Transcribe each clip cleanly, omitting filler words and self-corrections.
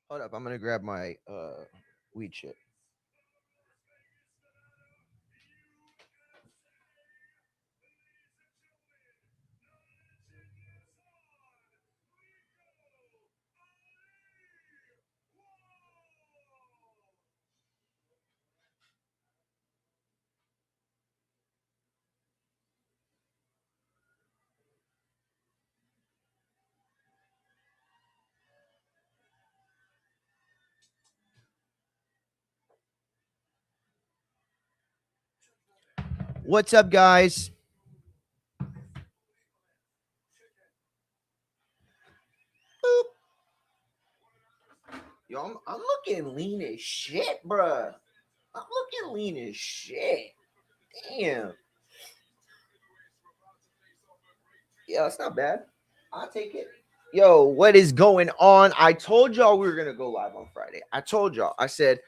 Hold up, I'm gonna grab my weed chip. What's up, guys? Boop. Yo, I'm looking lean as shit, bruh. I'm looking lean as shit. Damn. Yeah, that's not bad. I'll take it. Yo, what is going on? I told y'all we were gonna go live on Friday. I told y'all. I said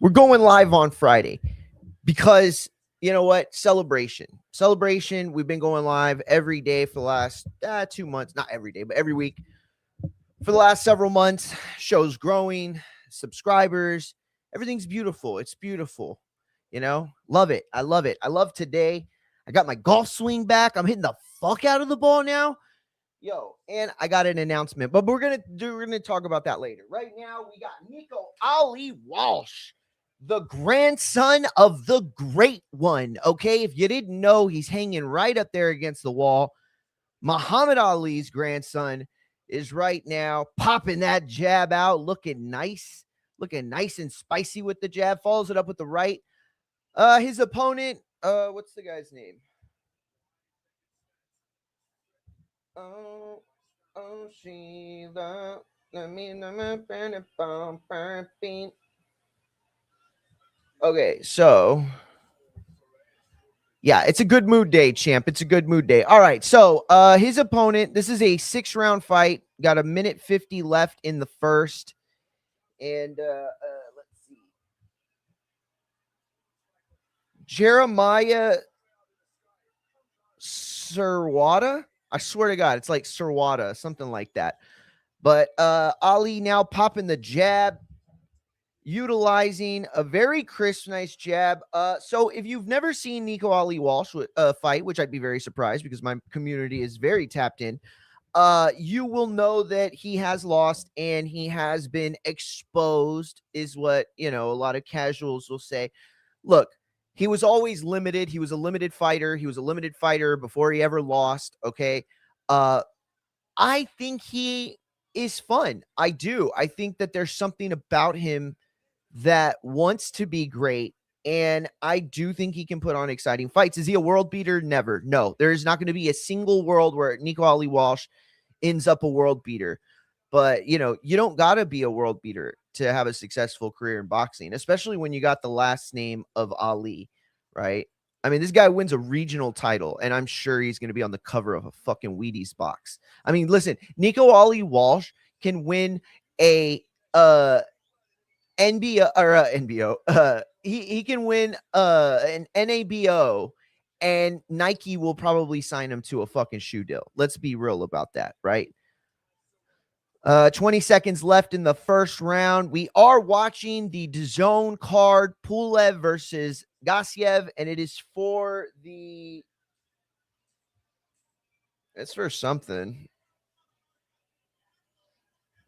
we're going live on Friday because you know what? Celebration. We've been going live every day for the last 2 months. Not every day, but every week for the last several months. Show's growing, subscribers, everything's beautiful. It's beautiful. Love it. I love it. I love today. I got my golf swing back. I'm hitting the fuck out of the ball now. Yo, and I got an announcement, but we're gonna talk about that later. Right now, we got Nico Ali Walsh, the grandson of the great one. Okay, if you didn't know, he's hanging right up there against the wall. Muhammad Ali's grandson is right now popping that jab out, looking nice and spicy with the jab. Follows it up with the right. His opponent, what's the guy's name? Oh, Sheila. Okay, so yeah, it's a good mood day, champ. It's a good mood day. All right, so his opponent, this is a 6-round fight. Got a minute 50 left in the first. And let's see. Jeremiah Sirwada. I swear to God, it's like Sirwada, something like that. But Ali now popping the jab, utilizing a very crisp, nice jab. So if you've never seen Nico Ali Walsh fight, which I'd be very surprised because my community is very tapped in, you will know that he has lost and he has been exposed, is what, a lot of casuals will say. Look, he was always limited. He was a limited fighter. He was a limited fighter before he ever lost. Okay. I think he is fun. I do. I think that there's something about him that wants to be great. And I do think he can put on exciting fights. Is he a world beater? Never. No, there is not going to be a single world where Nico Ali Walsh ends up a world beater. But, you don't got to be a world beater to have a successful career in boxing, especially when you got the last name of Ali, right? I mean, this guy wins a regional title, and I'm sure he's going to be on the cover of a fucking Wheaties box. I mean, listen, Nico Ali Walsh can win a NBA or NBO. He can win an NABO, and Nike will probably sign him to a fucking shoe deal. Let's be real about that, right? 20 seconds left in the first round. We are watching the DAZN card, Pulev versus Gassiev, and it is for the. It's for something.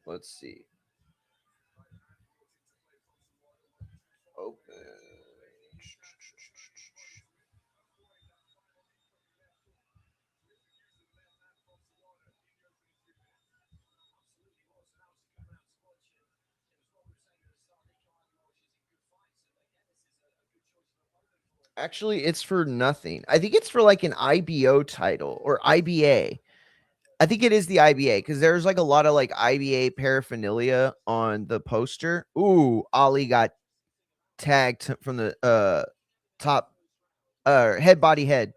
Let's see. Open. Actually, it's for nothing. I think it's for like an IBO title or IBA. I think it is the IBA because there's like a lot of like IBA paraphernalia on the poster. Ooh, Ali got tagged from the top head body head.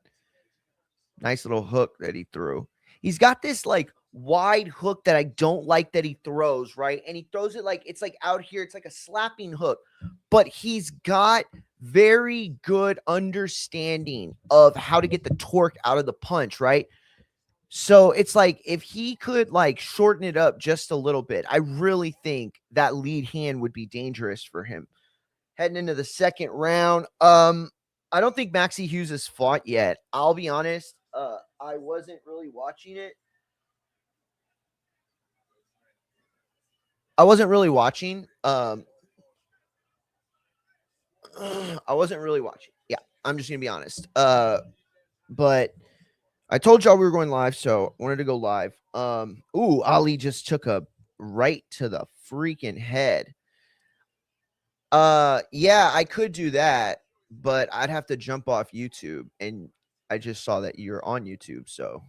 Nice little hook that he threw. He's got this like wide hook that I don't like that he throws, right? And he throws it like it's like out here, it's like a slapping hook. But he's got very good understanding of how to get the torque out of the punch, right? So it's like if he could like shorten it up just a little bit, I really think that lead hand would be dangerous for him heading into the second round. I don't think Maxie Hughes has fought yet. I'll be honest. I wasn't really watching it. I wasn't really watching. I wasn't really watching. Yeah, I'm just gonna be honest. But I told y'all we were going live, so I wanted to go live. Ooh, Ali just took a right to the freaking head. Yeah, I could do that, but I'd have to jump off YouTube, and I just saw that you're on YouTube, so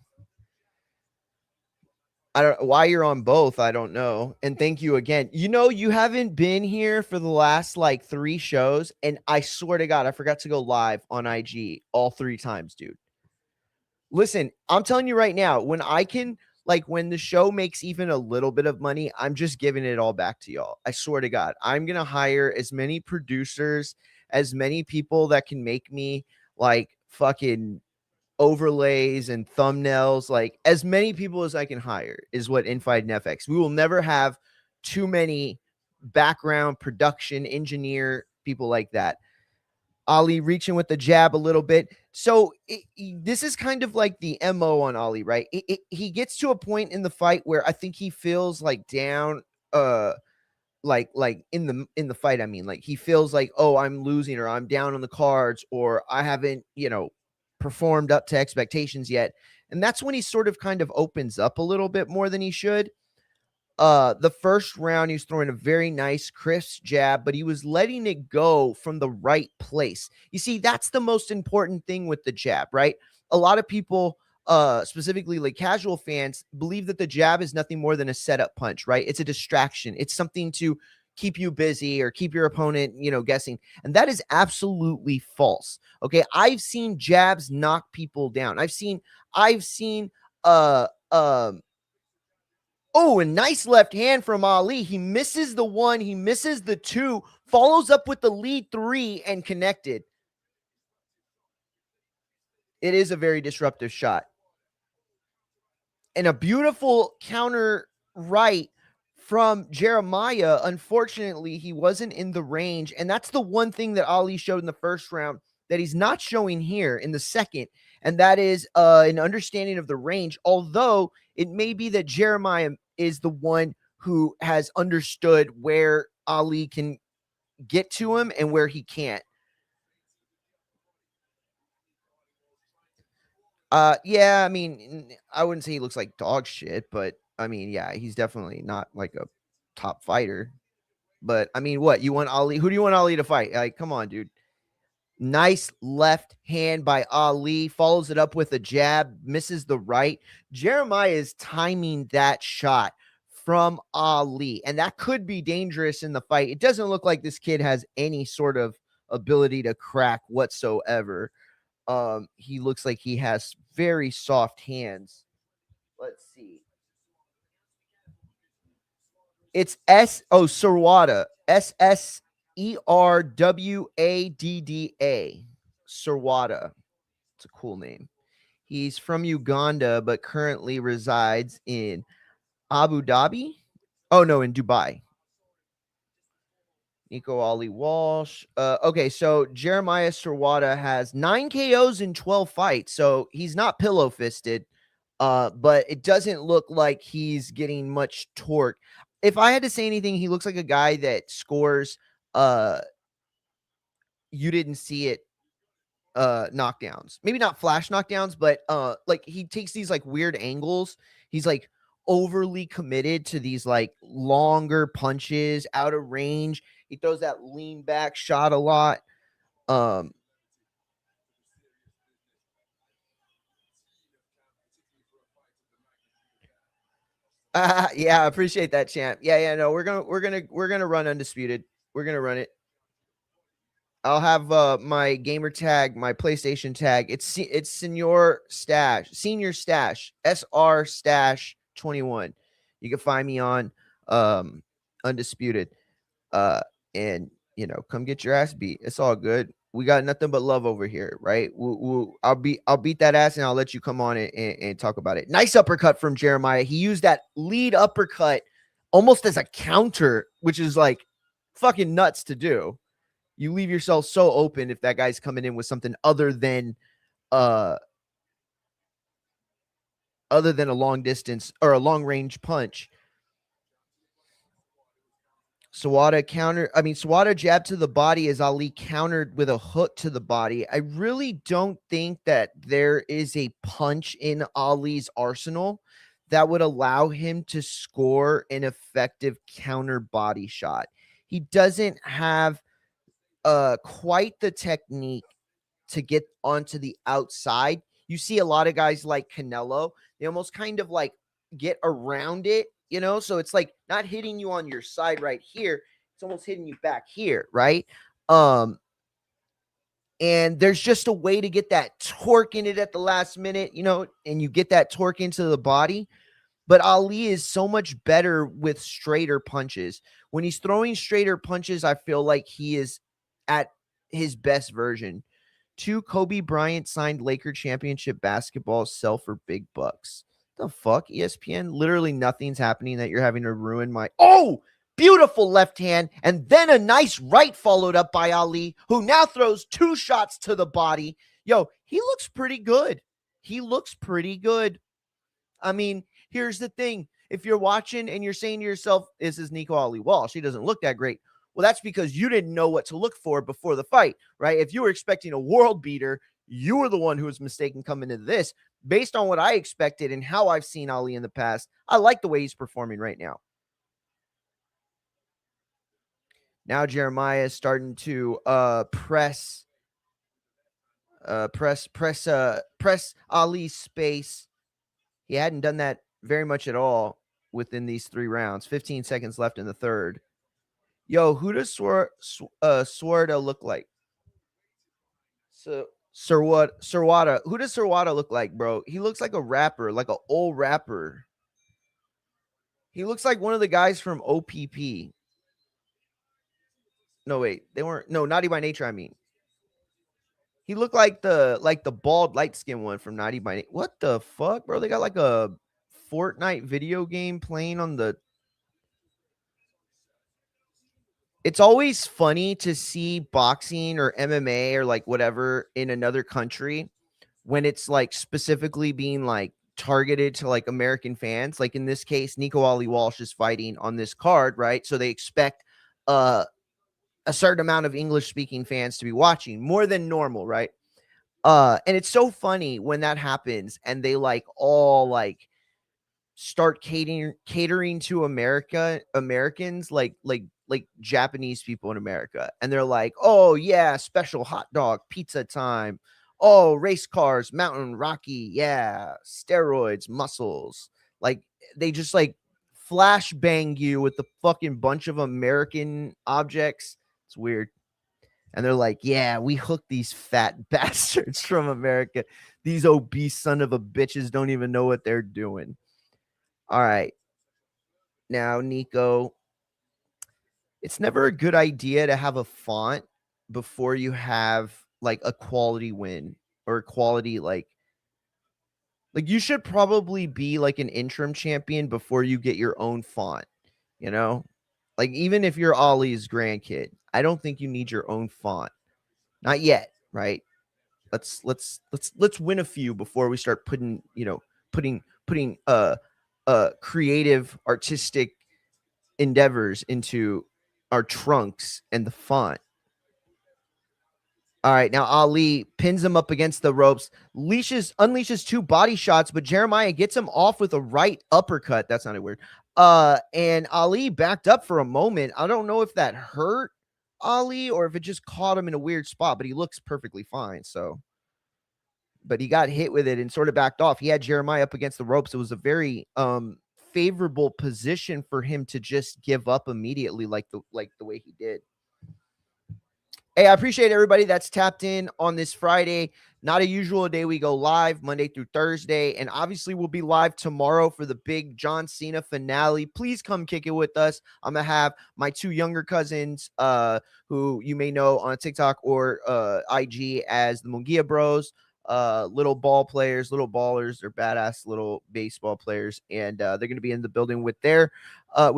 I don't why you're on both, I don't know. And thank you again. You know, you haven't been here for the last like 3 shows, and I swear to God, I forgot to go live on IG all 3 times, dude. Listen, I'm telling you right now, when I can like when the show makes even a little bit of money, I'm just giving it all back to y'all. I swear to God, I'm going to hire as many producers, as many people that can make me like fucking overlays and thumbnails, like as many people as I can hire is what InFX and FX. We will never have too many background production engineer people like that. Ali reaching with the jab a little bit. So this is kind of like the MO on Ali, right? He gets to a point in the fight where I think he feels like down, like in the fight. I mean, like he feels like, oh, I'm losing or I'm down on the cards or I haven't, performed up to expectations yet. And that's when he sort of kind of opens up a little bit more than he should. The first round, he was throwing a very nice, crisp jab, but he was letting it go from the right place. You see, that's the most important thing with the jab, right? A lot of people, specifically like casual fans, believe that the jab is nothing more than a setup punch, right? It's a distraction. It's something to keep you busy or keep your opponent, guessing. And that is absolutely false. Okay. I've seen jabs knock people down. I've seen, uh, um, Oh, a nice left hand from Ali. He misses the 1, he misses the 2, follows up with the lead 3 and connected. It is a very disruptive shot. And a beautiful counter right from Jeremiah. Unfortunately, he wasn't in the range. And that's the one thing that Ali showed in the first round that he's not showing here in the second. And that is an understanding of the range. Although it may be that Jeremiah is the one who has understood where Ali can get to him and where he can't. Yeah, I mean, I wouldn't say he looks like dog shit, but I mean, yeah, he's definitely not like a top fighter. But I mean, what you want Ali? Who do you want Ali to fight? Like, come on, dude. Nice left hand by Ali, follows it up with a jab, misses the right. Jeremiah is timing that shot from Ali, and that could be dangerous in the fight. It doesn't look like this kid has any sort of ability to crack whatsoever. He looks like he has very soft hands. Let's see. It's Serwada. Serwada. Serwada. It's a cool name. He's from Uganda, but currently resides in Abu Dhabi. Oh no, in Dubai. Nico Ali Walsh. Okay, so Jeremiah Serwada has 9 KOs in 12 fights, so he's not pillow fisted. But it doesn't look like he's getting much torque. If I had to say anything, he looks like a guy that scores you didn't see it knockdowns. Maybe not flash knockdowns, but like he takes these like weird angles. He's like overly committed to these like longer punches out of range. He throws that lean back shot a lot. Um yeah, I appreciate that, champ. Yeah, no, we're gonna run undisputed. We're gonna run it. I'll have my gamer tag, my PlayStation tag. It's Senior Stash, SR Stash 21. You can find me on Undisputed. Uh and come get your ass beat. It's all good. We got nothing but love over here, right? I'll beat that ass and I'll let you come on and talk about it. Nice uppercut from Jeremiah. He used that lead uppercut almost as a counter, which is like fucking nuts to do. You leave yourself so open if that guy's coming in with something uh other than a long distance or a long range punch. Sawada jabbed to the body as Ali countered with a hook to the body. I really don't think that there is a punch in Ali's arsenal that would allow him to score an effective counter body shot. He doesn't have quite the technique to get onto the outside. You see a lot of guys like Canelo, they almost kind of like get around it, you know? So it's like not hitting you on your side right here. It's almost hitting you back here, right? And there's just a way to get that torque in it at the last minute, you know, and you get that torque into the body. But Ali is so much better with straighter punches. When he's throwing straighter punches, I feel like he is at his best version. 2 Kobe Bryant signed Laker championship basketball sell for big bucks. The fuck, ESPN? Literally nothing's happening that you're having to ruin my... Oh, beautiful left hand. And then a nice right followed up by Ali, who now throws 2 shots to the body. Yo, he looks pretty good. He looks pretty good. I mean, here's the thing. If you're watching and you're saying to yourself, this is Nico Ali Walsh, he doesn't look that great. Well, that's because you didn't know what to look for before the fight, right? If you were expecting a world beater, you were the one who was mistaken coming into this. Based on what I expected and how I've seen Ali in the past, I like the way he's performing right now. Now Jeremiah is starting to press Ali's space. He hadn't done that very much at all within these 3 rounds. 15 seconds left in the third. Yo, who does Swarda look like? Sirwada. Who does Sirwada look like, bro? He looks like a rapper, like an old rapper. He looks like one of the guys from OPP. No, wait. They weren't. No, Naughty by Nature, I mean. He looked like the bald light skin one from Naughty by Nature. What the fuck, bro? They got like a Fortnite video game playing on the... It's always funny to see boxing or MMA or like whatever in another country when it's like specifically being like targeted to like American fans. Like in this case, Nico Ali Walsh is fighting on this card, right? So they expect a certain amount of English speaking fans to be watching more than normal, right? And it's so funny when that happens and they like all like start catering to Americans like Japanese people in America. And they're like, oh yeah, special hot dog, pizza time. Oh, race cars, mountain, rocky, yeah, steroids, muscles. Like they just like flash bang you with the fucking bunch of American objects. It's weird. And they're like, yeah, we hooked these fat bastards from America. These obese son of a bitches don't even know what they're doing. All right. Now, Nico, it's never a good idea to have a font before you have like a quality win or a quality like you should probably be like an interim champion before you get your own font, you know? Like even if you're Ali's grandkid, I don't think you need your own font. Not yet, right? Let's win a few before we start putting creative artistic endeavors into our trunks and the font. All right, now Ali pins him up against the ropes, unleashes 2 body shots, but Jeremiah gets him off with a right uppercut. That sounded weird. And Ali backed up for a moment. I don't know if that hurt Ali or if it just caught him in a weird spot, but he looks perfectly fine. So, but he got hit with it and sort of backed off. He had Jeremiah up against the ropes. It was a very favorable position for him to just give up immediately, like the way he did. Hey, I appreciate everybody that's tapped in on this Friday. Not a usual day we go live Monday through Thursday. And obviously, we'll be live tomorrow for the big John Cena finale. Please come kick it with us. I'm going to have my two younger cousins, who you may know on TikTok or IG as the Mungia Bros. Little ball players, little ballers. They're badass little baseball players. And they're going to be in the building with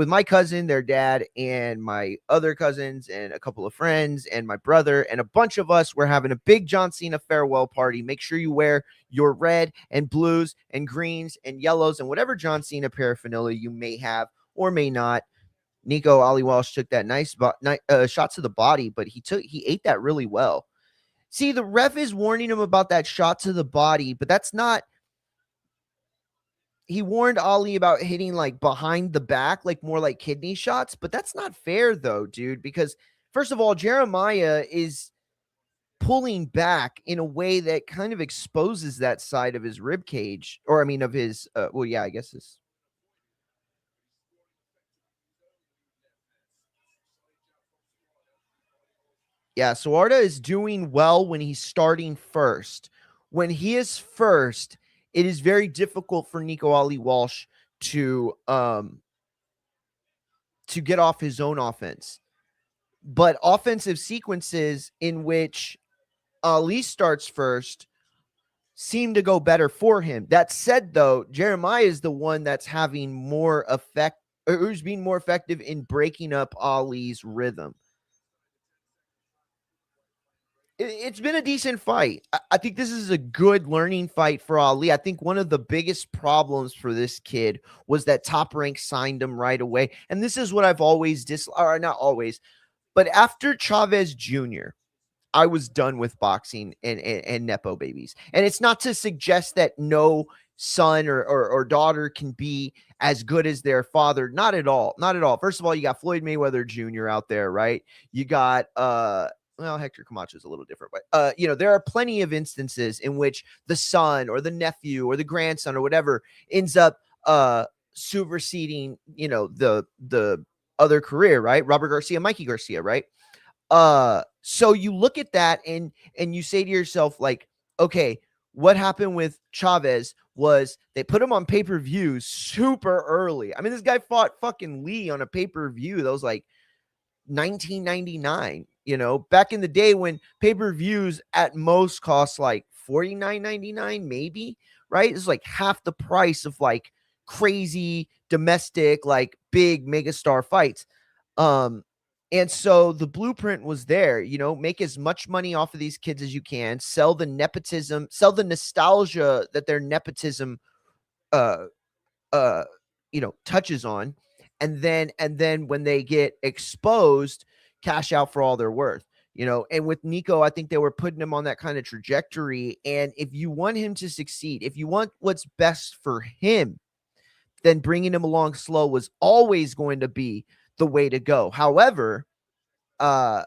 my cousin, their dad, and my other cousins, and a couple of friends, and my brother, and a bunch of us. We're having a big John Cena farewell party. Make sure you wear your red and blues and greens and yellows and whatever John Cena paraphernalia you may have or may not. Nico Ali Walsh took that nice shot to the body, but he ate that really well. See, the ref is warning him about that shot to the body, but that's not. He warned Ali about hitting like behind the back, like more like kidney shots, but that's not fair though, dude, because first of all, Jeremiah is pulling back in a way that kind of exposes that side of his rib cage, or I mean of his well, yeah, I guess this. Yeah, Suarda is doing well when he's starting first. When he is first, it is very difficult for Nico Ali Walsh to get off his own offense. But offensive sequences in which Ali starts first seem to go better for him. That said, though, Jeremiah is the one that's having more effect, or who's being more effective in breaking up Ali's rhythm. It's been a decent fight. I think this is a good learning fight for Ali. I think one of the biggest problems for this kid was that Top Rank signed him right away. And this is what I've always or not always, but after Chavez Jr., I was done with boxing and Nepo babies. And it's not to suggest that no son or daughter can be as good as their father. Not at all. Not at all. First of all, you got Floyd Mayweather Jr. out there, right? You got well, Hector Camacho is a little different, but there are plenty of instances in which the son or the nephew or the grandson or whatever ends up superseding, the other career, right? Robert Garcia, Mikey Garcia, right? So you look at that and you say to yourself, like, okay, what happened with Chavez was they put him on pay-per-view super early. I mean, this guy fought fucking Lee on a pay-per-view that was like 1999, back in the day when pay-per-views at most cost like $49.99, maybe, right? It's like half the price of like crazy domestic, like big megastar fights. And so the blueprint was there, make as much money off of these kids as you can, sell the nepotism, sell the nostalgia that their nepotism, uh, touches on. And then when they get exposed, cash out for all they're worth, and with Nico, I think they were putting him on that kind of trajectory. And if you want him to succeed, if you want what's best for him, then bringing him along slow was always going to be the way to go. However, I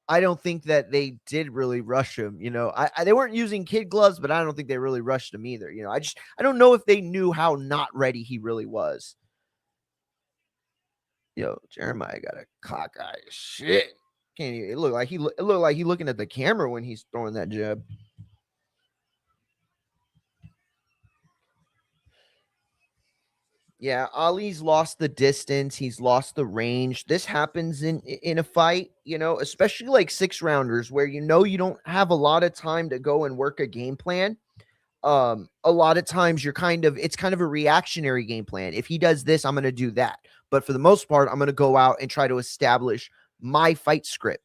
don't think that they did really rush him. They weren't using kid gloves, but I don't think they really rushed him either. I don't know if they knew how not ready he really was. Jeremiah got a cockeye shit. Can't you? It looked like he looking at the camera when he's throwing that jab. Yeah, Ali's lost the distance. He's lost the range. This happens in a fight, especially like 6-rounders where you don't have a lot of time to go and work a game plan. A lot of times it's kind of a reactionary game plan. If he does this, I'm going to do that. But for the most part, I'm going to go out and try to establish my fight script.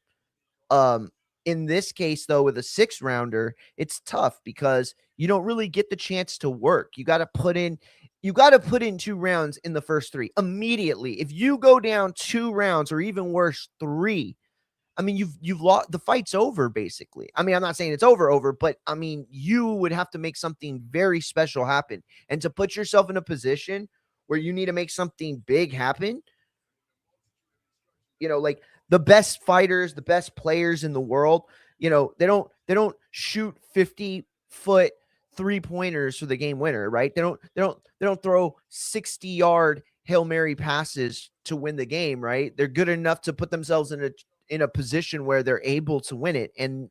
In this case, though, with a 6-rounder, it's tough because you don't really get the chance to work. You got to put in 2 rounds in the first 3 immediately. If you go down 2 rounds or even worse, 3, I mean, you've lost. The fight's over, basically. I mean, I'm not saying it's over, but I mean, you would have to make something very special happen. And to put yourself in a position where you need to make something big happen, like the best fighters, the best players in the world, they don't shoot 50-foot 3-pointers for the game winner, right? They don't throw 60-yard Hail Mary passes to win the game, right? They're good enough to put themselves in a position where they're able to win it. And,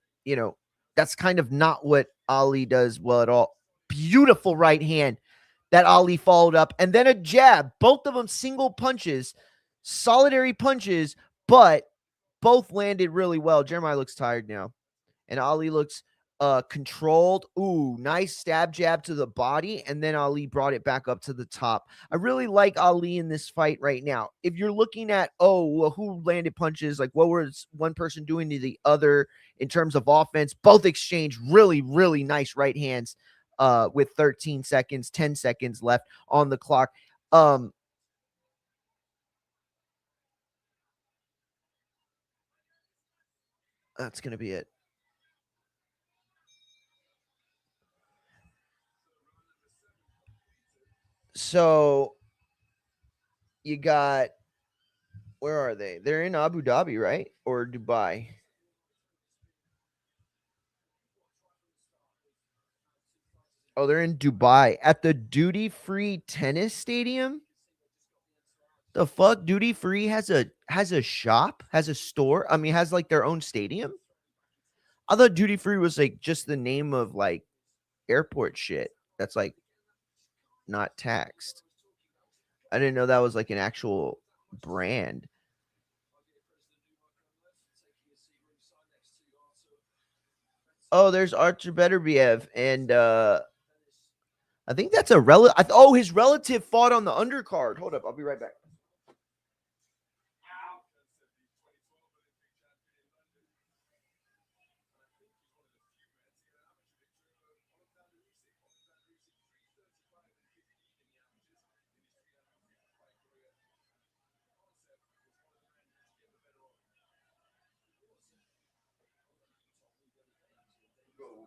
That's kind of not what Ali does well at all. Beautiful right hand that Ali followed up, and then a jab. Both of them single punches, solitary punches, but both landed really well. Jeremiah looks tired now, and Ali looks controlled. Ooh, nice stab jab to the body, and then Ali brought it back up to the top. I really like Ali in this fight right now. If you're looking at, well, who landed punches, like what was one person doing to the other in terms of offense, both exchanged really, really nice right hands with 13 seconds, 10 seconds left on the clock. That's going to be it. So you got, where are they? They're in Abu Dhabi, right? Or Dubai? Oh, they're in Dubai at the Duty Free Tennis Stadium. The fuck? Duty Free has a shop, has a store. I mean, has like their own stadium. I thought Duty Free was like just the name of like airport shit that's like not taxed. I didn't know that was like an actual brand. Oh, there's Archer Beterbiev, and I think that's a relative. Oh, his relative fought on the undercard. Hold up, I'll be right back.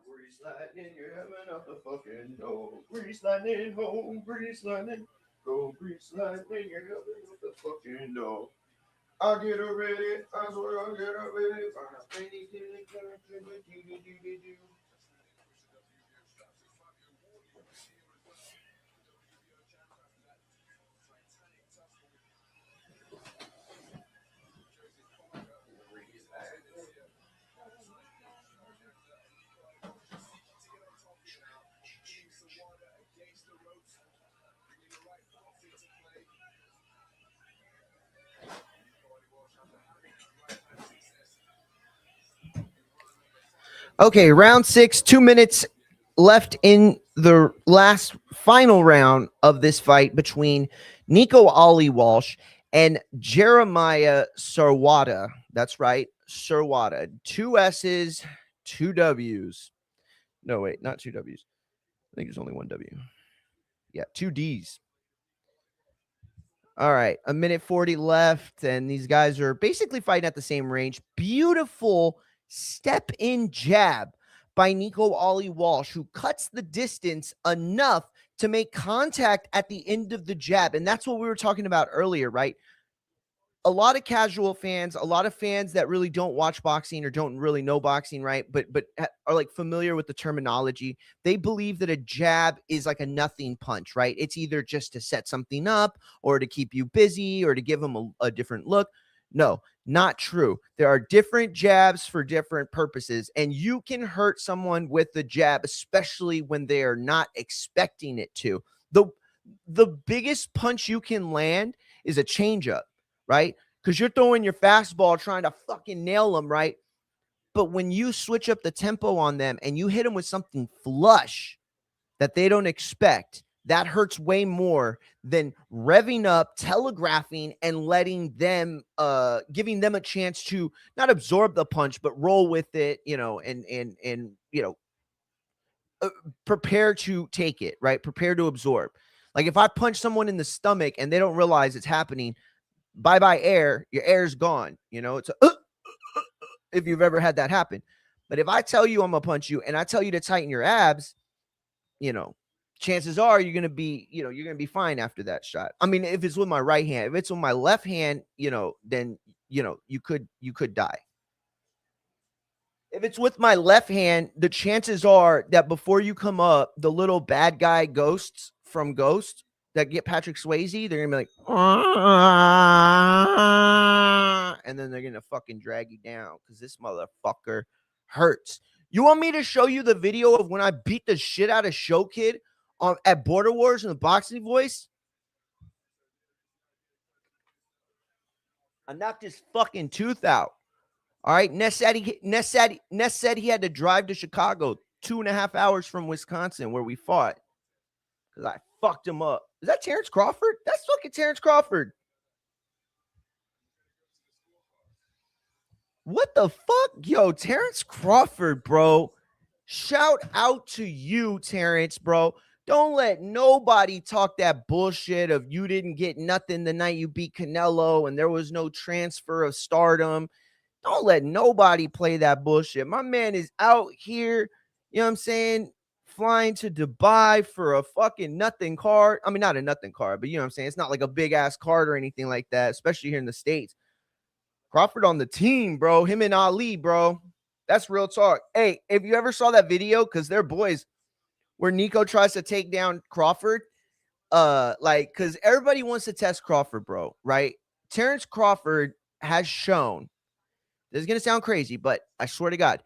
Grease lightning, you're having up the fucking door. Grease lightning, home, grease lightning. Go grease lightning, you're having up the fucking door. I'll get her ready, I swear I'll get her ready. Okay, round 6, 2 minutes left in the last final round of this fight between Nico Ali Walsh and Jeremiah Sarwata. That's right, Sarwata. 2 S's, 2 W's. No, wait, not 2 W's. I think there's only 1 W. Yeah, 2 D's. All right, a minute 40 left, and these guys are basically fighting at the same range. Beautiful step in jab by Nico Ali Walsh, who cuts the distance enough to make contact at the end of the jab. And that's what we were talking about earlier, right? A lot of casual fans, a lot of fans that really don't watch boxing or don't really know boxing, right? But are like familiar with the terminology. They believe that a jab is like a nothing punch, right? It's either just to set something up or to keep you busy or to give them a different look. No, not true. There are different jabs for different purposes, and you can hurt someone with the jab, especially when they are not expecting it to. The biggest punch you can land is a changeup, right? Because you're throwing your fastball trying to fucking nail them, right? But when you switch up the tempo on them and you hit them with something flush that they don't expect, that hurts way more than revving up, telegraphing, and letting them, giving them a chance to not absorb the punch, but roll with it, and prepare to take it, right? Prepare to absorb. Like if I punch someone in the stomach and they don't realize it's happening, bye air, your air's gone. It's if you've ever had that happen. But if I tell you I'm gonna punch you and I tell you to tighten your abs, chances are you're gonna be fine after that shot. I mean, if it's with my right hand, if it's with my left hand, then you could die. If it's with my left hand, the chances are that before you come up, the little bad guy ghosts from Ghost that get Patrick Swayze, they're gonna be like, and then they're gonna fucking drag you down because this motherfucker hurts. You want me to show you the video of when I beat the shit out of Show Kid at Border Wars in the boxing voice? I knocked his fucking tooth out. All right. Ness said he had to drive to Chicago 2.5 hours from Wisconsin where we fought because I fucked him up. Is that Terrence Crawford? That's fucking Terrence Crawford. What the fuck? Yo, Terrence Crawford, bro. Shout out to you, Terrence, bro. Don't let nobody talk that bullshit of you didn't get nothing the night you beat Canelo and there was no transfer of stardom. Don't let nobody play that bullshit. My man is out here, you know what I'm saying, flying to Dubai for a fucking nothing card. I mean, not a nothing card, but you know what I'm saying? It's not like a big ass card or anything like that, especially here in the States. Crawford on the team, bro. Him and Ali, bro. That's real talk. Hey, if you ever saw that video, because they're boys, where Nico tries to take down Crawford, because everybody wants to test Crawford, bro, right? Terrence Crawford has shown, this is going to sound crazy, but I swear to God,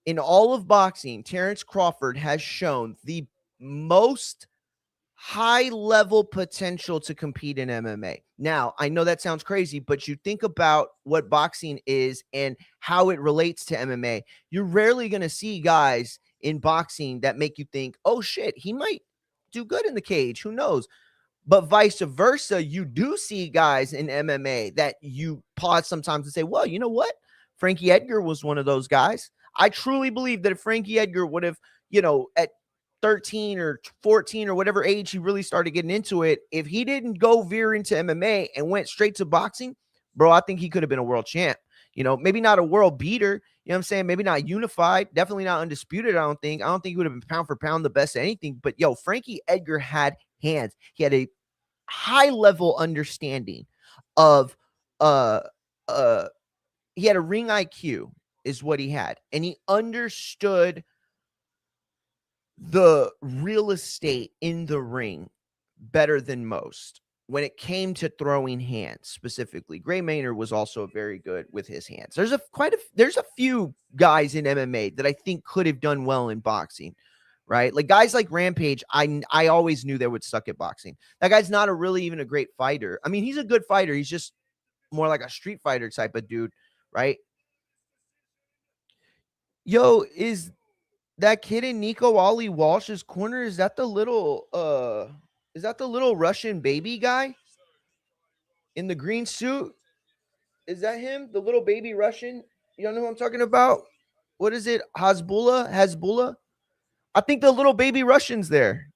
in all of boxing, Terrence Crawford has shown the most high-level potential to compete in MMA. Now, I know that sounds crazy, but you think about what boxing is and how it relates to MMA. You're rarely going to see guys in boxing that make you think, oh, shit, he might do good in the cage. Who knows? But vice versa, you do see guys in MMA that you pause sometimes and say, well, you know what? Frankie Edgar was one of those guys. I truly believe that if Frankie Edgar would have, at 13 or 14 or whatever age he really started getting into it, if he didn't go veer into MMA and went straight to boxing, bro, I think he could have been a world champ. Maybe not a world beater. You know what I'm saying? Maybe not unified. Definitely not undisputed, I don't think. I don't think he would have been pound for pound the best at anything. But, Frankie Edgar had hands. He had a high-level understanding of he had a ring IQ is what he had. And he understood the real estate in the ring better than most when it came to throwing hands specifically. Gray Maynard was also very good with his hands. There's a few guys in MMA that I think could have done well in boxing, right? Like guys like Rampage, I always knew they would suck at boxing. That guy's not even a great fighter. I mean, he's a good fighter. He's just more like a street fighter type of dude, right? Yo, is that kid in Nico Ali Walsh's corner? Is that the little Russian baby guy in the green suit? Is that him? The little baby Russian? You don't know who I'm talking about? What is it? Hezbollah? I think the little baby Russian's there.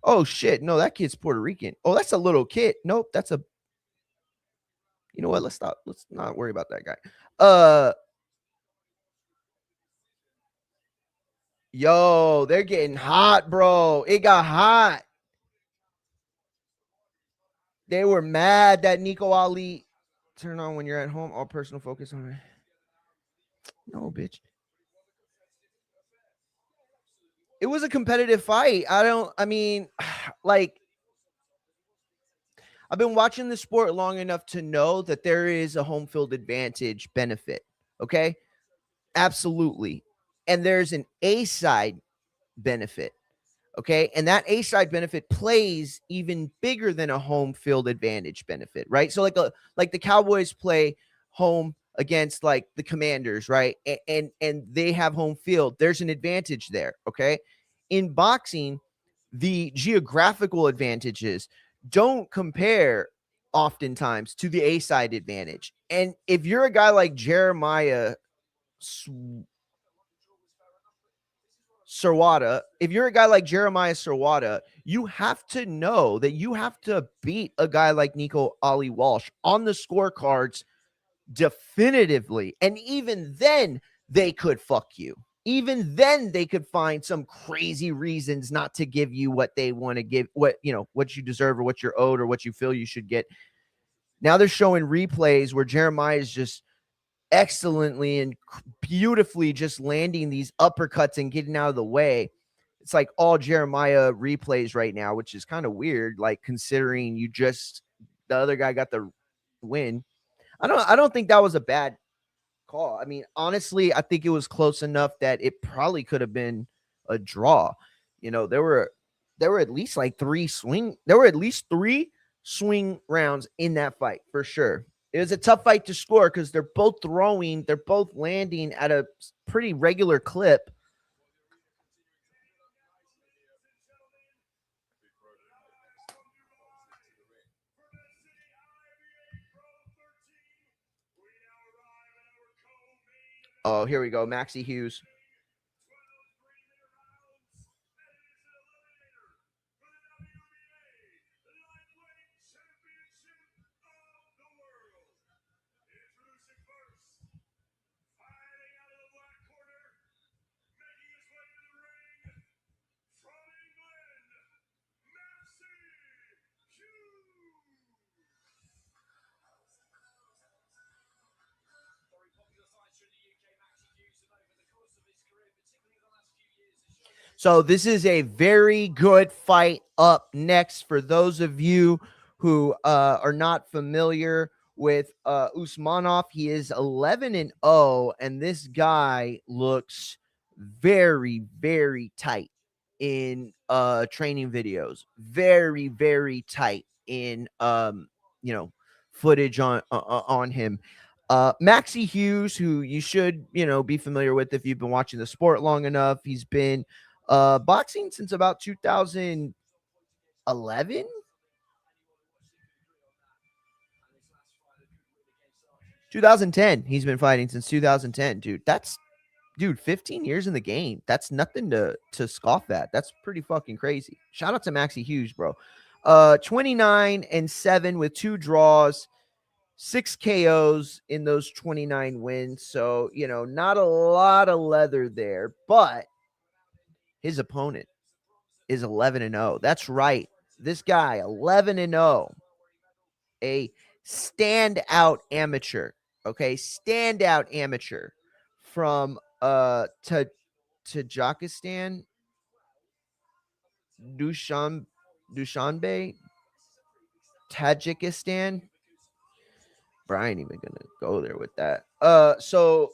Oh shit. No, that kid's Puerto Rican. Oh, that's a little kid. Nope, that's a, you know what? Let's stop. Let's not worry about that guy. Yo, they're getting hot, bro. It got hot. They were mad that Nico Ali turn on when you're at home. All personal focus on it. No, bitch. It was a competitive fight. Like, I've been watching the sport long enough to know that there is a home field advantage benefit. Okay. Absolutely. And there's an A side benefit. Okay. And that A side benefit plays even bigger than a home field advantage benefit, right? So like the Cowboys play home against like the Commanders, right? And they have home field. There's an advantage there. Okay. In boxing, the geographical advantages don't compare oftentimes to the A side advantage. And if you're a guy like Jeremiah Sirwada, you have to know that you have to beat a guy like Nico Ali Walsh on the scorecards definitively. And even then, they could fuck you. Even then, they could find some crazy reasons not to give you what they want to give, what you deserve or what you're owed or what you feel you should get. Now they're showing replays where Jeremiah is just excellently and beautifully just landing these uppercuts and getting out of the way. It's like all Jeremiah replays right now, which is kind of weird, like considering the other guy got the win. I don't think that was a bad call. I mean, honestly, I think it was close enough that it probably could have been a draw. You know, there were at least like there were at least three swing rounds in that fight for sure. It was a tough fight to score because they're both throwing, they're both landing at a pretty regular clip. Oh, here we go. Maxie Hughes. So this is a very good fight up next for those of you who are not familiar with Usmanov. He is 11-0, and this guy looks very, very tight in training videos. Very, very tight in footage on him. Maxie Hughes, who you should be familiar with if you've been watching the sport long enough. He's been boxing since about 2011. 2010. He's been fighting since 2010, dude. That's 15 years in the game. That's nothing to scoff at. That's pretty fucking crazy. Shout out to Maxie Hughes, bro. 29-7 with 2 draws, 6 KOs in those 29 wins. So, not a lot of leather there, but his opponent is 11-0. That's right. This guy, 11-0, a standout amateur. Okay, standout amateur from Tajikistan, Dushanbe, Tajikistan. Bro, I ain't even gonna go there with that. So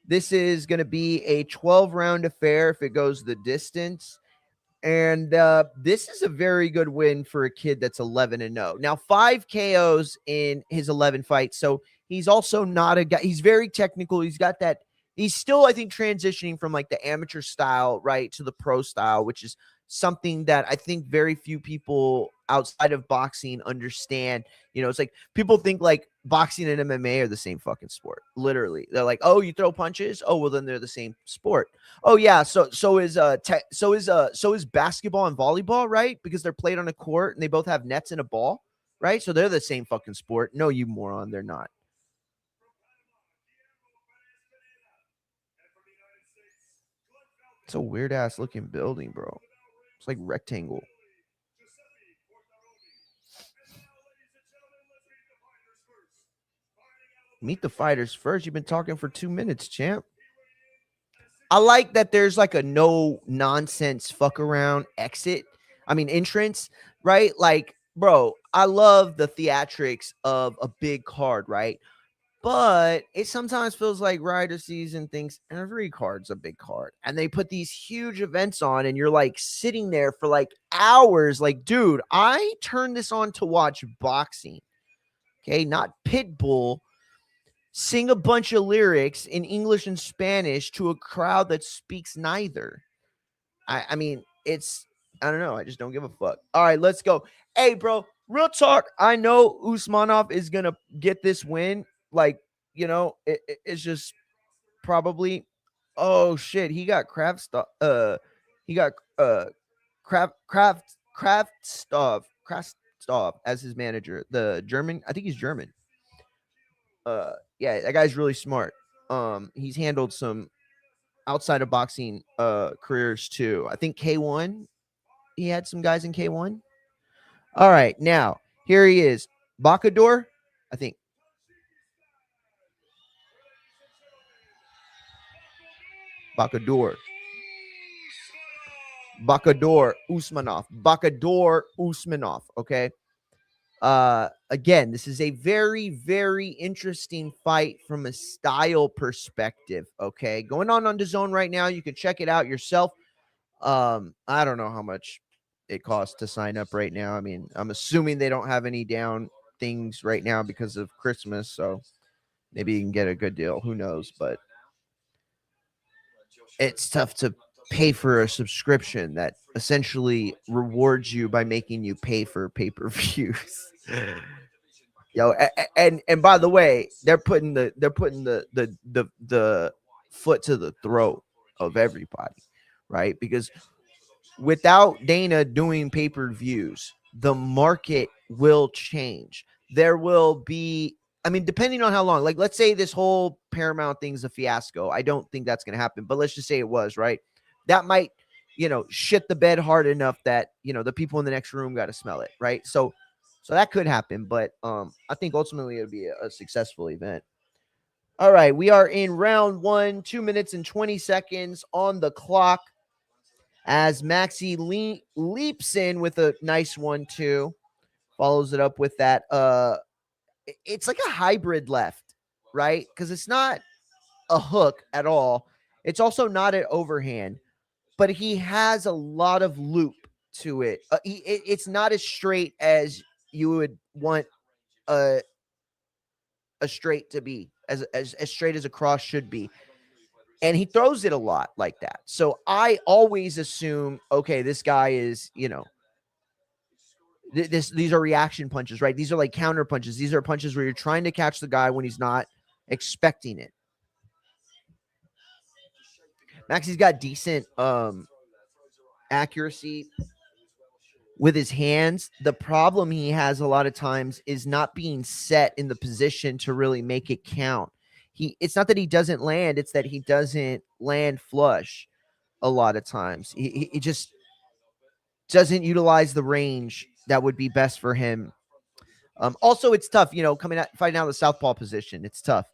this is gonna be a 12-round affair if it goes the distance. And this is a very good win for a kid that's 11-0. Now, 5 KOs in his 11 fights. So he's also not a guy. He's very technical. He's got that. He's still, I think, transitioning from like the amateur style, right, to the pro style, which is something that I think very few people outside of boxing understand. It's like people think like boxing and MMA are the same fucking sport. Literally, they're like, oh, you throw punches. Oh, well, then they're the same sport. Oh yeah, so is basketball and volleyball, right? Because they're played on a court and they both have nets and a ball, right? So they're the same fucking sport. No, you moron, they're not. It's a weird ass looking building, bro. It's like rectangle. Meet the fighters first. You've been talking for 2 minutes, champ. I like that there's like a no nonsense fuck around entrance, right? Like, bro, I love the theatrics of a big card, right? But it sometimes feels like Rider Season thinks every card's a big card. And they put these huge events on, and you're like sitting there for like hours. Like, dude, I turned this on to watch boxing. Okay, not Pitbull sing a bunch of lyrics in English and Spanish to a crowd that speaks neither. I mean, I don't know. I just don't give a fuck. All right, let's go. Hey, bro, real talk. I know Usmanov is going to get this win. Like, it's just probably, oh shit, he got he got Kraftstoff as his manager. The German, I think he's German. Yeah, that guy's really smart. He's handled some outside of boxing careers too. I think K1, he had some guys in K1. All right, now here he is. Bacador, I think. Bacador. Bacador Usmanov. Okay. Again, this is a very, very interesting fight from a style perspective. Okay, going on DAZN right now. You can check it out yourself. I don't know how much it costs to sign up right now. I mean, I'm assuming they don't have any down things right now because of Christmas, so maybe you can get a good deal. Who knows? But it's tough to pay for a subscription that essentially rewards you by making you pay for pay-per-views. Yo, and by the way, they're putting the foot to the throat of everybody, right? Because without Dana doing pay-per-views, the market will change. There will be, I mean, depending on how long, like let's say this whole Paramount thing's a fiasco. I don't think that's going to happen, but let's just say it was, right? That might, shit the bed hard enough that, the people in the next room got to smell it, right? So that could happen, but I think ultimately it'll be a successful event. All right, we are in round 1, 2 minutes and 20 seconds on the clock as Maxi leaps in with a nice 1-2, follows it up with that. It's like a hybrid left, right? Because it's not a hook at all. It's also not an overhand, but he has a lot of loop to it. It's not as straight as you would want a straight to be, as straight as a cross should be. And he throws it a lot like that. So I always assume, okay, this guy is, these are reaction punches, right? These are like counter punches. These are punches where you're trying to catch the guy when he's not expecting it. Maxi's got decent accuracy with his hands. The problem he has a lot of times is not being set in the position to really make it count. It's not that he doesn't land, it's that he doesn't land flush a lot of times. He just doesn't utilize the range that would be best for him. Also, it's tough, fighting out of the southpaw position. It's tough.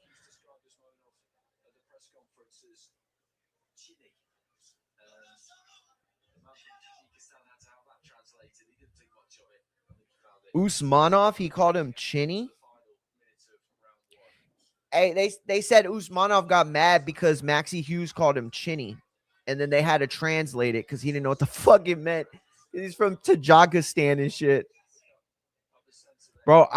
Usmanov, he called him Chinny. Hey, they said Usmanov got mad because Maxi Hughes called him Chinny, and then they had to translate it because he didn't know what the fuck it meant. He's from Tajikistan and shit, bro.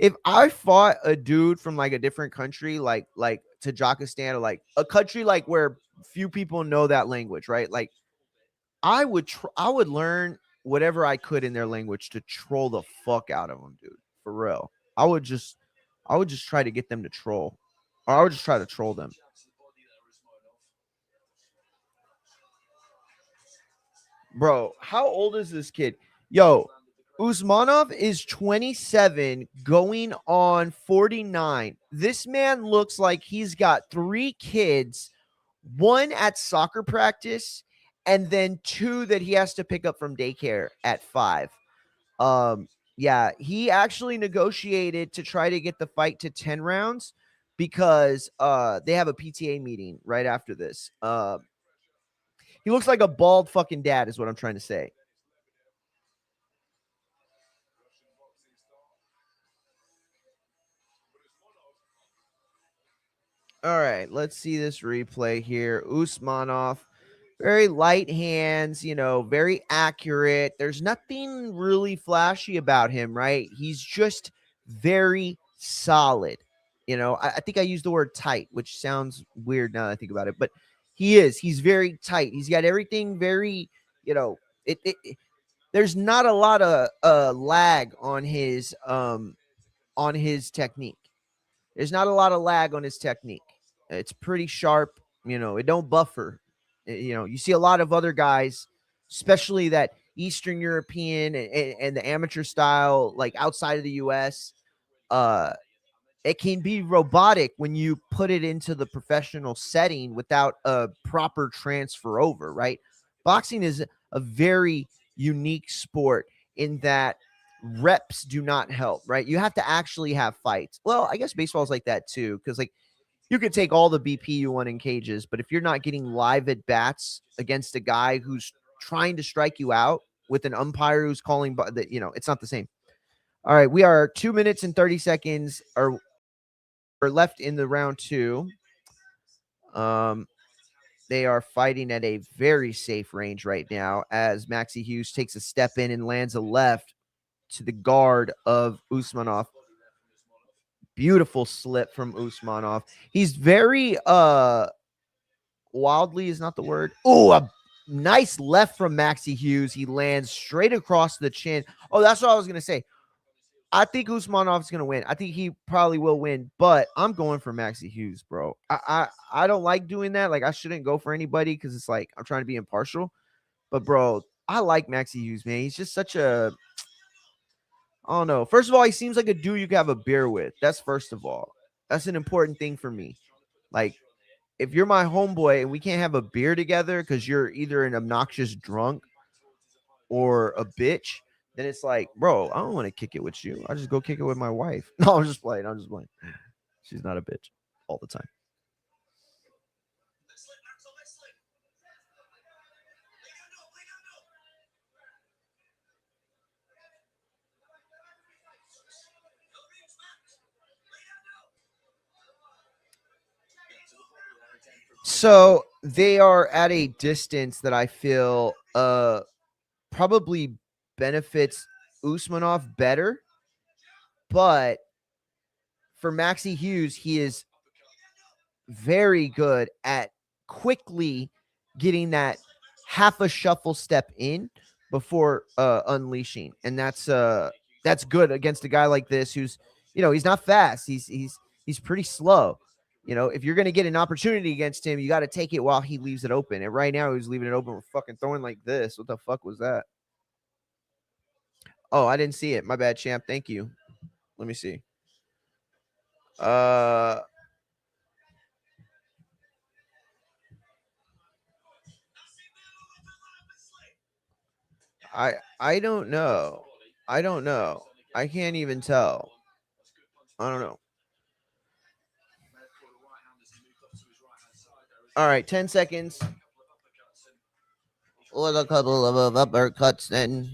If I fought a dude from like a different country, like Tajikistan, or like a country like where few people know that language, right? Like I would learn whatever I could in their language to troll the fuck out of them, dude. For real. I would just try to get them to troll. Or I would just try to troll them. Bro, how old is this kid? Yo, Usmanov is 27 going on 49. This man looks like he's got 3 kids, 1 at soccer practice, and then 2 that he has to pick up from daycare at 5. Yeah, he actually negotiated to try to get the fight to 10 rounds because they have a PTA meeting right after this. He looks like a bald fucking dad is what I'm trying to say. All right, let's see this replay here. Usmanov, very light hands, very accurate. There's nothing really flashy about him, right? He's just very solid. I think I used the word tight, which sounds weird now that I think about it, but he's very tight. He's got everything very, there's not a lot of lag on his technique. There's not a lot of lag on his technique. It's pretty sharp. It don't buffer. You see a lot of other guys, especially that Eastern European and the amateur style, like outside of the U.S. It can be robotic when you put it into the professional setting without a proper transfer over, right? Boxing is a very unique sport in that reps do not help, right? You have to actually have fights. Well, I guess baseball is like that too, because like you could take all the BP you want in cages, but if you're not getting live at bats against a guy who's trying to strike you out with an umpire who's calling, it's not the same. All right, we are 2 minutes and 30 seconds are left in the round two. Um, they are fighting at a very safe range right now as Maxi Hughes takes a step in and lands a left to the guard of Usmanov. Beautiful slip from Usmanov. He's very wildly is not the word. Oh, a nice left from Maxi Hughes. He lands straight across the chin. Oh, that's what I was gonna say. I think Usmanov's gonna win. I think he probably will win, but I'm going for Maxi Hughes, bro. I don't like doing that. Like I shouldn't go for anybody because it's like I'm trying to be impartial. But bro, I like Maxi Hughes, man. He's just such a I don't know. First of all, he seems like a dude you can have a beer with. That's first of all. That's an important thing for me. Like if you're my homeboy and we can't have a beer together because you're either an obnoxious drunk or a bitch, then it's like, bro, I don't want to kick it with you. I just go kick it with my wife. No, I'm just playing. I'm just playing. She's not a bitch all the time. So they are at a distance that I feel probably benefits Usmanov better, but for Maxi Hughes, he is very good at quickly getting that half a shuffle step in before unleashing, and that's good against a guy like this who's he's not fast. He's pretty slow. If you're gonna get an opportunity against him, you got to take it while he leaves it open. And right now he's leaving it open with fucking throwing like this. What the fuck was that? Oh, I didn't see it. My bad, champ. Thank you. Let me see. Uh, I don't know. I don't know. I can't even tell. I don't know. All right, 10 seconds. With a couple of uppercuts then.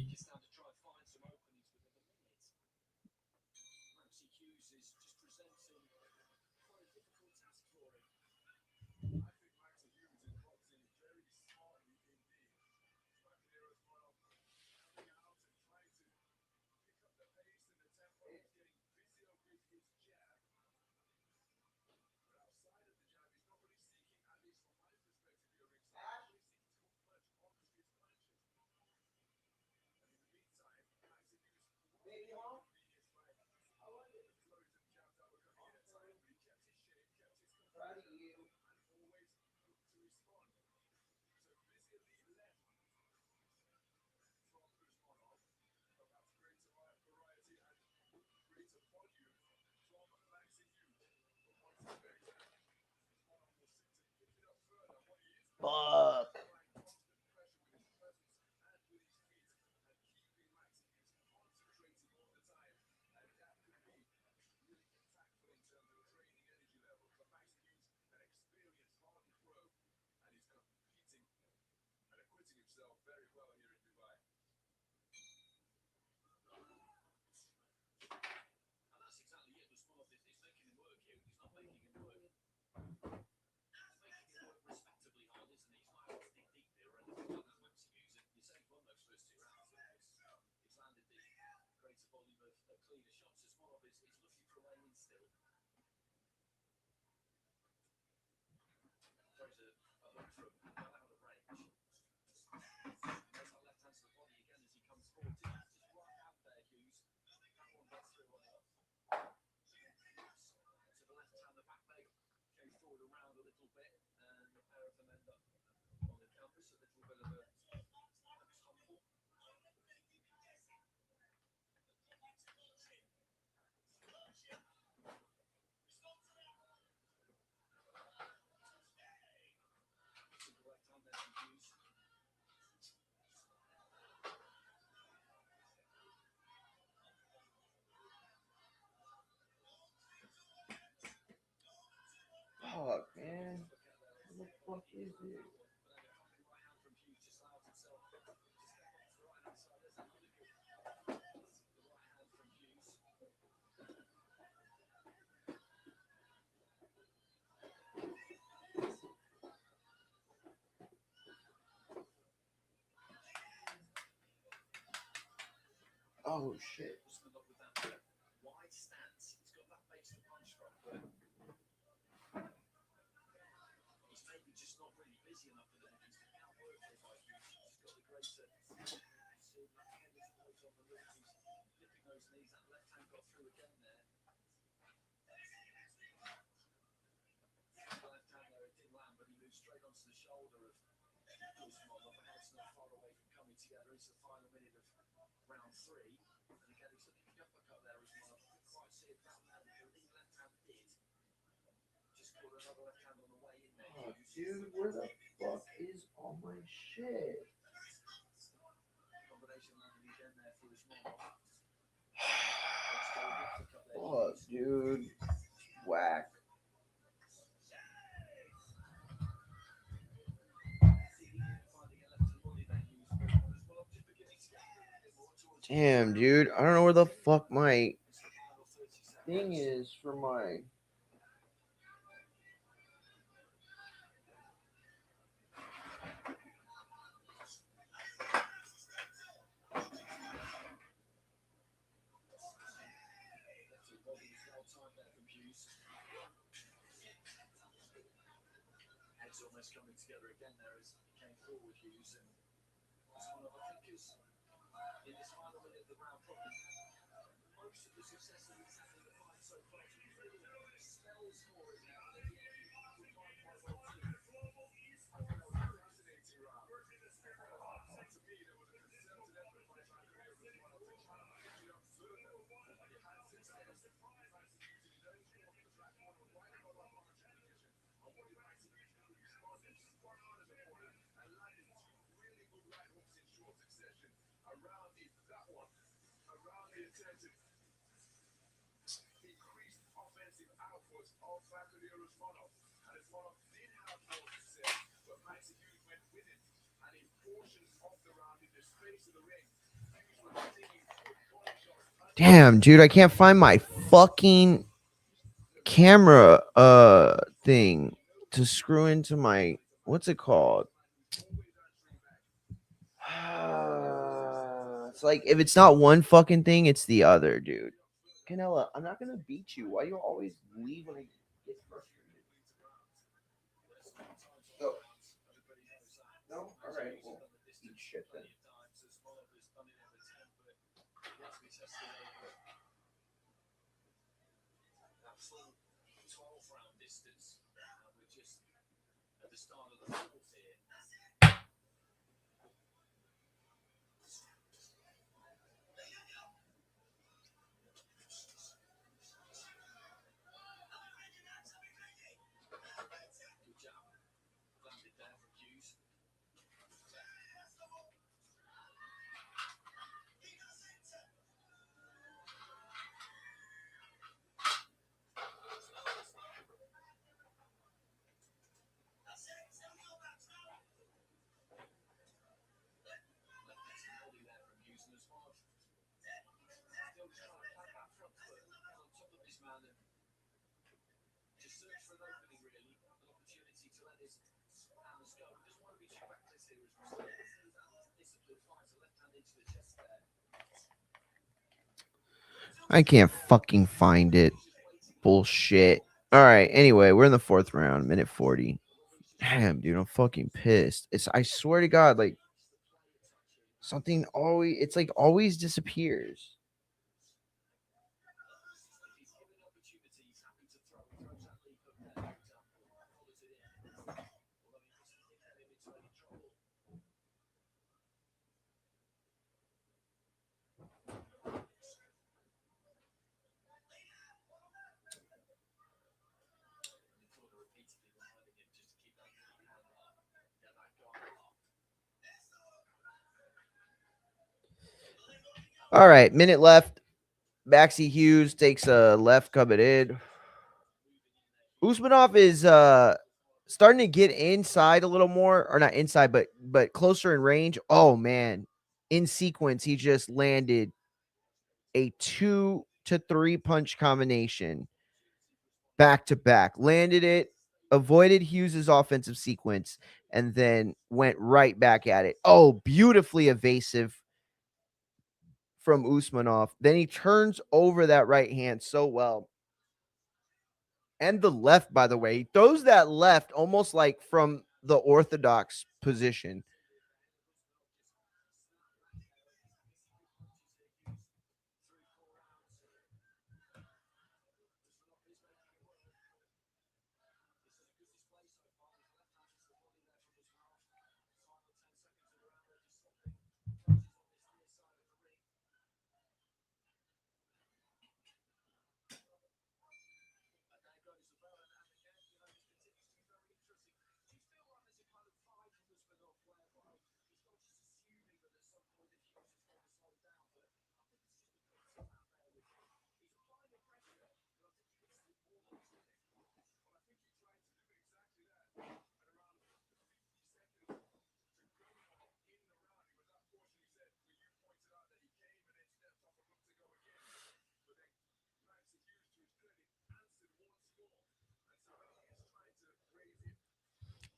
Fuck. Fuck, man. Oh shit. Oh, dude, where the fuck is all my shit? Fuck, dude. Whack. Damn, dude. I don't know where the fuck my thing is for my. Damn, dude, I can't find my fucking camera thing to screw into my what's it called? It's like if it's not one fucking thing, it's the other, dude. Canela, I'm not gonna beat you. Why you always leave when I get frustrated? Oh. No? Alright, well, eat shit then. I can't fucking find it. Bullshit. All right. Anyway, we're in the fourth round, minute 40. Damn, dude, I'm fucking pissed. I swear to God, like something always, it's like always disappears. All right, minute left. Maxie Hughes takes a left coming in. Usmanov is starting to get inside a little more, or not inside, but closer in range. Oh man, in sequence, he just landed a 2 to 3 punch combination back to back. Landed it, avoided Hughes's offensive sequence, and then went right back at it. Oh, beautifully evasive from Usmanov. Then he turns over that right hand so well. And the left, by the way, he throws that left almost like from the orthodox position.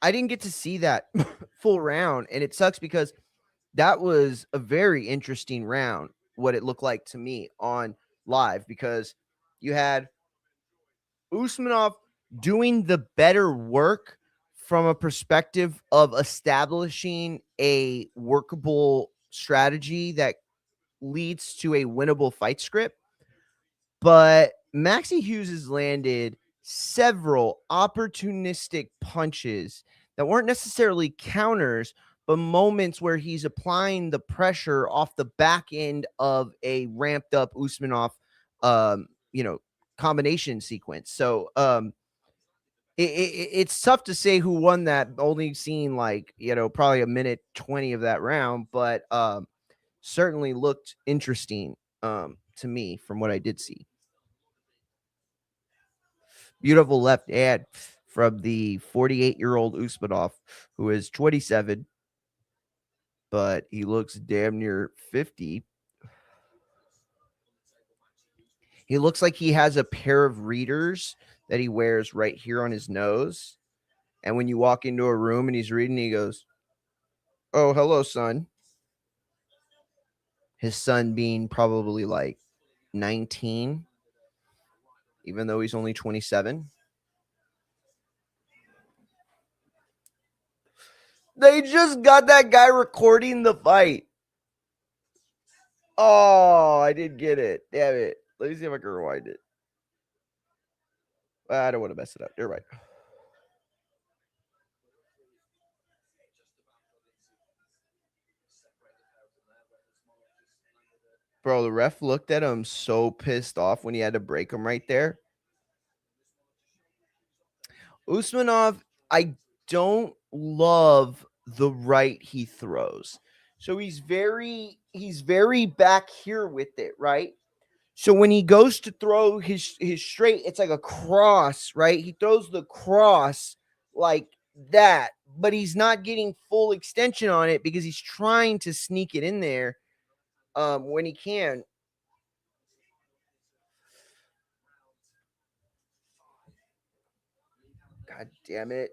I didn't get to see that full round, and it sucks because that was a very interesting round, what it looked like to me on live, because you had Usmanov doing the better work from a perspective of establishing a workable strategy that leads to a winnable fight script. But Maxie Hughes has landed several opportunistic punches that weren't necessarily counters, but moments where he's applying the pressure off the back end of a ramped up Usmanov, you know, combination sequence. So, it's tough to say who won that. Only seen like, you know, probably a minute 20 of that round, but certainly looked interesting to me from what I did see. Beautiful left hand from the 48-year-old Usmanov, who is 27, but he looks damn near 50. He looks like he has a pair of readers that he wears right here on his nose. And when you walk into a room and he's reading, he goes, "Oh, hello, son." His son being probably like 19, even though he's only 27. They just got that guy recording the fight. Oh, I didn't get it. Damn it. Let me see if I can rewind it. I don't want to mess it up. You're right. Bro, the ref looked at him so pissed off when he had to break him right there. Usmanov, I don't love the right he throws. So he's very back here with it, right? So when he goes to throw his straight, it's like a cross, right? He throws the cross like that, but he's not getting full extension on it because he's trying to sneak it in there when he can. God damn it.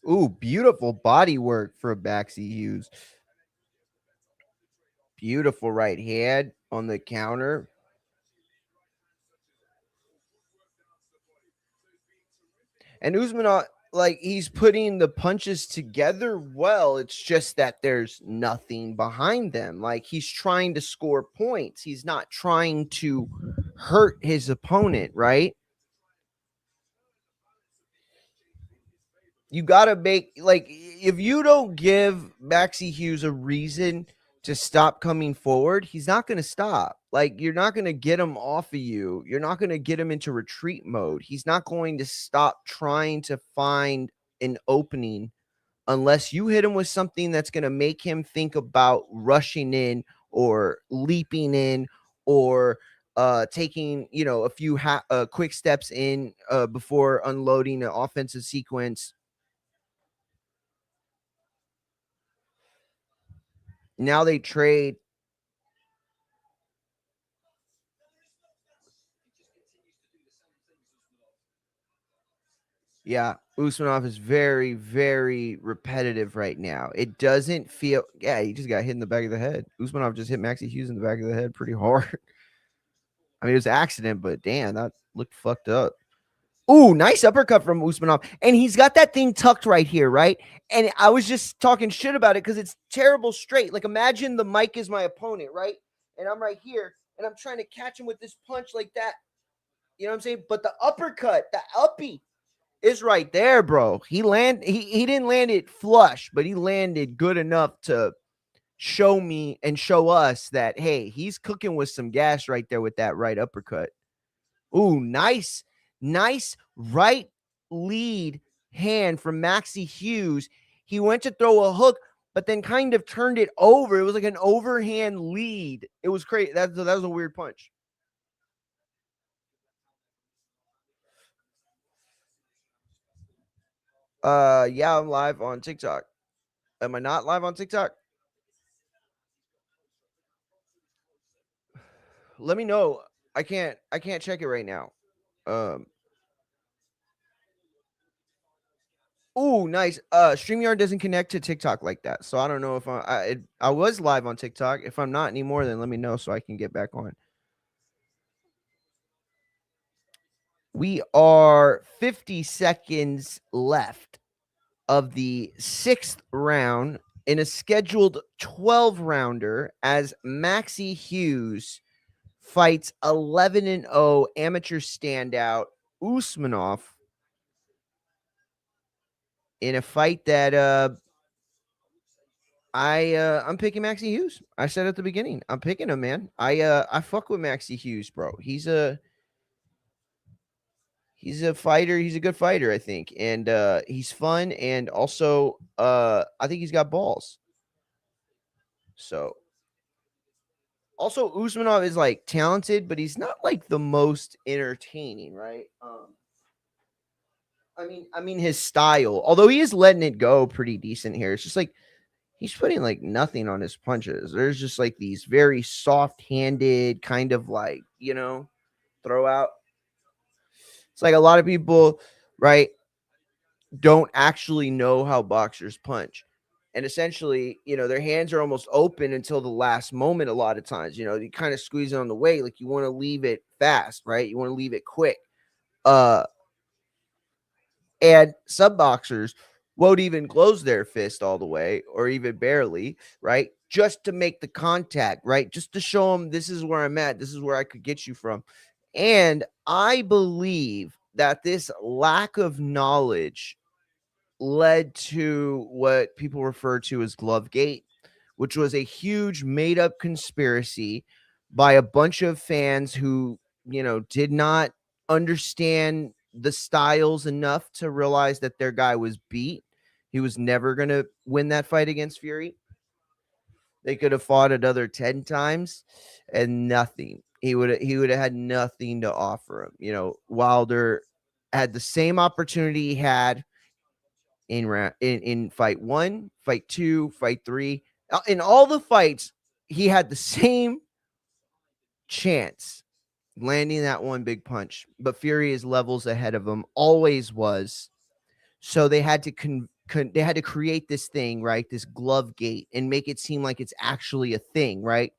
Ooh, beautiful body work for Baxi Hughes. Beautiful right hand on the counter. And Usmanov, like, he's putting the punches together well. It's just that there's nothing behind them. Like, he's trying to score points. He's not trying to hurt his opponent, right? You got to make, like, if you don't give Maxie Hughes a reason to stop coming forward, he's not going to stop. Like, you're not going to get him off of you. You're not going to get him into retreat mode. He's not going to stop trying to find an opening unless you hit him with something that's going to make him think about rushing in or leaping in or taking, a few quick steps in before unloading an offensive sequence. Now they trade. Yeah, Usmanov is very, very repetitive right now. It doesn't feel. Yeah, he just got hit in the back of the head. Usmanov just hit Maxie Hughes in the back of the head pretty hard. I mean, it was an accident, but damn, that looked fucked up. Ooh, nice uppercut from Usmanov. And he's got that thing tucked right here, right? And I was just talking shit about it because it's terrible straight. Like, imagine the mic is my opponent, right? And I'm right here, and I'm trying to catch him with this punch like that. You know what I'm saying? But the uppercut, the uppy, is right there, bro. He didn't land it flush, but he landed good enough to show me and show us that, hey, he's cooking with some gas right there with that right uppercut. Ooh, nice right lead hand from Maxie Hughes. He went to throw a hook, but then kind of turned it over. It was like an overhand lead. It was crazy. That was a weird punch. Yeah, I'm live on TikTok. Am I not live on TikTok? Let me know. I can't check it right now. Um Ooh, nice. StreamYard doesn't connect to TikTok like that. So I don't know if I was live on TikTok. If I'm not anymore, then let me know so I can get back on. We are 50 seconds left of the 6th round in a scheduled 12 rounder as Maxie Hughes fights 11-0 amateur standout Usmanov in a fight that I'm picking Maxie Hughes. I said at the beginning, I'm picking him, man. I fuck with Maxie Hughes, bro. He's a fighter. He's a good fighter, I think, and he's fun, and also I think he's got balls. So also Usmanov is like talented, but he's not like the most entertaining, right? I mean his style, although he is letting it go pretty decent here. It's just like he's putting like nothing on his punches. There's just like these very soft-handed kind of like, throw out. It's like a lot of people, right, don't actually know how boxers punch. And essentially, their hands are almost open until the last moment a lot of times. You kind of squeeze it on the way, like you want to leave it fast, right? You want to leave it quick. Uh And some boxers won't even close their fist all the way or even barely, right? Just to make the contact, right? Just to show them this is where I'm at. This is where I could get you from. And I believe that this lack of knowledge led to what people refer to as Glovegate, which was a huge made up conspiracy by a bunch of fans who, did not understand the styles enough to realize that their guy was beat. He was never going to win that fight against Fury. They could have fought another 10 times and nothing. He would have had nothing to offer him. Wilder had the same opportunity he had in fight 1, fight 2, fight 3. In all the fights, he had the same chance landing that one big punch, but Fury is levels ahead of him, always was. So they had to they had to create this thing, right? This glove gate, and make it seem like it's actually a thing, right?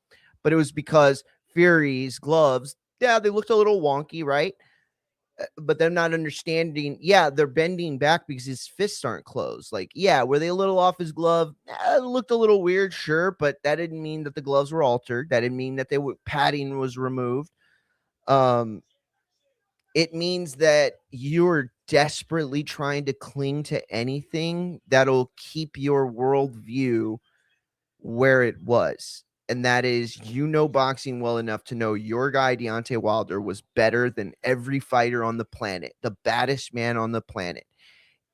But it was because Fury's gloves, yeah, they looked a little wonky, right? But them not understanding, yeah, they're bending back because his fists aren't closed. Like, yeah, were they a little off his glove? It looked a little weird, sure, but that didn't mean that the gloves were altered. That didn't mean that padding was removed. Um, it means that you're desperately trying to cling to anything that'll keep your worldview where it was. And that is, boxing well enough to know your guy, Deontay Wilder, was better than every fighter on the planet, the baddest man on the planet.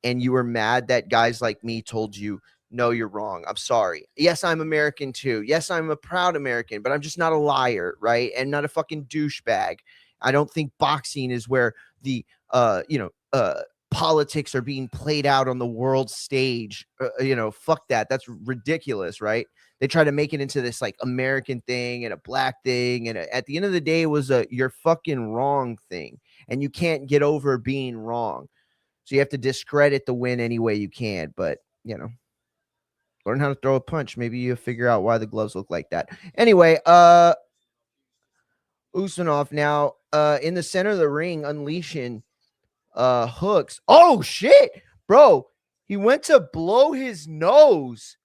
And you were mad that guys like me told you, no, you're wrong. I'm sorry. Yes, I'm American too. Yes, I'm a proud American, but I'm just not a liar, right? And not a fucking douchebag. I don't think boxing is where the politics are being played out on the world stage. Fuck that. That's ridiculous, right? They try to make it into this like American thing and a black thing, and at the end of the day, it was a you're fucking wrong thing, and you can't get over being wrong. So you have to discredit the win any way you can. But, learn how to throw a punch. Maybe you'll figure out why the gloves look like that. Anyway, Usmanov now in the center of the ring, unleashing hooks. Oh, shit, bro. He went to blow his nose.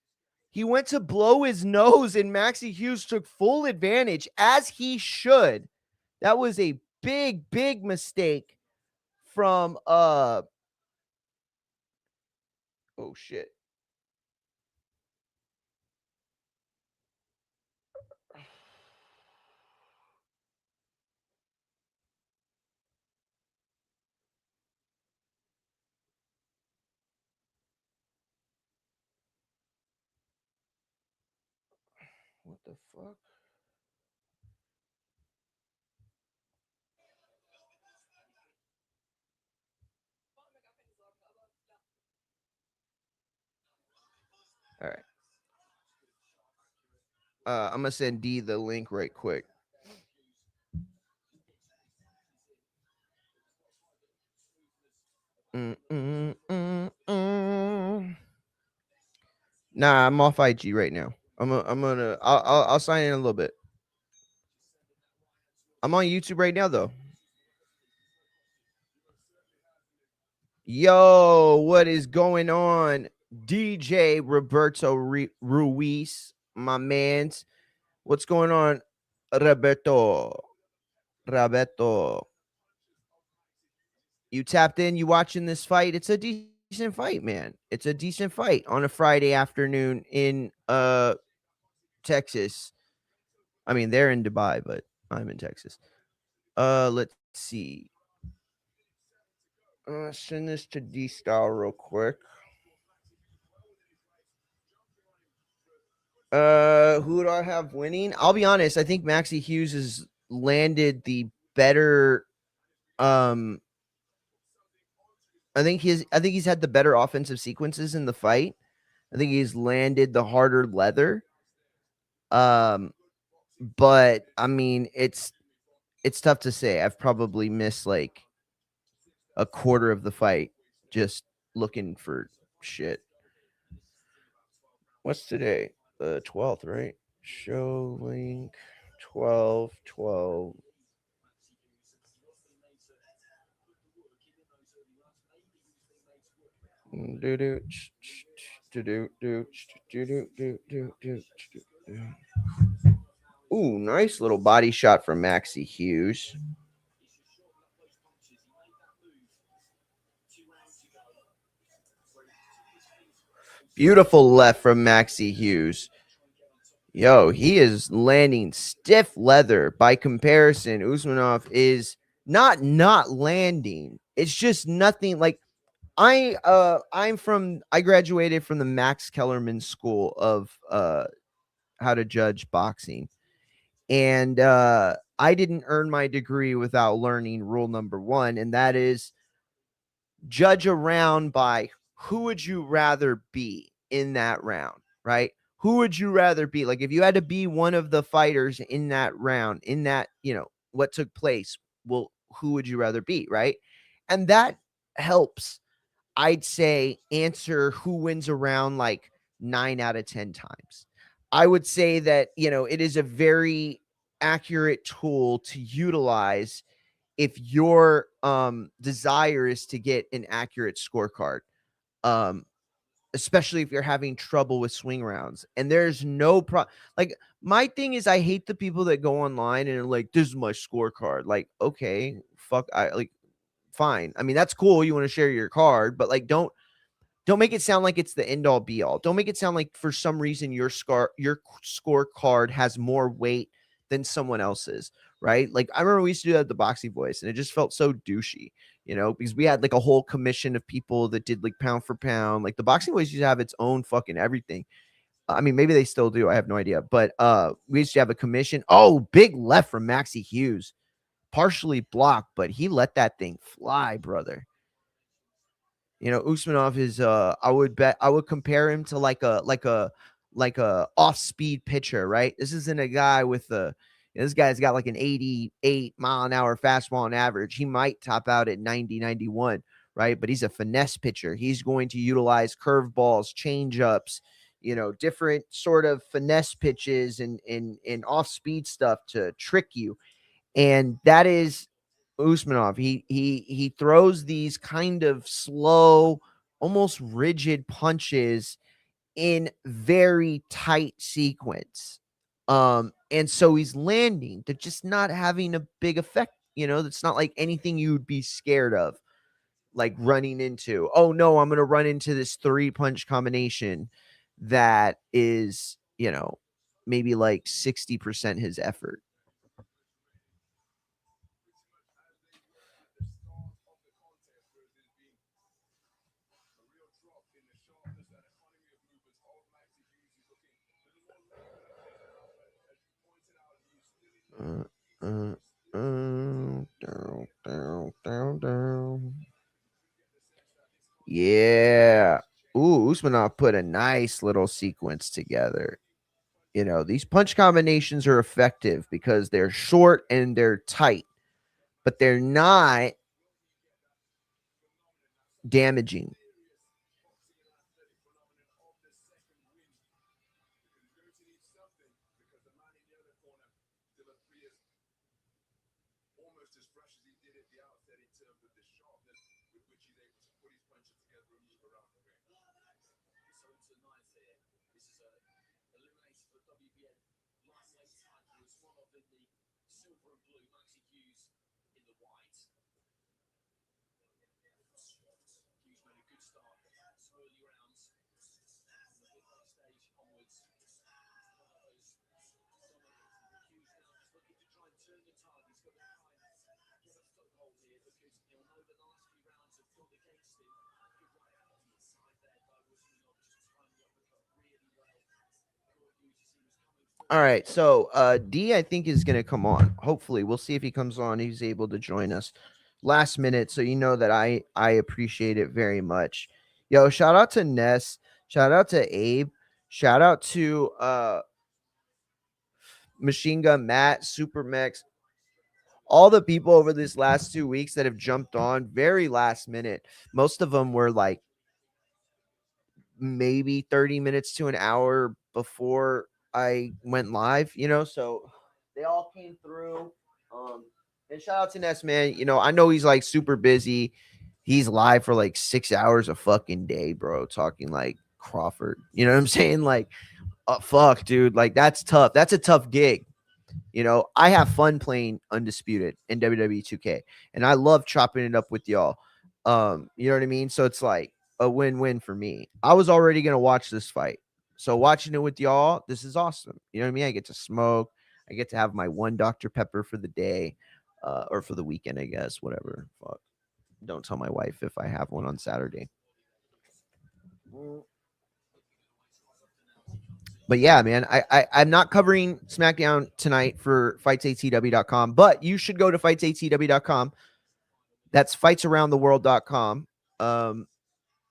And Maxie Hughes took full advantage, as he should. That was a big, big mistake from oh shit. What the fuck? All right. I'm gonna send D the link right quick. Nah, I'm off IG right now. I'll sign in a little bit. I'm on YouTube right now though. Yo, what is going on? DJ Roberto Ruiz, my man's. What's going on, Roberto? You tapped in, you watching this fight? It's a decent fight, man. It's a decent fight on a Friday afternoon in Texas. I mean, they're in Dubai, but I'm in Texas. Let's see. Send this to D Style real quick. Who do I have winning? I'll be honest. I think Maxie Hughes has landed the better. I think he's had the better offensive sequences in the fight. I think he's landed the harder leather. But I mean, it's tough to say. I've probably missed like a quarter of the fight just looking for shit. What's today? The 12th, right? Show link 12 12. Ooh, nice little body shot from Maxie Hughes. Beautiful left from Maxie Hughes. Yo, he is landing stiff leather. By comparison, Usmanov is not landing. It's just nothing. Like I graduated from the Max Kellerman School of how to judge boxing. And I didn't earn my degree without learning rule number 1, and that is judge a round by who would you rather be in that round, right? Who would you rather be? Like if you had to be one of the fighters in that round, in that, what took place, well, who would you rather be, right? And that helps. I'd say answer who wins a round like 9 out of 10 times. I would say that, it is a very accurate tool to utilize if your desire is to get an accurate scorecard. Um, especially if you're having trouble with swing rounds. And there's no like my thing is I hate the people that go online and are like, this is my scorecard. Like, okay, fuck, I like fine. I mean, that's cool. You want to share your card, but like don't make it sound like it's the end all be all. Don't make it sound like for some reason your scorecard has more weight than someone else's, right? Like I remember we used to do that at the Boxing Voice, and it just felt so douchey, because we had like a whole commission of people that did like pound for pound. Like the Boxing Voice used to have its own fucking everything. I mean, maybe they still do. I have no idea. But we used to have a commission. Oh, big left from Maxie Hughes. Partially blocked, but he let that thing fly, brother. Usmanov is I would compare him to like a off-speed pitcher, right? This isn't a guy with this guy's got like an 88-mile-an-hour fastball on average. He might top out at 90, 91, right? But he's a finesse pitcher. He's going to utilize curveballs, changeups, different sort of finesse pitches and off-speed stuff to trick you. And that is Usmanov. He throws these kind of slow, almost rigid punches in very tight sequence. And so he's landing. They're just not having a big effect. That's not like anything you would be scared of, like running into. Oh no, I'm gonna run into this 3-punch combination that is, maybe like 60% his effort. Uh, uh, down, down, down. Yeah. Ooh, Usmanov put a nice little sequence together. These punch combinations are effective because they're short and they're tight, but they're not damaging. All right, so D I think is going to come on. Hopefully, we'll see if he comes on. He's able to join us last minute, so that I appreciate it very much. Yo, shout out to Ness, shout out to Abe, shout out to Machine Gun Matt, Super Mex, all the people over this last 2 weeks that have jumped on very last minute. Most of them were like maybe 30 minutes to an hour before I went live, so they all came through. And shout out to Ness, man. I know he's like super busy. He's live for like 6 hours a fucking day, bro, talking like Crawford. You know what I'm saying? Like, fuck, dude. Like, that's tough. That's a tough gig. I have fun playing Undisputed in WWE 2K, and I love chopping it up with y'all. You know what I mean? So it's like a win-win for me. I was already gonna watch this fight, so watching it with y'all, this is awesome. You know what I mean? I get to smoke. I get to have my one Dr. Pepper for the day, or for the weekend, I guess. Whatever. Fuck. Don't tell my wife if I have one on Saturday. But yeah, man, I'm not covering SmackDown tonight for fightsatw.com, but you should go to fightsatw.com. That's fightsaroundtheworld.com.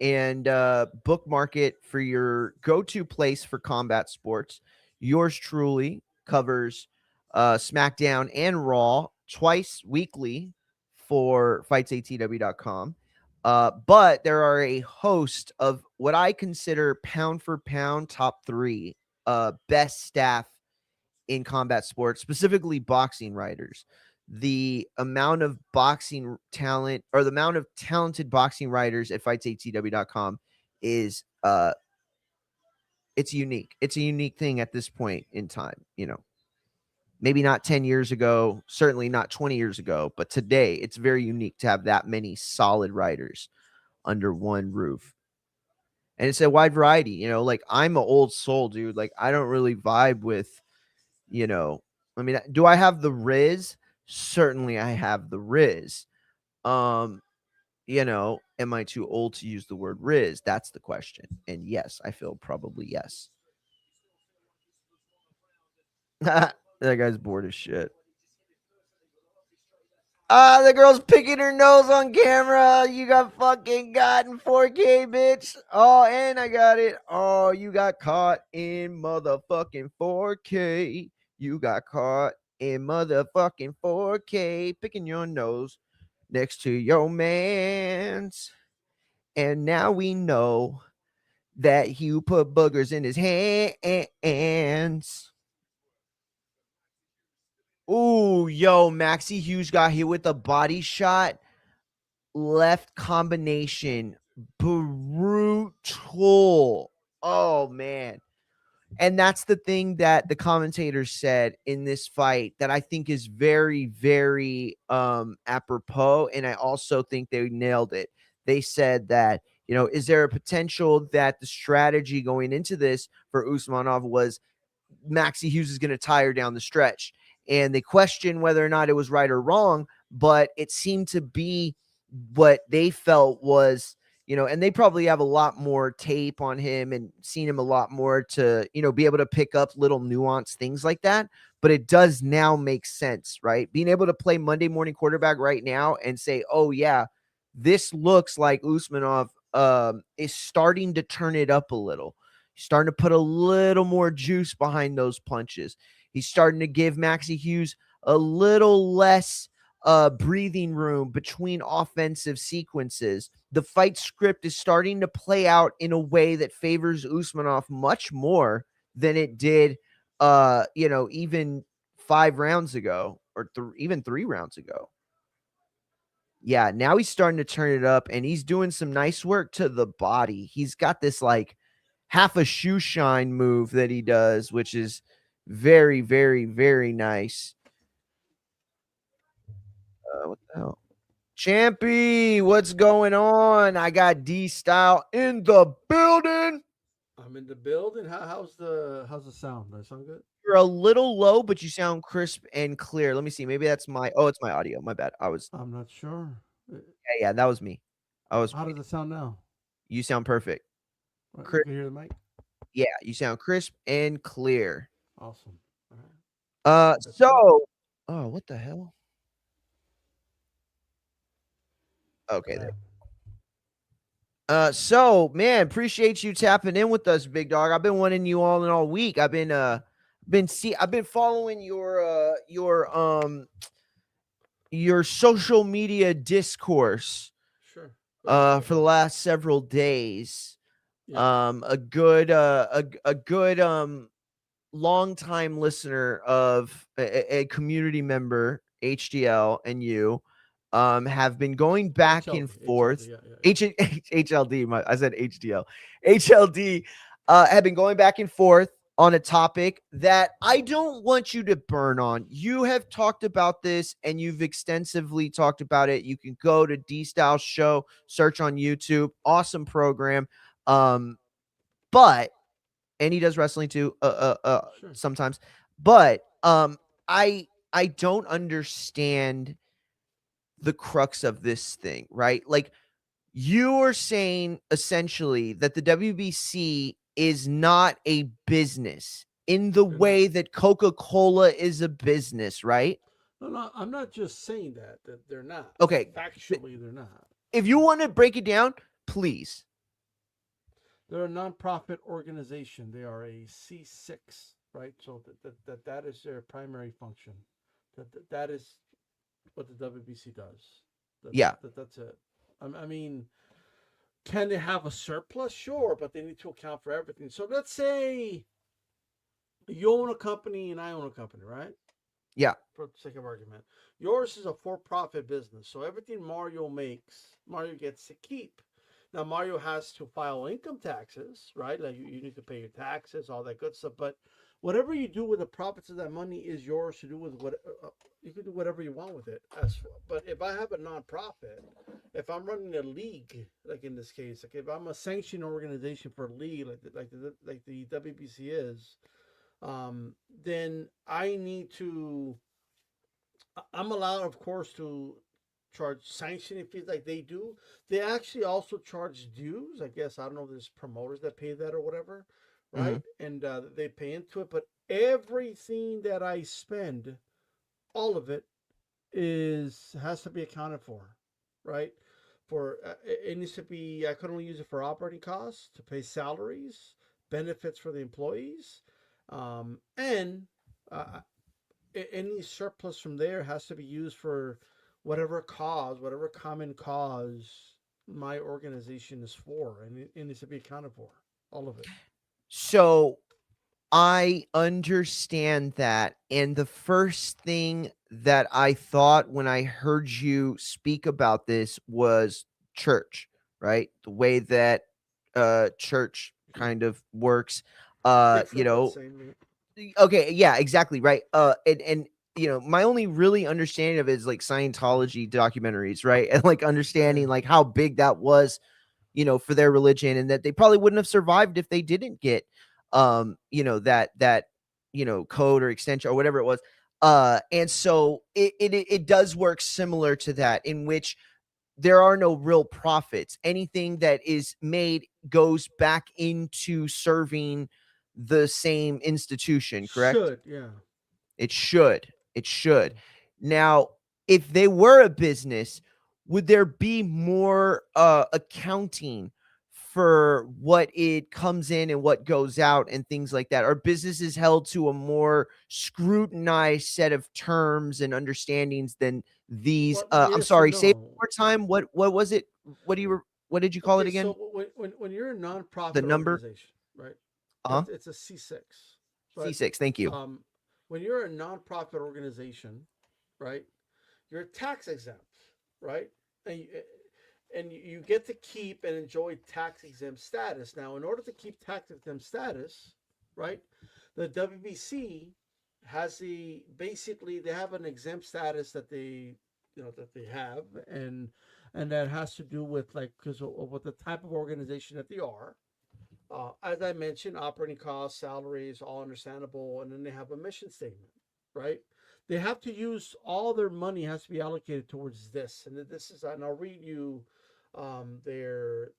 And bookmark it for your go-to place for combat sports. Yours truly covers SmackDown and Raw twice weekly for fightsatw.com. But there are a host of what I consider pound for pound top three best staff in combat sports, specifically boxing writers. The amount of boxing talent or the amount of talented boxing writers at fightsatw.com is it's unique. It's a unique thing at this point in time, Maybe not 10 years ago, certainly not 20 years ago, but today it's very unique to have that many solid writers under one roof. And it's a wide variety, like I'm an old soul, dude. Like I don't really vibe with, you know, I mean, do I have the Riz? Certainly I have the Riz. Um, am I too old to use the word Riz? That's the question. And yes, I feel probably yes. That guy's bored as shit. The girl's picking her nose on camera. You got fucking got in 4K, bitch. Oh, and I got it. Oh, you got caught in motherfucking 4K. You got caught in motherfucking 4K. Picking your nose next to your man's. And now we know that you put boogers in his hands. Ooh, yo, Maxie Hughes got hit with a body shot. Left combination. Brutal. Oh, man. And that's the thing that the commentators said in this fight that I think is very, very apropos. And I also think they nailed it. They said that, is there a potential that the strategy going into this for Usmanov was Maxie Hughes is going to tire down the stretch? And they questioned whether or not it was right or wrong, but it seemed to be what they felt was, and they probably have a lot more tape on him and seen him a lot more to, be able to pick up little nuanced things like that. But it does now make sense, right? Being able to play Monday morning quarterback right now and say, oh, yeah, this looks like Usmanov is starting to turn it up a little. He's starting to put a little more juice behind those punches. He's starting to give Maxie Hughes a little less breathing room between offensive sequences. The fight script is starting to play out in a way that favors Usmanov much more than it did, even 5 rounds ago or even 3 rounds ago. Yeah, now he's starting to turn it up and he's doing some nice work to the body. He's got this like half a shoe shine move that he does, which is very, very, very nice. What the hell? Champy, what's going on? I got D Style in the building. I'm in the building. How's the sound? Does that sound good? You're a little low, but you sound crisp and clear. Let me see. Maybe that's it's my audio. My bad. I'm not sure. Yeah, that was me. I was, How does it sound now? you sound perfect. Right, you Crisp, can hear the mic. yeah, you sound crisp and clear. Awesome. All right, that's good. So, oh, what the hell? Okay, What there. happened? So man, appreciate you tapping in with us, big dog. I've been wanting you all week. I've been following your social media discourse Sure. Go ahead. Go for the ahead. last several days. Yeah. A good longtime listener of a community member, HDL, and you have been going back and HLD. HLD. forth. Yeah. Yeah. Yeah. H- HLD, I said HDL. HLD have been going back and forth on a topic that I don't want you to burn on. You have talked about this and you've extensively talked about it. You can go to D Style Show, search on YouTube. Awesome program. Um, but and he does wrestling too, Sure. sometimes. But I don't understand the crux of this thing, right? Like you are saying essentially that the WBC is not a business in the They're not. way that Coca-Cola is a business, right? No, no. I'm not just saying that. That they're not. Okay, Factually, they're not. if you want to break it down, please. They're a nonprofit organization. They are a C6, right? So that is their primary function. That is what the WBC does. Yeah. That's it. I mean, can they have a surplus? Sure, but they need to account for everything. So let's say you own a company and I own a company, right? Yeah. For the sake of argument, yours is a for-profit business, so everything Mario makes, Mario gets to keep. Now Mario has to file income taxes, right? Like you need to pay your taxes, all that good stuff. But whatever you do with the profits of that money is yours to do with what you can do whatever you want with it. But if I have a nonprofit, if I'm running a league, like in this case, like if I'm a sanctioned organization for a league, like the WBC is, then I need to. I'm allowed, of course, to charge sanctioning fees like they do. They actually also charge dues. I guess I don't know if there's promoters that pay that or whatever, Hmm. right? And they pay into it. But everything that I spend, all of it, is has to be accounted for, right? For it needs to be. I could only use it for operating costs to pay salaries, benefits for the employees, and uh, any surplus from there has to be used for whatever cause, whatever common cause my organization is for, and it needs to be accounted for, all of it. So I understand that. And the first thing that I thought when I heard you speak about this was church, right? The way that church kind of works. Yeah, You for what know, same? okay, yeah, exactly, right. And my only really understanding of it is like Scientology documentaries, right? And like Yeah. understanding like how big that was, for their religion, and that they probably wouldn't have survived if they didn't get that code or extension or whatever it was. And so it does work similar to that, in which there are no real profits. Anything that is made goes back into serving the same institution, correct? Should, yeah. It should. It should. Now, if they were a business, would there be more accounting for what it comes in and what goes out and things like that? Are businesses held to a more scrutinized set of terms and understandings than these? Well, I'm yes and sorry, say it no. one more time. What was it? What did you call it Okay, so again? when you're a The nonprofit number? organization, right? Uh-huh. It's a C6, but C6. Thank you. um, when you're a nonprofit organization, right? You're tax exempt, right? And you get to keep and enjoy tax exempt status. Now, in order to keep tax exempt status, right, the WBC has basically they have an exempt status that they have, and that has to do with like because of what the type of organization that they are. As I mentioned, operating costs, salaries, all understandable, and then they have a mission statement, right? They have to use all their money has to be allocated towards this, and this is, and I'll read you their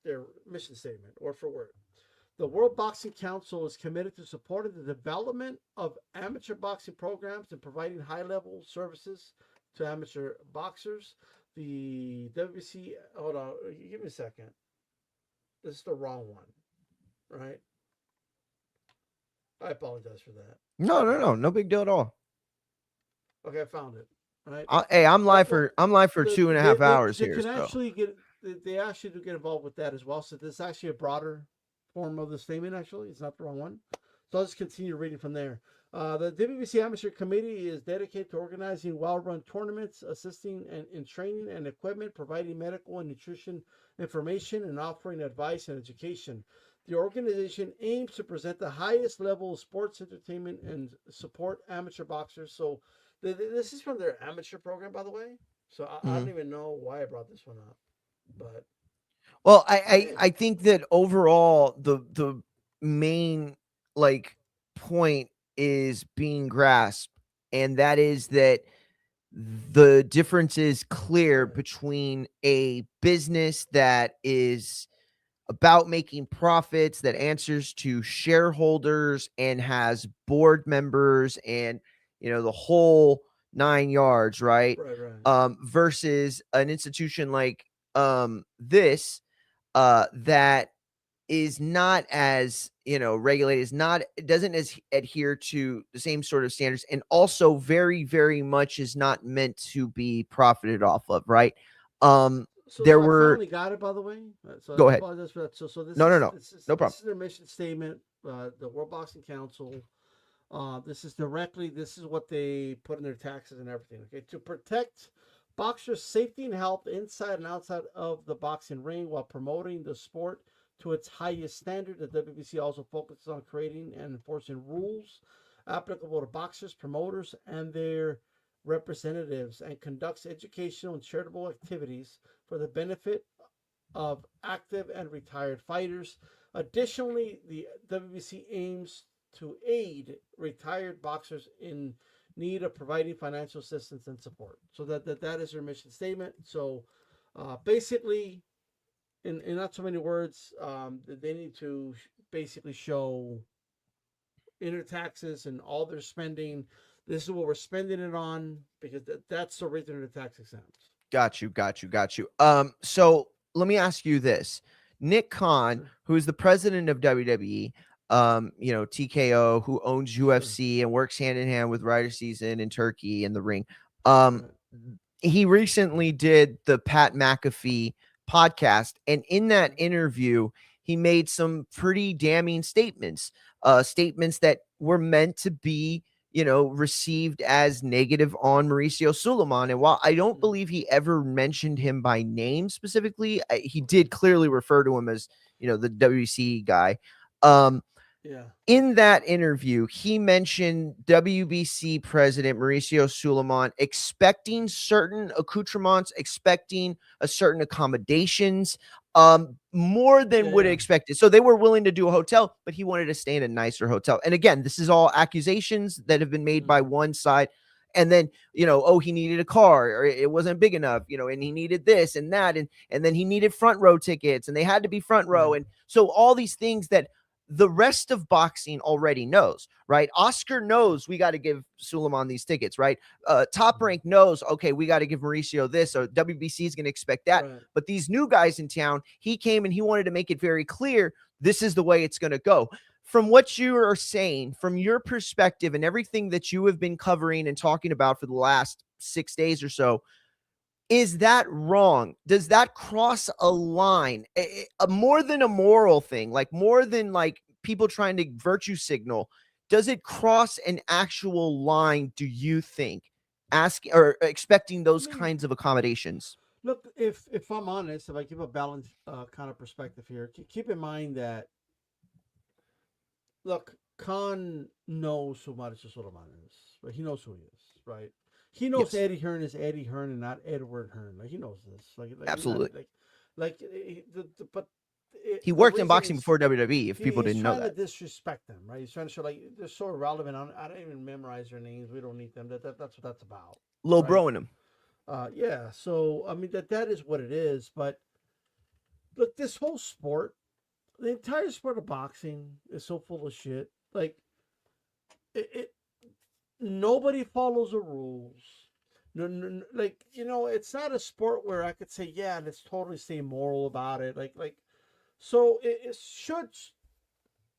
mission statement word for word. The World Boxing Council is committed to supporting the development of amateur boxing programs and providing high-level services to amateur boxers. The WBC, hold on, give me a second. This is the wrong one, right? I apologize for that. No, no, no, no big deal at all. Okay, I found it. Right. Hey, I'm Well, live for I'm live for the, two and a half hours they here. can So actually get they actually do get involved with that as well. So this is actually a broader form of the statement. Actually, it's not the wrong one. So I'll just continue reading from there. The WBC Amateur Committee is dedicated to organizing well-run tournaments, assisting in training and equipment, providing medical and nutrition information, and offering advice and education. The organization aims to present the highest level of sports entertainment and support amateur boxers. So this is from their amateur program, by the way. So I don't mhm. even know why I brought this one up, but Well, I, I hey, I think that overall the main like point is being grasped, and that is that the difference is clear right, between a business that is about making profits, that answers to shareholders and has board members and the whole nine yards, right? right, right. Versus an institution like this that is not as regulated, is not, it doesn't as adhere to the same sort of standards, and also very very much is not meant to be profited off of, right? um there I were finally got it, by the way. So go I ahead. apologize for that. So No, no, no, no this problem. is their mission statement. The World Boxing Council. This is what they put in their taxes and everything. Okay, to protect boxers' safety and health inside and outside of the boxing ring while promoting the sport to its highest standard. The WBC also focuses on creating and enforcing rules applicable to boxers, promoters, and their representatives, and conducts educational and charitable activities for the benefit of active and retired fighters. Additionally, the WBC aims to aid retired boxers in need of providing financial assistance and support. So that is their mission statement. So basically, in not so many words, they need to basically show in their taxes and all their spending. This is what we're spending it on because that's the reason they're tax exempt. Got you, got you, got you. So let me ask you this. Nick Khan, Sure, who is the president of WWE, TKO, who owns sure, UFC and works hand in hand with Ryder Season in Turkey in the ring. Um, right. he recently did the Pat McAfee podcast, and in that Mm-hmm. interview, he made some pretty damning statements, statements that were meant to be, received as negative on Mauricio Suleiman. And while I don't Mm-hmm. believe he ever mentioned him by name specifically, he Okay. did clearly refer to him as, the WC guy. Um, Yeah. in that interview, he mentioned WBC president Mauricio Suleiman expecting certain accoutrements, expecting a certain accommodations, more than Yeah. would Yeah. expected. So they were willing to do a hotel, but he wanted to stay in a nicer hotel. And again, this is all accusations that have been made by Mm-hmm. one side. And then, oh, he needed a car or it wasn't big enough, and he needed this and that. And then he needed front row tickets and they had to be front row. Right. And so all these things that the rest of boxing already knows, right? Oscar knows we got to give Suleiman these tickets, right? Top Mm-hmm. Rank knows, okay, we got to give Mauricio this, or WBC is going to expect that. Right. But these new guys in town, he came and he wanted to make it very clear this is the way it's going to go. From what you are saying, from your perspective and everything that you have been covering and talking about for the last 6 days or so, is that wrong? Does that cross a line? More than a moral thing, like more than like people trying to virtue signal, does it cross an actual line, do you think? Asking or expecting I those mean, kinds of accommodations? look, if I'm honest, if I give a balanced kind of perspective here, keep in mind that look, Khan knows who Mauricio Suleiman is, right? He knows who he is, right? He knows Yes, Eddie Hearn is Eddie Hearn and not Edward Hearn. Like he knows this. Not absolutely. but He the worked in reason boxing before WWE, if people he's didn't know trying to that. disrespect them, right? He's trying to show like they're so irrelevant. I don't even memorize their names. We don't need them. That's what that's about, Low right? bro in him. Yeah. So I mean that is what it is. But look, this whole sport, the entire sport of boxing is so full of shit. Like it nobody follows the rules. No, no, no, like it's not a sport where I could say, yeah, let's totally stay moral about it. So it should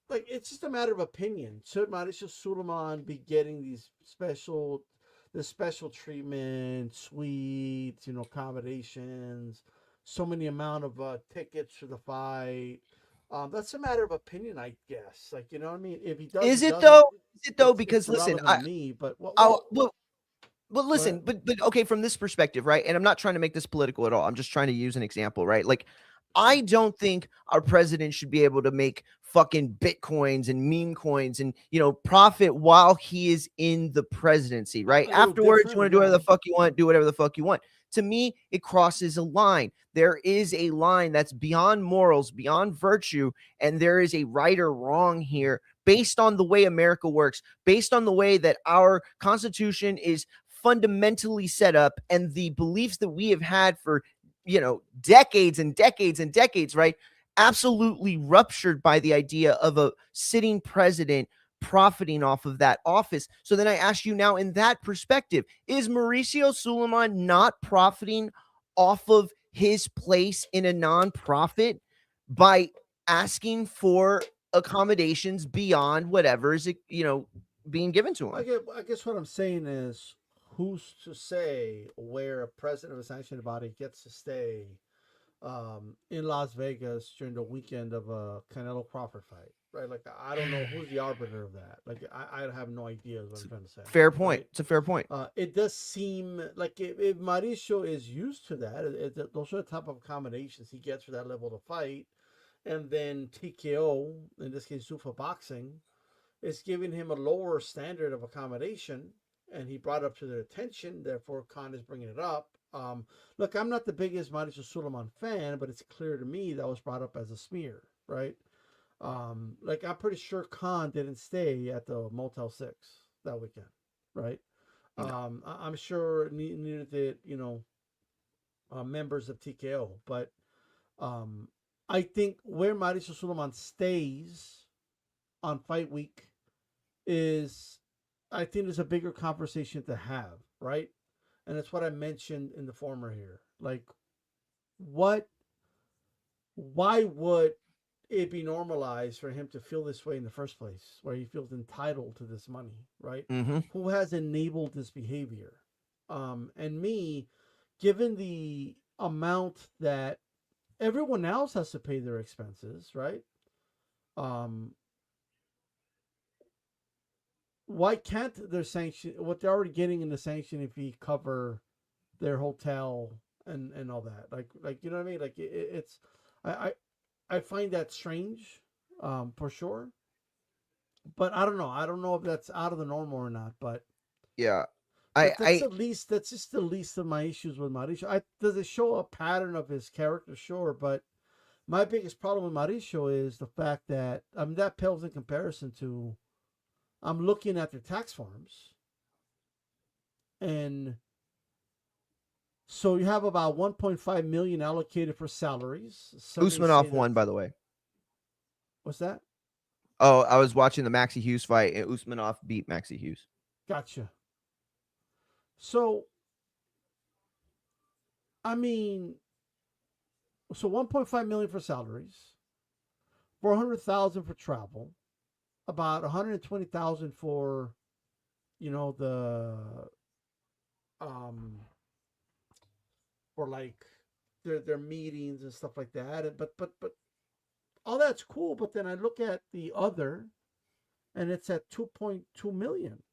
like it's just a matter of opinion. Should Mauricio Suleiman be getting this special treatment, suites, accommodations, so many amount of tickets for the fight? That's a matter of opinion, I guess. Like you know what I mean. If he does, he Is it doesn't. though? Is it though? It's Because listen, irrelevant to me. But I well, go ahead. listen, but okay, from this perspective, right? And I'm not trying to make this political at all. I'm just trying to use an example, right? Like, Sure. I don't think our president should be able to make fucking bitcoins and meme coins and profit while he is in the presidency, right? A little Afterwards, you different, want to do whatever yeah. the fuck you want, do whatever the fuck you want. To me, it crosses a line. There is a line that's beyond morals, beyond virtue, and there is a right or wrong here based on the way America works, based on the way that our Constitution is fundamentally set up and the beliefs that we have had for decades and decades and decades, right? Absolutely ruptured by the idea of a sitting president profiting off of that office. So then I ask you now, in that perspective, is Mauricio Suleiman not profiting off of his place in a nonprofit by asking for accommodations beyond whatever is being given to him? I guess what I'm saying is, who's to say where a president of a sanctioned body gets to stay in Las Vegas during the weekend of a Canelo Crawford fight, right? Like I don't know who's the arbiter of that. Like I have no idea is what It's I'm a trying to say, fair point. right? It's a fair point. It does seem like if Mauricio is used to that, those are the type of accommodations he gets for that level of fight, and then TKO, in this case, Zuffa Boxing, is giving him a lower standard of accommodation, and he brought it up to their attention. Therefore, Khan is bringing it up. Look, I'm not the biggest Mauricio Suleiman fan, but it's clear to me that was brought up as a smear, right? Like I'm pretty sure Khan didn't stay at the Motel 6 that weekend, right? No. I'm sure neither did members of TKO, but um, I think where Mauricio Suleiman stays on fight week is, I think there's a bigger conversation to have, right? And it's what I mentioned in the former here. Like, what, why would it be normalized for him to feel this way in the first place, where he feels entitled to this money, right? Mm-hmm. Who has enabled this behavior? And me, given the amount that everyone else has to pay their expenses, right? Um, why can't their sanction, what they're already getting in the sanction fee, cover their hotel and all that? Like you know what I mean? Like it's, I, I I find that strange, for sure. But I don't know. I don't know if that's out of the normal or not. But Yeah. I that's just the least of my issues with Mauricio. Does it show a pattern of his character? Sure, but my biggest problem with Mauricio is the fact that, I mean, that pales in comparison to, I'm looking at their tax forms, and so you have about 1.5 million allocated for salaries. Some may say Usmanov that, won, by the way. what's that? Oh, I was watching the Maxi Hughes fight, and Usmanov beat Maxi Hughes. Gotcha. So I mean, so 1.5 million for salaries, 400,000 for travel, about 120,000 for, the um for like their meetings and stuff like that. And but all that's cool, but then I look at the other, and it's at 2.2 million.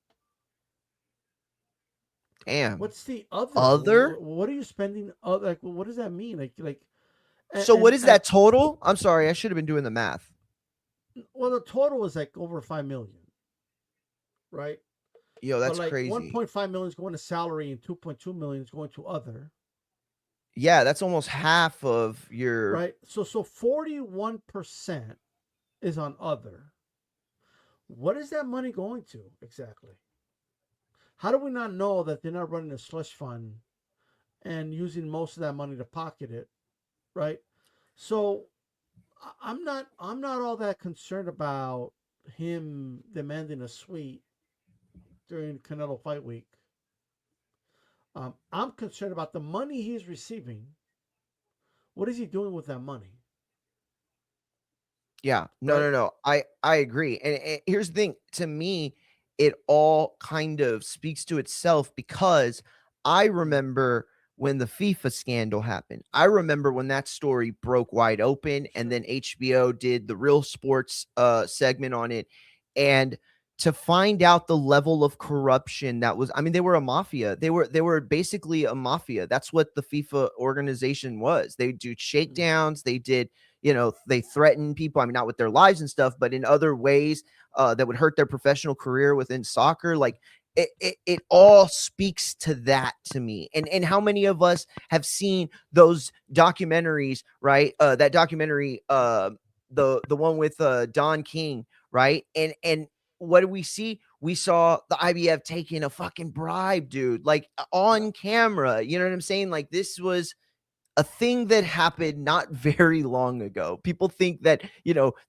Damn. What's the other? Other? What are you spending? Like, what does that mean? Like, So what and is that total? I'm sorry, I should have been doing the math. well, the total is like over 5 million, right? Yo, But that's like crazy. 1.5 million is going to salary, and 2.2 million is going to other, Yeah, that's almost half of your. right? So 41% is on other. What is that money going to exactly? How do we not know that they're not running a slush fund and using most of that money to pocket it, right? So I'm not all that concerned about him demanding a suite during Canelo fight week. I'm concerned about the money he's receiving. What is he doing with that money, Yeah, no, right? no, no. I agree. And here's the thing. To me, it all kind of speaks to itself because I Mm. remember when the FIFA scandal happened. I remember when that story broke wide open, and Sure. then HBO did the Real Sports segment on it, and to find out the level of corruption that was, I mean, they were a mafia. They were basically a mafia. That's what the FIFA organization was. They do Mm. shakedowns. They did, they threaten people. I mean, not with their lives and stuff, but in other ways that would hurt their professional career within soccer. Like it all speaks to that to me. And how many of us have seen those documentaries, right? That documentary, the one with Don King, right? And what did we see? We saw the IBF taking a fucking bribe, dude, like Yeah. on camera. You know what I'm saying? Like this was a thing that happened not very long ago. People think that,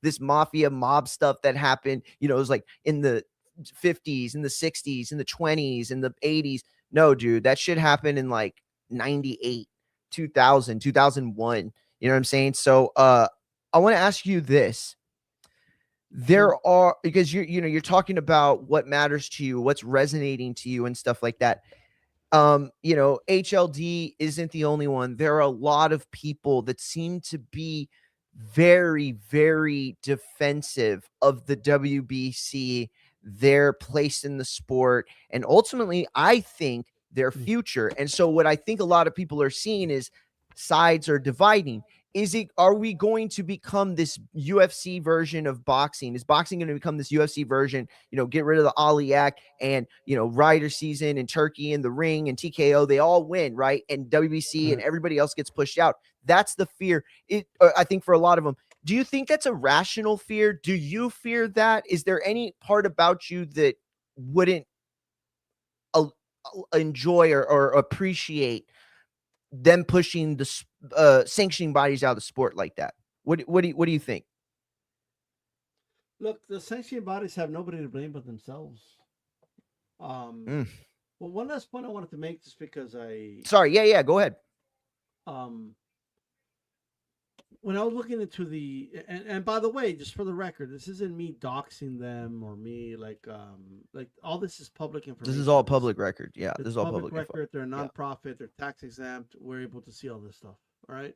this mafia mob stuff that happened, it was like in the 50s, in the 60s, in the 20s, in the 80s. No, dude, that shit happened in like 98, 2000, 2001. You know what I'm saying? So I want to ask you this. There Sure. are, because you're talking about what matters to you, what's resonating to you and stuff like that. HLD isn't the only one. There are a lot of people that seem to be very, very defensive of the WBC, their place in the sport, and ultimately, I think their future. And so, what I think a lot of people are seeing is sides are dividing. Are we going to become this UFC version of boxing? Is boxing going to become this UFC version? Get rid of the Ali Act and Ryder season and Turkey in the ring and TKO, they all win, right? And WBC and everybody else gets pushed out. That's the fear. I think for a lot of them. Do you think that's a rational fear? Do you fear that? Is there any part about you that wouldn't enjoy or appreciate them pushing the sanctioning bodies out of the sport like that? What do you think? Look, the sanctioning bodies have nobody to blame but themselves. Well, one last point I wanted to make, just because Sorry, yeah, go ahead. When I was looking into and by the way, just for the record, this isn't me doxing them or me like all this is public information. This is all public record. Yeah, this is all public record. Info. They're a nonprofit. Yeah. They're tax exempt. We're able to see all this stuff. All right.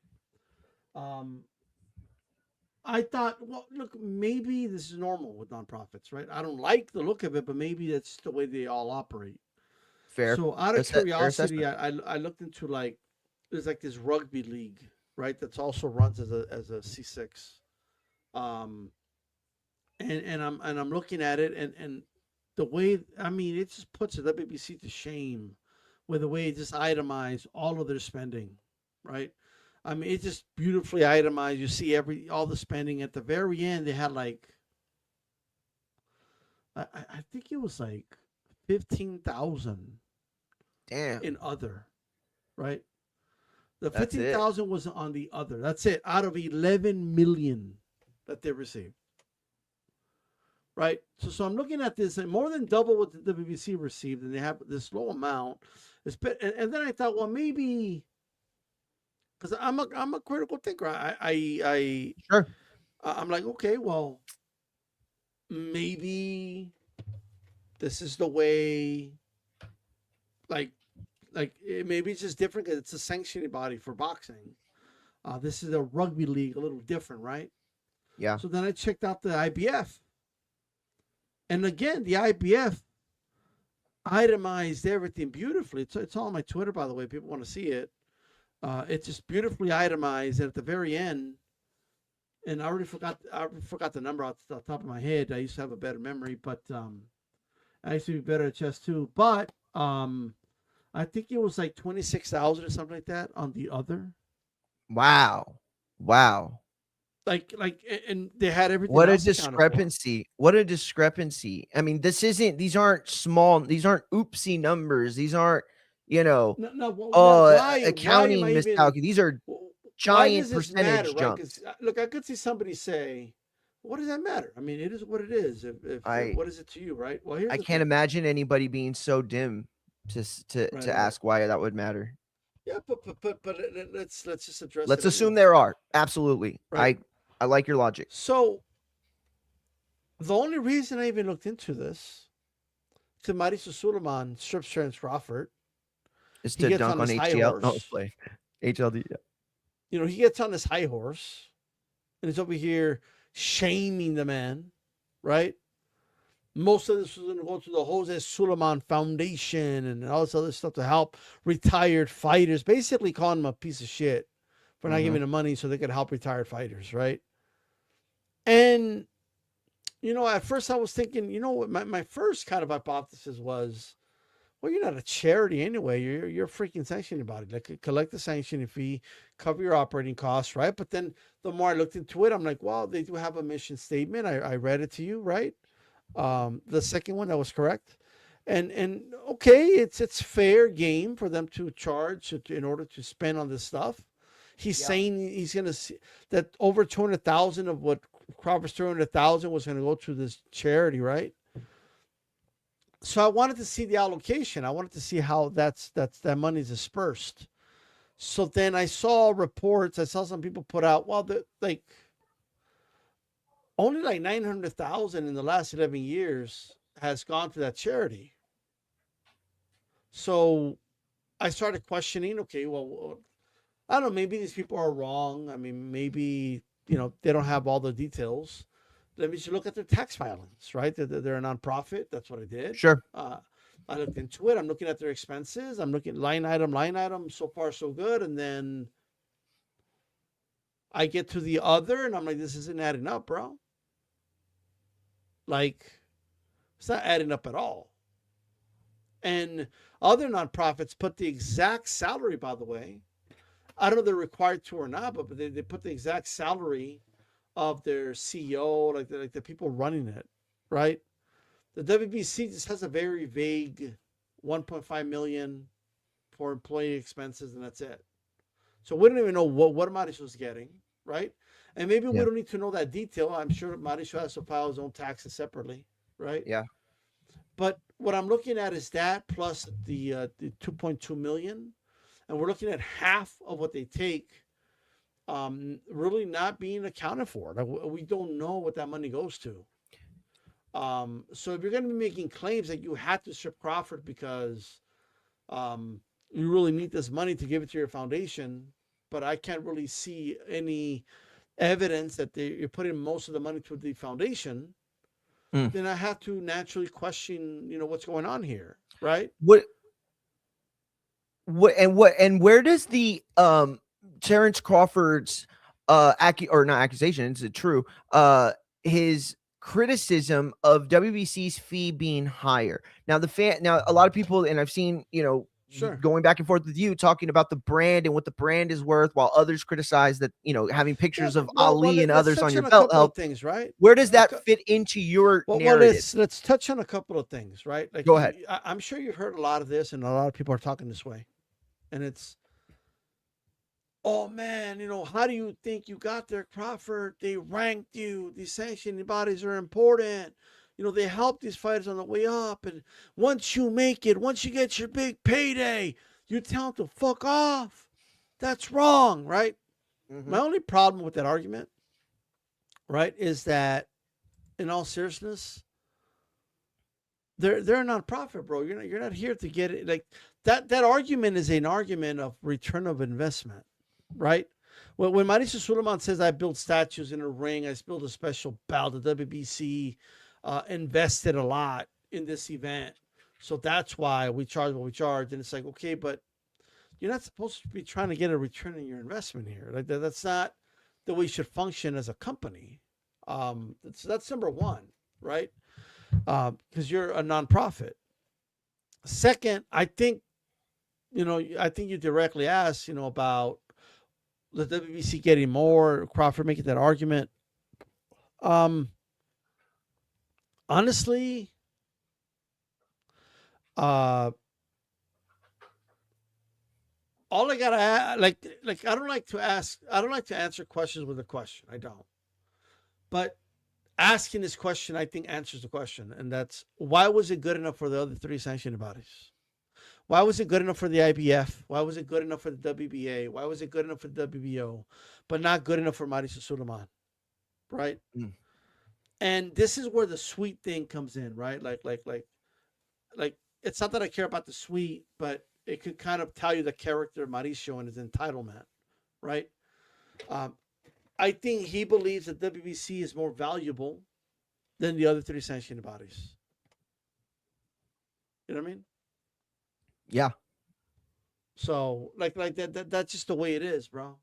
I thought, well, look, maybe this is normal with nonprofits, right? I don't like the look of it, but maybe that's the way they all operate. Fair. So out of curiosity, I looked into there's like this rugby league, right? That's also runs as a C6. And I'm looking at it, and the way, it just puts the WBC to shame with the way it just itemized all of their spending, right? It's just beautifully itemized. You see all the spending at the very end. They had I think it was like 15,000. Damn. In other, right? The 15,000 was on the other. That's it. Out of 11 million that they received, right? So I'm looking at this, and more than double what the WBC received, and they have this low amount. And then I thought, well, maybe. Because I'm a critical thinker. Sure. I'm like, okay, well, maybe this is the way. Maybe it's just different because it's a sanctioning body for boxing. This is a rugby league, a little different, right? Yeah. So then I checked out the IBF, and again, the IBF itemized everything beautifully. It's all on my Twitter, by the way. People want to see it. It's just beautifully itemized, and at the very end, and I already forgot the number off the top of my head. I used to have a better memory, but I used to be better at chess too. But I think it was like 26,000 or something like that on the other. Wow. And they had everything. What a discrepancy. What a discrepancy. These aren't small, these aren't oopsie numbers. These aren't, accounting miscalculation. These are giant percentage jumps. Right? Look, I could see somebody say, what does that matter? It is what it is. What is it to you, right? Well, I can't imagine anybody being so dim to ask why that would matter. Yeah, but let's just address. Let's assume there are. Absolutely. Right. I like your logic. So the only reason I even looked into this, to Mauricio Suleiman strips Terence Crawford, is to dunk on HL. No, play HLD. Yeah. He gets on this high horse, and he's over here shaming the man, right? Most of this was going to go to the Jose Suleiman Foundation and all this other stuff to help retired fighters, basically calling him a piece of shit for not giving them money so they could help retired fighters, right? And, at first I was thinking, my first kind of hypothesis was, well, you're not a charity anyway. You're a freaking sanctioning body. Collect the sanctioning fee, cover your operating costs, right? But then the more I looked into it, I'm like, well, they do have a mission statement. I read it to you, right? The second one, that was correct. And okay, it's fair game for them to charge in order to spend on this stuff. He's saying he's going to see that over 200,000 of what Crawford's 200,000 was going to go to this charity, right? So I wanted to see the allocation. I wanted to see how that money is dispersed. So then I saw reports. I saw some people put out, well, only like 900,000 in the last 11 years has gone to that charity. So I started questioning. Okay, well, I don't know. Maybe these people are wrong. I mean, maybe they don't have all the details. Let me just look at their tax filings, right? They're a nonprofit. That's what I did. Sure. I looked into it. I'm looking at their expenses. I'm looking line item. So far, so good. And then I get to the other, and I'm like, this isn't adding up, bro. Like, it's not adding up at all. And other nonprofits put the exact salary, by the way. I don't know if they're required to or not, but they put the exact salary of their CEO, like the people running it, right? The WBC just has a very vague 1.5 million for employee expenses, and that's it. So we don't even know what Mauricio was getting, right? And maybe we Yeah. don't need to know that detail. I'm sure Mauricio has to file his own taxes separately, right? Yeah. But what I'm looking at is that plus the 2.2 million, and we're looking at half of what they take, really not being accounted for. Like, we don't know what that money goes to. So if you're going to be making claims that you had to strip Crawford because you really need this money to give it to your foundation, but I can't really see any evidence that you're putting most of the money to the foundation, then I have to naturally question, what's going on here, right? What and where does the Terrence Crawford's or not accusation, is it true? His criticism of WBC's fee being higher. Now a lot of people, and I've seen, Sure. going back and forth with you talking about the brand and what the brand is worth, while others criticize that, having pictures of Ali and others on your belt help things, right? Where does that fit into your narrative? Let's touch on a couple of things, right? Like, go ahead. I'm sure you've heard a lot of this, and a lot of people are talking this way, and it's, oh man, how do you think you got there, Crawford? They ranked you. These sanctioning bodies are important. They help these fighters on the way up, and once you make it, once you get your big payday, you tell them to fuck off. That's wrong, right? Mm-hmm. My only problem with that argument, right, is that, in all seriousness, they're a nonprofit, bro. You're not here to get it. Like, that argument is an argument of return of investment, right? When Mauricio Suleiman says, I built statues in a ring, I built a special belt, the WBC invested a lot in this event, so that's why we charge what we charge. And it's like, okay, but you're not supposed to be trying to get a return on your investment here. Like, that's not the way you should function as a company. That's number one, right? Because you're a nonprofit. Second, I think you directly asked, about the WBC getting more, Crawford making that argument. Honestly, all I gotta like I don't like to answer questions with a question. I don't. But asking this question, I think, answers the question, and that's, why was it good enough for the other three sanctioning bodies? Why was it good enough for the IBF? Why was it good enough for the WBA? Why was it good enough for the WBO, but not good enough for Mauricio Suleiman? Right? And this is where the sweet thing comes in, right? Like, it's not that I care about the sweet, but it could kind of tell you the character of Mauricio and his entitlement, right? I think he believes that WBC is more valuable than the other three sanctioning bodies. You know what I mean? Yeah. So like that's just the way it is, bro.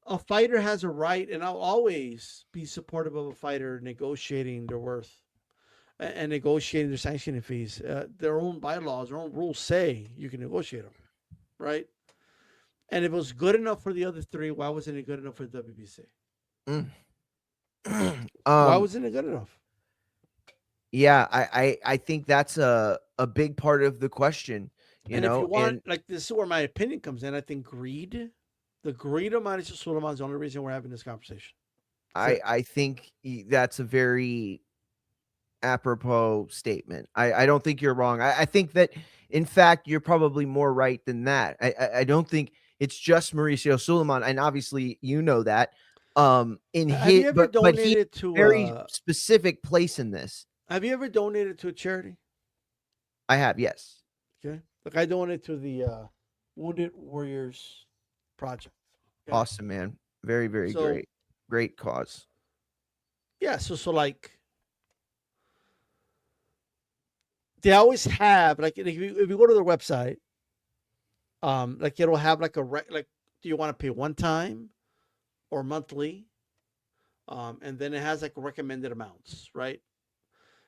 A fighter has a right, and I'll always be supportive of a fighter negotiating their worth and negotiating their sanctioning fees. Their own bylaws, their own rules say you can negotiate them, right? And if it was good enough for the other three, why wasn't it good enough for the WBC? Why wasn't it good enough? Yeah, I think that's a big part of the question. If you want, like, this is where my opinion comes in. I think the greed of Mauricio Suleiman is the only reason we're having this conversation. I think that's a very apropos statement. I don't think you're wrong. I think that, in fact, you're probably more right than that. I don't think it's just Mauricio Suleiman, and obviously you know that. Have you ever donated to a very specific place in this? Have you ever donated to a charity? I have, yes. Okay, Like I donated to the Wounded Warriors Project. Okay. Awesome, man. Very, very So great. Great cause. yeah, so like they always have like if you go to their website, like it'll have like like do you want to pay one time or monthly? And then it has like recommended amounts, right?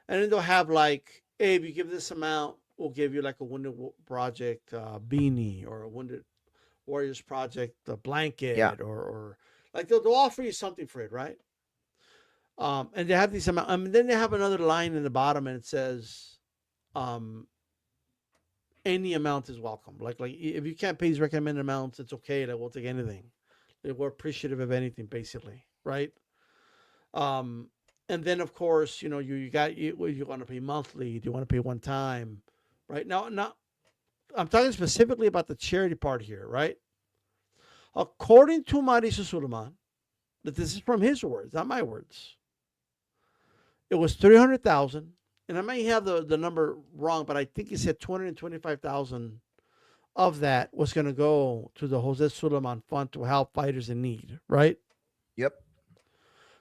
And then they'll have like, hey, if you give this amount, we'll give you like a Wounded Project beanie or a Wounded Warriors Project Yeah. blanket or like they'll offer you something for it, right? And they have these amount. Then they have another line in the bottom, and it says, um, any amount is welcome. Like if you can't pay these recommended amounts, it's okay. Like we'll take anything. We're appreciative of anything, basically, right? Um, and then of course, you got you want to pay monthly. Do you want to pay one time? Right now, I'm talking specifically about the charity part here, right? According to Mauricio Suleiman, that this is from his words, not my words. It was 300,000, and I may have the number wrong, but I think he said 225,000 of that was going to go to the Jose Suleiman Fund to help fighters in need, right? Yep.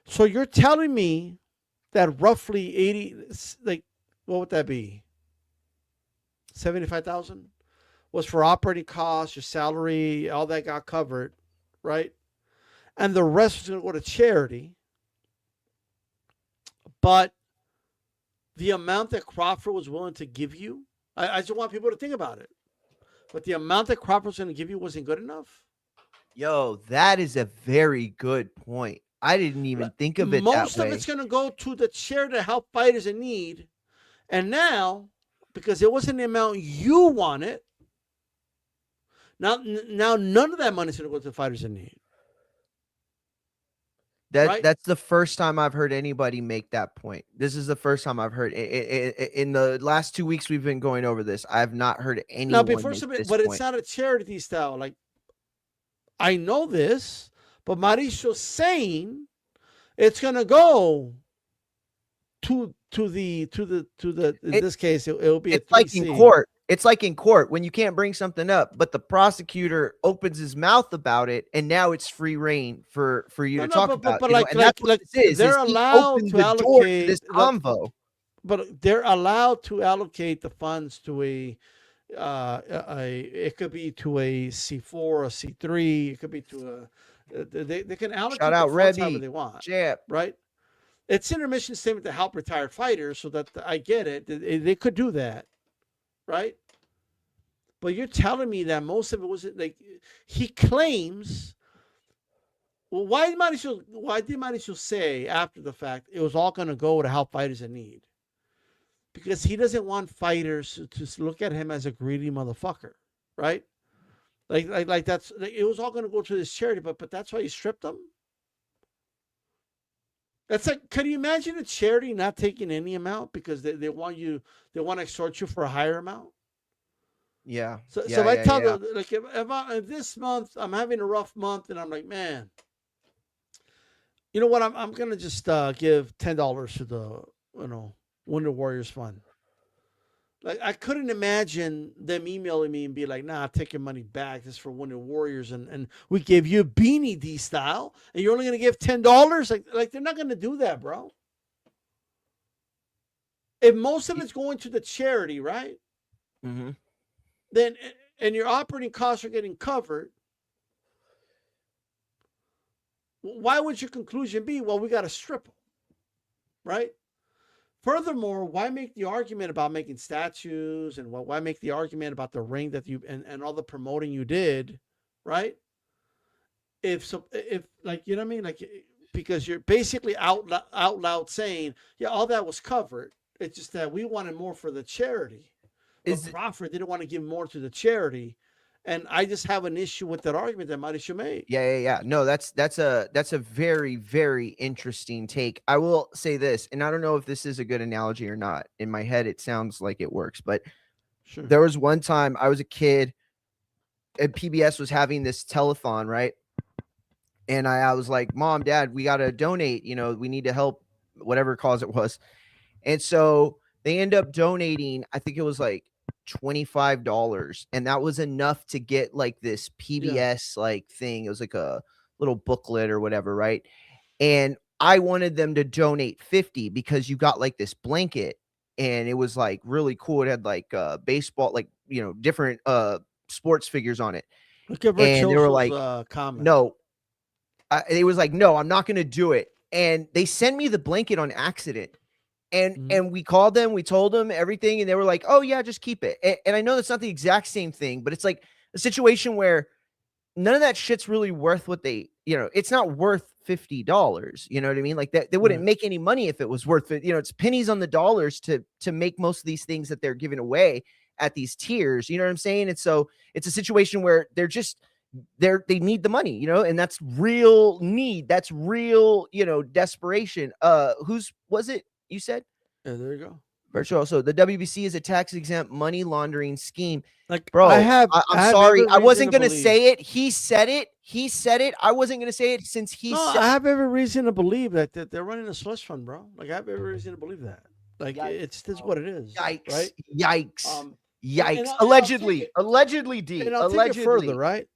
So you're telling me that roughly 80, like, what would that be? 75,000 was for operating costs, your salary, all that got covered, right? And the rest was going to go to charity. But the amount that Crawford was willing to give you, I just want people to think about it. But the amount that Crawford was going to give you wasn't good enough. Yo, that is a very good point. I didn't even think of it that Most of way. it's going to go to the charity to help fighters in need. And now, because it wasn't the amount you wanted, now none of that money is going to go to the fighters in need. Right? That's the first time I've heard anybody make that point. This is the first time I've heard in the last 2 weeks we've been going over this. I have not heard Now, anyone before make this but it's point. not a charity style. Like, I know this, but Mauricio's saying it's going to go to the in this case it'll be It's a like in 3C. court. It's like in court when you can't bring something up, but the prosecutor opens his mouth about it, and now it's free reign for you No, to no, talk about. but And that's what this is. they're Is he allowed opened to the door to this allocate. convo? But they're allowed to allocate the funds to it could be to a C4, a C3. It could be to they can allocate Shout the out funds however Rebby, they want, Jap. right? It's in their mission statement to help retired fighters, so that I get it. They could do that, right? But you're telling me that most of it was like he claims. Well, why did Mauricio say after the fact it was all going to go to help fighters in need? Because he doesn't want fighters to look at him as a greedy motherfucker, right? Like that's like, it was all going to go to this charity, but that's why he stripped them. That's like, can you imagine a charity not taking any amount because they want to extort you for a higher amount? Yeah. So Yeah. if I Yeah. tell Yeah. them like if this month I'm having a rough month and I'm like, man, you know what? I'm gonna just give $10 to the Wounded Warriors Fund. Like I couldn't imagine them emailing me and be like, "Nah, take your money back. This is for Wounded Warriors, and we gave you a beanie D style, and you're only gonna give $10." Like they're not gonna do that, bro. If most of it's going to the charity, right? Mm-hmm. Then and your operating costs are getting covered. Why would your conclusion be, well, we got to strip them, right? Furthermore, why make the argument about making statues and why make the argument about the ring that you and all the promoting you did, right? If like you know what I mean, like because you're basically out loud saying, yeah, all that was covered. It's just that we wanted more for the charity. But Crawford didn't want to give more to the charity, and I just have an issue with that argument that Mauricio made. Yeah. No, that's a very, very interesting take. I will say this, and I don't know if this is a good analogy or not. In my head, it sounds like it works, but Sure. there was one time I was a kid, and PBS was having this telethon, right? And I was like, Mom, Dad, we got to donate. We need to help whatever cause it was. And so they end up donating, I think it was like $25, and that was enough to get like this Yeah. PBS like thing. It was like a little booklet or whatever, right? And I wanted them to donate 50 because you got like this blanket, and it was like really cool. It had like baseball, like, you know, different sports figures on it. Look at And they were like, Virtuoso's comment. no, it was like, no, I'm not going to do it. And they sent me the blanket on accident. And we called them, we told them everything, and they were like, oh yeah, just keep it. And I know that's not the exact same thing, but it's like a situation where none of that shit's really worth what they, you know, it's not worth $50. You know what I mean? Like that, they wouldn't make any money if it was worth it. You know, it's pennies on the dollars to make most of these things that they're giving away at these tiers. You know what I'm saying? And so it's a situation where they need the money, you know, and that's real need. That's real, you know, desperation. Whose was it? You said? Yeah, there you go. Virtual. So the WBC is a tax exempt money laundering scheme. Like, Bro, I'm sorry. every I wasn't reason going to believe- say it. He said it. I wasn't going to say it since he No, said I have every reason to believe that they're running a slush fund, bro. Like, I have every reason to believe that. Like, Yikes, it's what it is. Yikes. Right? Yikes. Yikes. and I'll Allegedly. take it- Allegedly, D. And I'll Allegedly. take it further, right?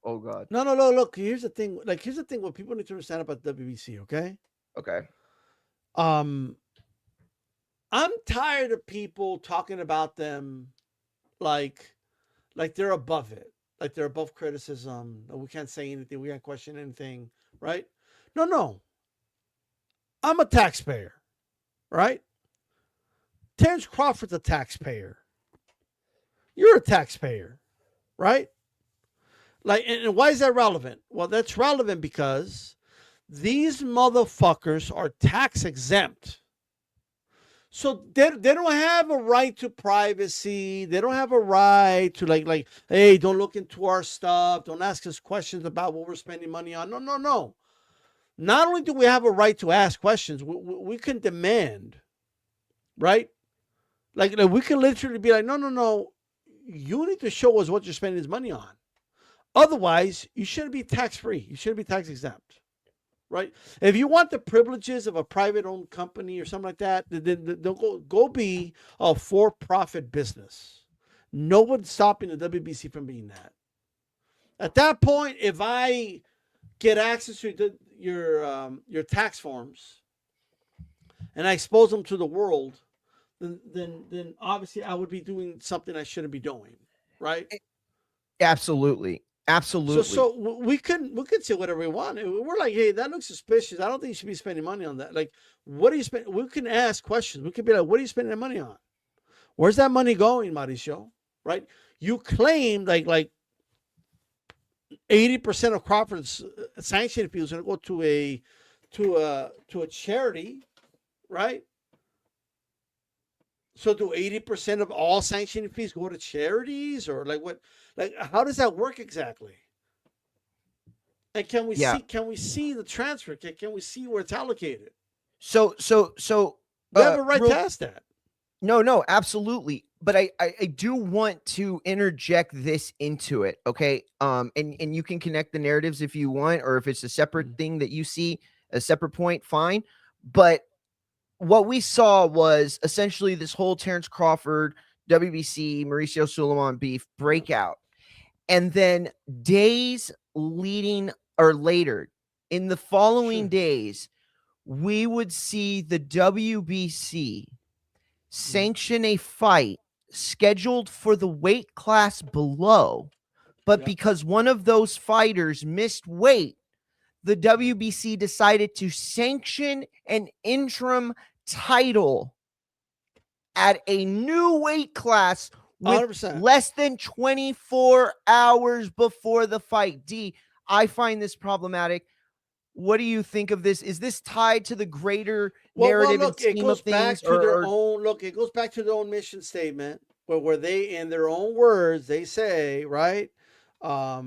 Oh, God. No. Look, here's the thing. Like, here's the thing. What people need to understand about WBC, okay? Okay. I'm tired of people talking about them like they're above it, like they're above criticism. We can't say anything. We can't question anything, right? No. I'm a taxpayer, right? Terrence Crawford's a taxpayer. You're a taxpayer, right? Like, and why is that relevant? Well, that's relevant because these motherfuckers are tax exempt. So they don't have a right to privacy. They don't have a right to like, hey, don't look into our stuff. Don't ask us questions about what we're spending money on. No. Not only do we have a right to ask questions, we can demand, right? Like we can literally be like, no. You need to show us what you're spending this money on. Otherwise, you shouldn't be tax free. You shouldn't be tax exempt. Right? If you want the privileges of a private-owned company or something like that, then go be a for-profit business. No one's stopping the WBC from being that. At that point, if I get access to your tax forms and I expose them to the world, then obviously I would be doing something I shouldn't be doing, right? Absolutely. So we can say whatever we want. We're like, hey, that looks suspicious. I don't think you should be spending money on that. Like, what do you spend? We can ask questions. We can be like, what are you spending that money on? Where's that money going, Mauricio? Right? You claim like 80% of Crawford's sanction fees are going to go to a charity, right? So do 80% of all sanctioning fees go to charities, or like what? Like, how does that work exactly? And can we see the transfer? Can we see where it's allocated? So we have a right to ask that. No, absolutely. But I do want to interject this into it, okay? And you can connect the narratives if you want, or if it's a separate thing that you see, a separate point, fine. But what we saw was essentially this whole Terrence Crawford, WBC, Mauricio Suleiman beef breakout. And then days leading or later, in the following days, we would see the WBC sanction a fight scheduled for the weight class below. But because one of those fighters missed weight, the WBC decided to sanction an interim title at a new weight class with 100%. less than 24 hours before the fight. D, I find this problematic. What do you think of this? Is this tied to the greater narrative and scheme of things? It goes back to their own mission statement, where they, in their own words, they say, right? I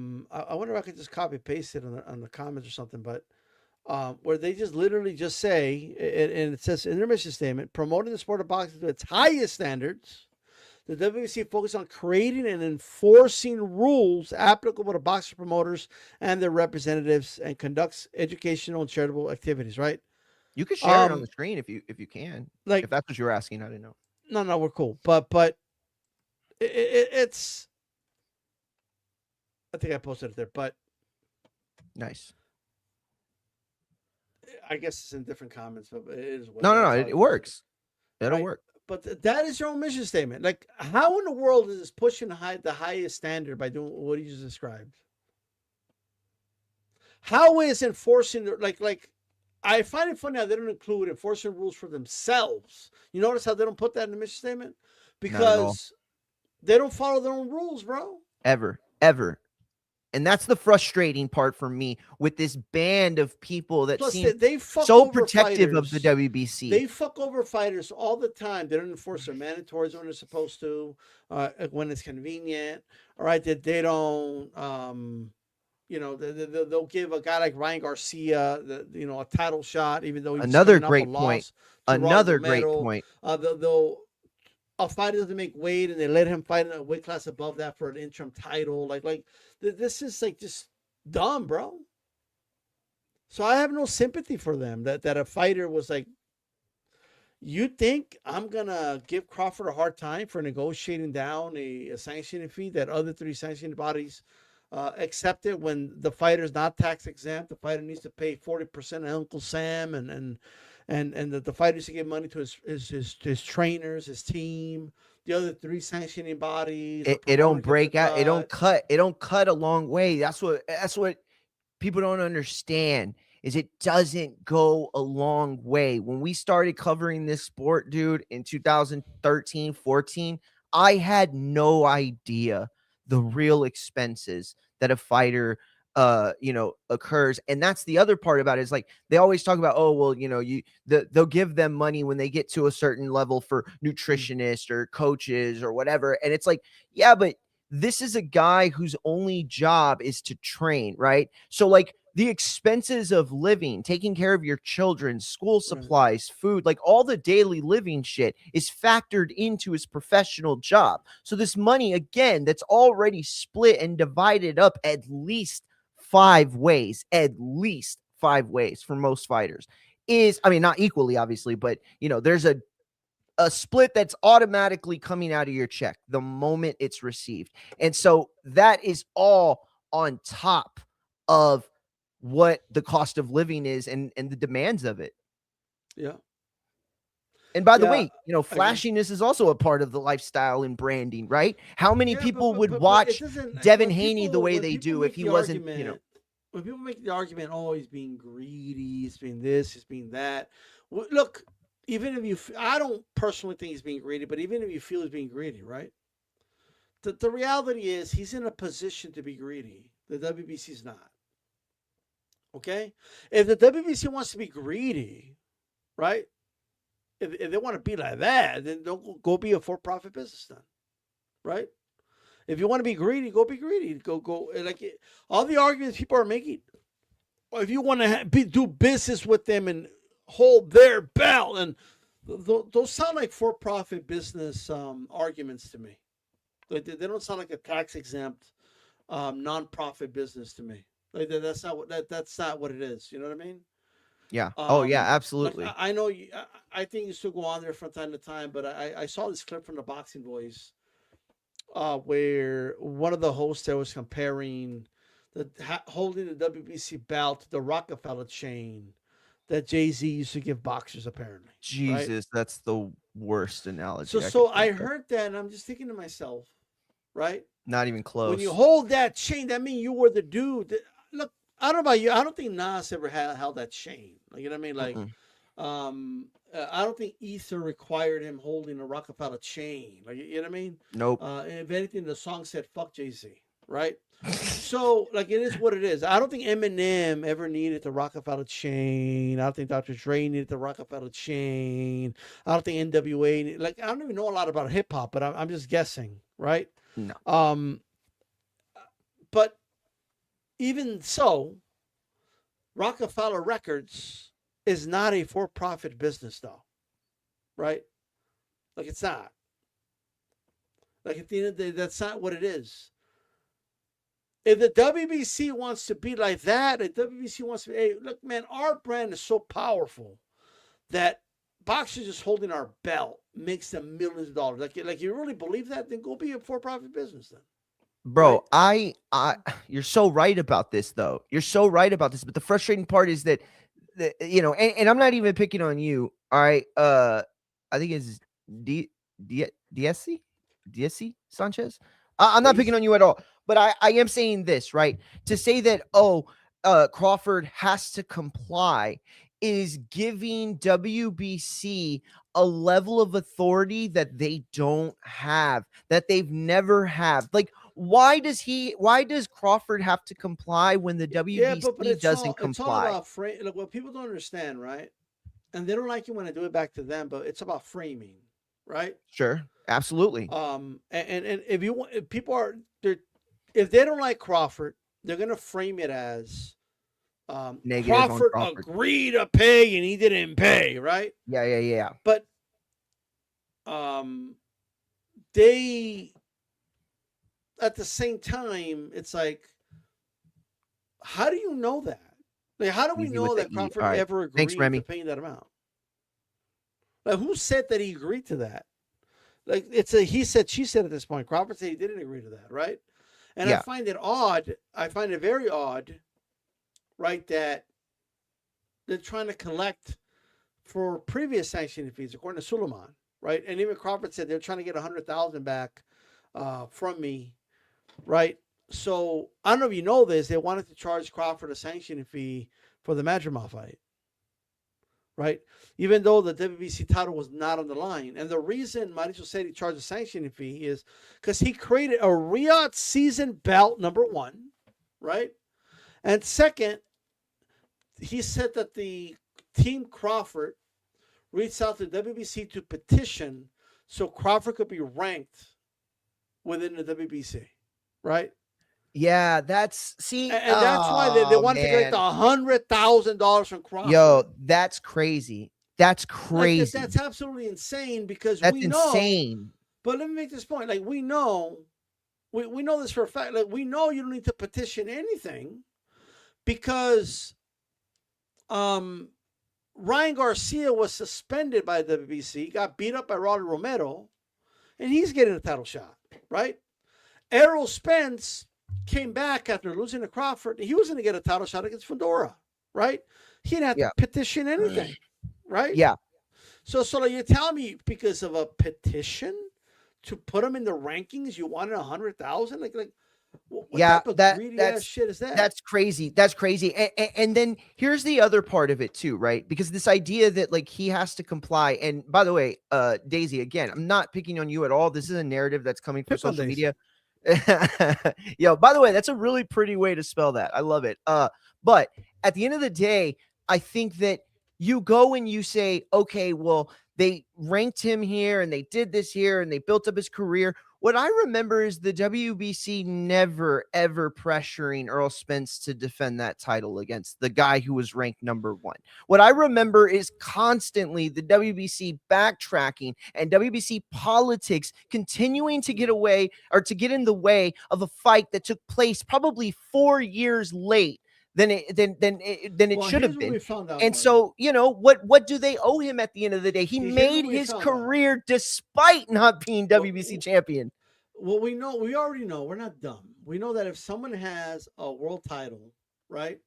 wonder if I could just copy paste it on the comments or something, but where they just literally just say, and it says in their mission statement, promoting the sport of boxing to its highest standards, the WBC focused on creating and enforcing rules applicable to boxer promoters and their representatives, and conducts educational and charitable activities. Right? You can share it on the screen if you can. Like, if that's what you're asking, I didn't know. No, we're cool. But It's. I think I posted it there, but Nice. I guess it's in different comments. But it is what No, no, no. that's how I It posted it. works. It'll Right? work. But that is your own mission statement. Like, how in the world is this pushing the highest standard by doing what you just described? How is enforcing like? I find it funny how they don't include enforcing rules for themselves. You notice how they don't put that in the mission statement Not at all. because they don't follow their own rules, bro. Ever. Ever. And that's the frustrating part for me with this band of people that Plus, seem they fuck so over protective of the fighters. WBC. They fuck over fighters all the time. They don't enforce their mandatories when they're supposed to, when it's convenient. All right, that they don't. They'll give a guy like Ryan Garcia, a title shot, even though he's Another coming off a great point. loss to Another Rolando great Medal. point. They'll a fighter doesn't make weight, and they let him fight in a weight class above that for an interim title. Like this is like just dumb, bro. So I have no sympathy for them. That a fighter was like, you think I'm gonna give Crawford a hard time for negotiating down a sanctioning fee that other three sanctioning bodies accepted when the fighter's not tax exempt? The fighter needs to pay 40% of Uncle Sam, and the fighter needs to give money to his trainers, his team. The other three sanctioning bodies. It don't break out. It don't cut. It don't cut a long way. That's what people don't understand is it doesn't go a long way. When we started covering this sport, dude, in 2013, 14, I had no idea the real expenses that a fighter occurs. And that's the other part about it is like they always talk about, oh, well, they'll give them money when they get to a certain level for nutritionists or coaches or whatever. And it's like, yeah, but this is a guy whose only job is to train, right? So like the expenses of living, taking care of your children, school supplies, food, like all the daily living shit is factored into his professional job. So this money, again, that's already split and divided up at least 5 ways, for most fighters is, I mean, not equally, obviously, but there's a split that's automatically coming out of your check the moment it's received. And so that is all on top of what the cost of living is and the demands of it. Yeah. And by the way, flashiness is also a part of the lifestyle and branding, right? How many people would watch Devin Haney the way they do if he wasn't, When people make the argument, oh, he's being greedy, he's being this, he's being that. Look, even if I don't personally think he's being greedy, but even if you feel he's being greedy, right? The reality is he's in a position to be greedy. The WBC's not. Okay? If the WBC wants to be greedy, right? If they want to be like that, then don't go be a for-profit business then, right? If you want to be greedy, go be greedy. Go like all the arguments people are making. If you want to do business with them and hold their belt, and those sound like for-profit business arguments to me. They don't sound like a tax-exempt non-profit business to me. Like that's not what it is. You know what I mean? Yeah. Yeah, absolutely. Like, I know. I think you still go on there from time to time, but I saw this clip from the Boxing Voice, where one of the hosts there was comparing holding the WBC belt to the Rockefeller chain that Jay-Z used to give boxers. Apparently, Jesus, right? That's the worst analogy. So I heard that, and I'm just thinking to myself, right? Not even close. When you hold that chain, that means you were the dude. Look, I don't know about you. I don't think Nas ever held that chain. Like, you know what I mean? Like, I don't think Ether required him holding a Rockefeller chain. Like, you know what I mean? Nope. If anything, the song said "fuck Jay-Z," right? So, like, it is what it is. I don't think Eminem ever needed the Rockefeller chain. I don't think Dr. Dre needed the Rockefeller chain. I don't think NWA. Like, I don't even know a lot about hip hop, but I'm just guessing, right? No. But even so, Rockefeller Records is not a for-profit business, though, right? Like, it's not. Like, at the end of the day, that's not what it is. If the WBC wants to be like that, if WBC wants to be, hey, look, man, our brand is so powerful that boxers just holding our belt makes them millions of dollars. Like you really believe that? Then go be a for-profit business then, right? Bro, you're so right about this, though. You're so right about this. But the frustrating part is that, and I'm not even picking on you. All right. I think it's DSC, DSC Sanchez. I'm not picking Daisy. on you at all. But I am saying this, right? To say that, Crawford has to comply is giving WBC a level of authority that they don't have, that they've never had. Like, why does Crawford have to comply when the Yeah, but WBC doesn't it's all comply? about frame. Like what people don't understand, right? And they don't like it when I do it back to them, but it's about framing, right? Sure, absolutely. And if you want, if people are they're if they don't like Crawford, they're gonna frame it as Negative on Crawford Crawford. agreed to pay and he didn't pay, right? Yeah, yeah, yeah. But um, they at the same time, it's like, how do you know that? Like, how do we Easy with know the that E. All Crawford right. ever Thanks, agreed to Remy. paying that amount? Like, who said that he agreed to that? Like, it's a he said, she said at this point. Crawford said he didn't agree to that, right? And I Yeah. find it odd. I find it very odd, right, that they're trying to collect for previous sanctioning fees, according to Suleiman, right? And even Crawford said they're trying to get 100,000 back from me, right? So I don't know if you know this. They wanted to charge Crawford a sanctioning fee for the Madrimal fight, right? Even though the WBC title was not on the line. And the reason Mauricio said he charged a sanctioning fee is because he created a Riyadh season belt, number one, right? And second, he said that the team Crawford reached out to WBC to petition so Crawford could be ranked within the WBC, right? Yeah, see, And that's why they oh wanted to collect man. $100,000 from Crawford. Yo, that's crazy. That's Like crazy. that's absolutely insane because That's we know. insane. But let me make this point. Like we know, we know this for a fact. Like we know you don't need to petition anything because Ryan Garcia was suspended by the WBC, got beat up by Rolly Romero, and he's getting a title shot, right? Errol Spence came back after losing to Crawford. He was going to get a title shot against Fedora, right? He didn't have Yeah. to petition anything, right? Yeah. So like you're telling me because of a petition to put him in the rankings, you wanted 100,000? Like what Yeah, type of greedy ass shit is that? that's crazy. That's crazy. And then here's the other part of it too, right? Because this idea that like he has to comply. And by the way, Daisy, again, I'm not picking on you at all. This is a narrative that's coming from Pick on social Daisy. media. Yo, by the way, that's a really pretty way to spell that. I love it. But at the end of the day, I think that you go and you say, okay, well, they ranked him here and they did this here and they built up his career. What I remember is the WBC never, ever pressuring Earl Spence to defend that title against the guy who was ranked number one. What I remember is constantly the WBC backtracking and WBC politics continuing to get away or to get in the way of a fight that took place probably 4 years late than it should have been. And so, what do they owe him at the end of the day? He made his career despite not being WBC champion. Well, we already know, we're not dumb. We know that if someone has a world title, right,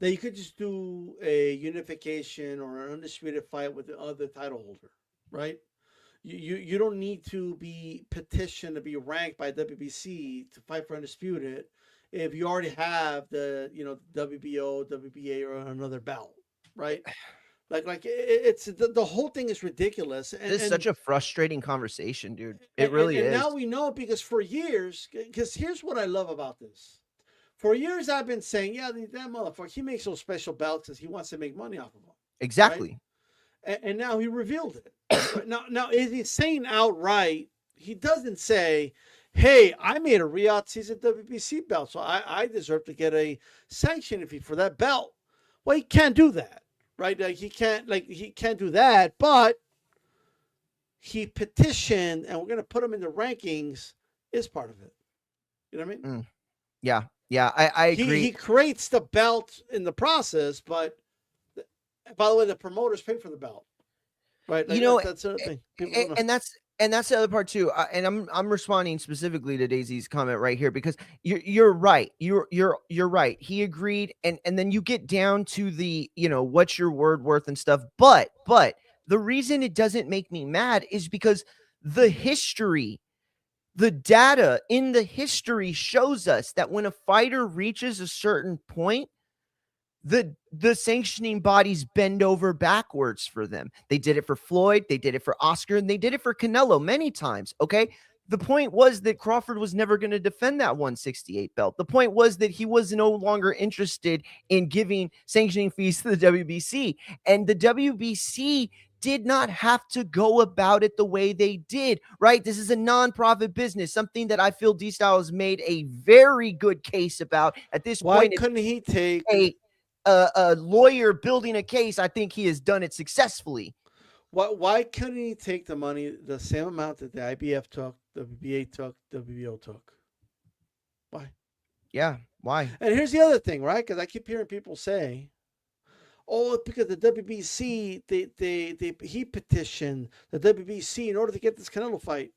that you could just do a unification or an undisputed fight with the other title holder, right? You don't need to be petitioned to be ranked by WBC to fight for undisputed if you already have the WBO, WBA, or another belt, right? Like it's the whole thing is ridiculous. And this is such a frustrating conversation, dude. It really is. And now we know because for years, because here's what I love about this. For years I've been saying, yeah, that motherfucker, he makes those special belts because he wants to make money off of them. Exactly. Right? And now he revealed it. now is he saying outright? He doesn't say, hey, I made a Riyadh season WBC belt, so I deserve to get a sanction fee for that belt. Well, he can't do that, right? He can't do that, but he petitioned, and we're going to put him in the rankings is part of it. You know what I mean? Yeah, I agree. He creates the belt in the process, but by the way, the promoters pay for the belt. right? You Like know, that's the other thing. People don't know. and that's the other part too. And I'm responding specifically to Daisy's comment right here because you're right. You're right. He agreed, and then you get down to the what's your word worth and stuff. But the reason it doesn't make me mad is because the history, the data in the history shows us that when a fighter reaches a certain point, the sanctioning bodies bend over backwards for them. They did it for Floyd, they did it for Oscar, and they did it for Canelo many times. Okay. The point was that Crawford was never going to defend that 168 belt. The point was that he was no longer interested in giving sanctioning fees to the WBC. And the WBC did not have to go about it the way they did, right? This is a nonprofit business, something that I feel D-Style has made a very good case about. At this Why point, couldn't he take a lawyer building a case. I think he has done it successfully. why couldn't he take the money, the same amount that the IBF took, the WBA took, the WBO took? Why? Yeah, why? And here's the other thing, right? Because I keep hearing people say, "Oh, it's because the WBC he petitioned the WBC in order to get this Canelo fight."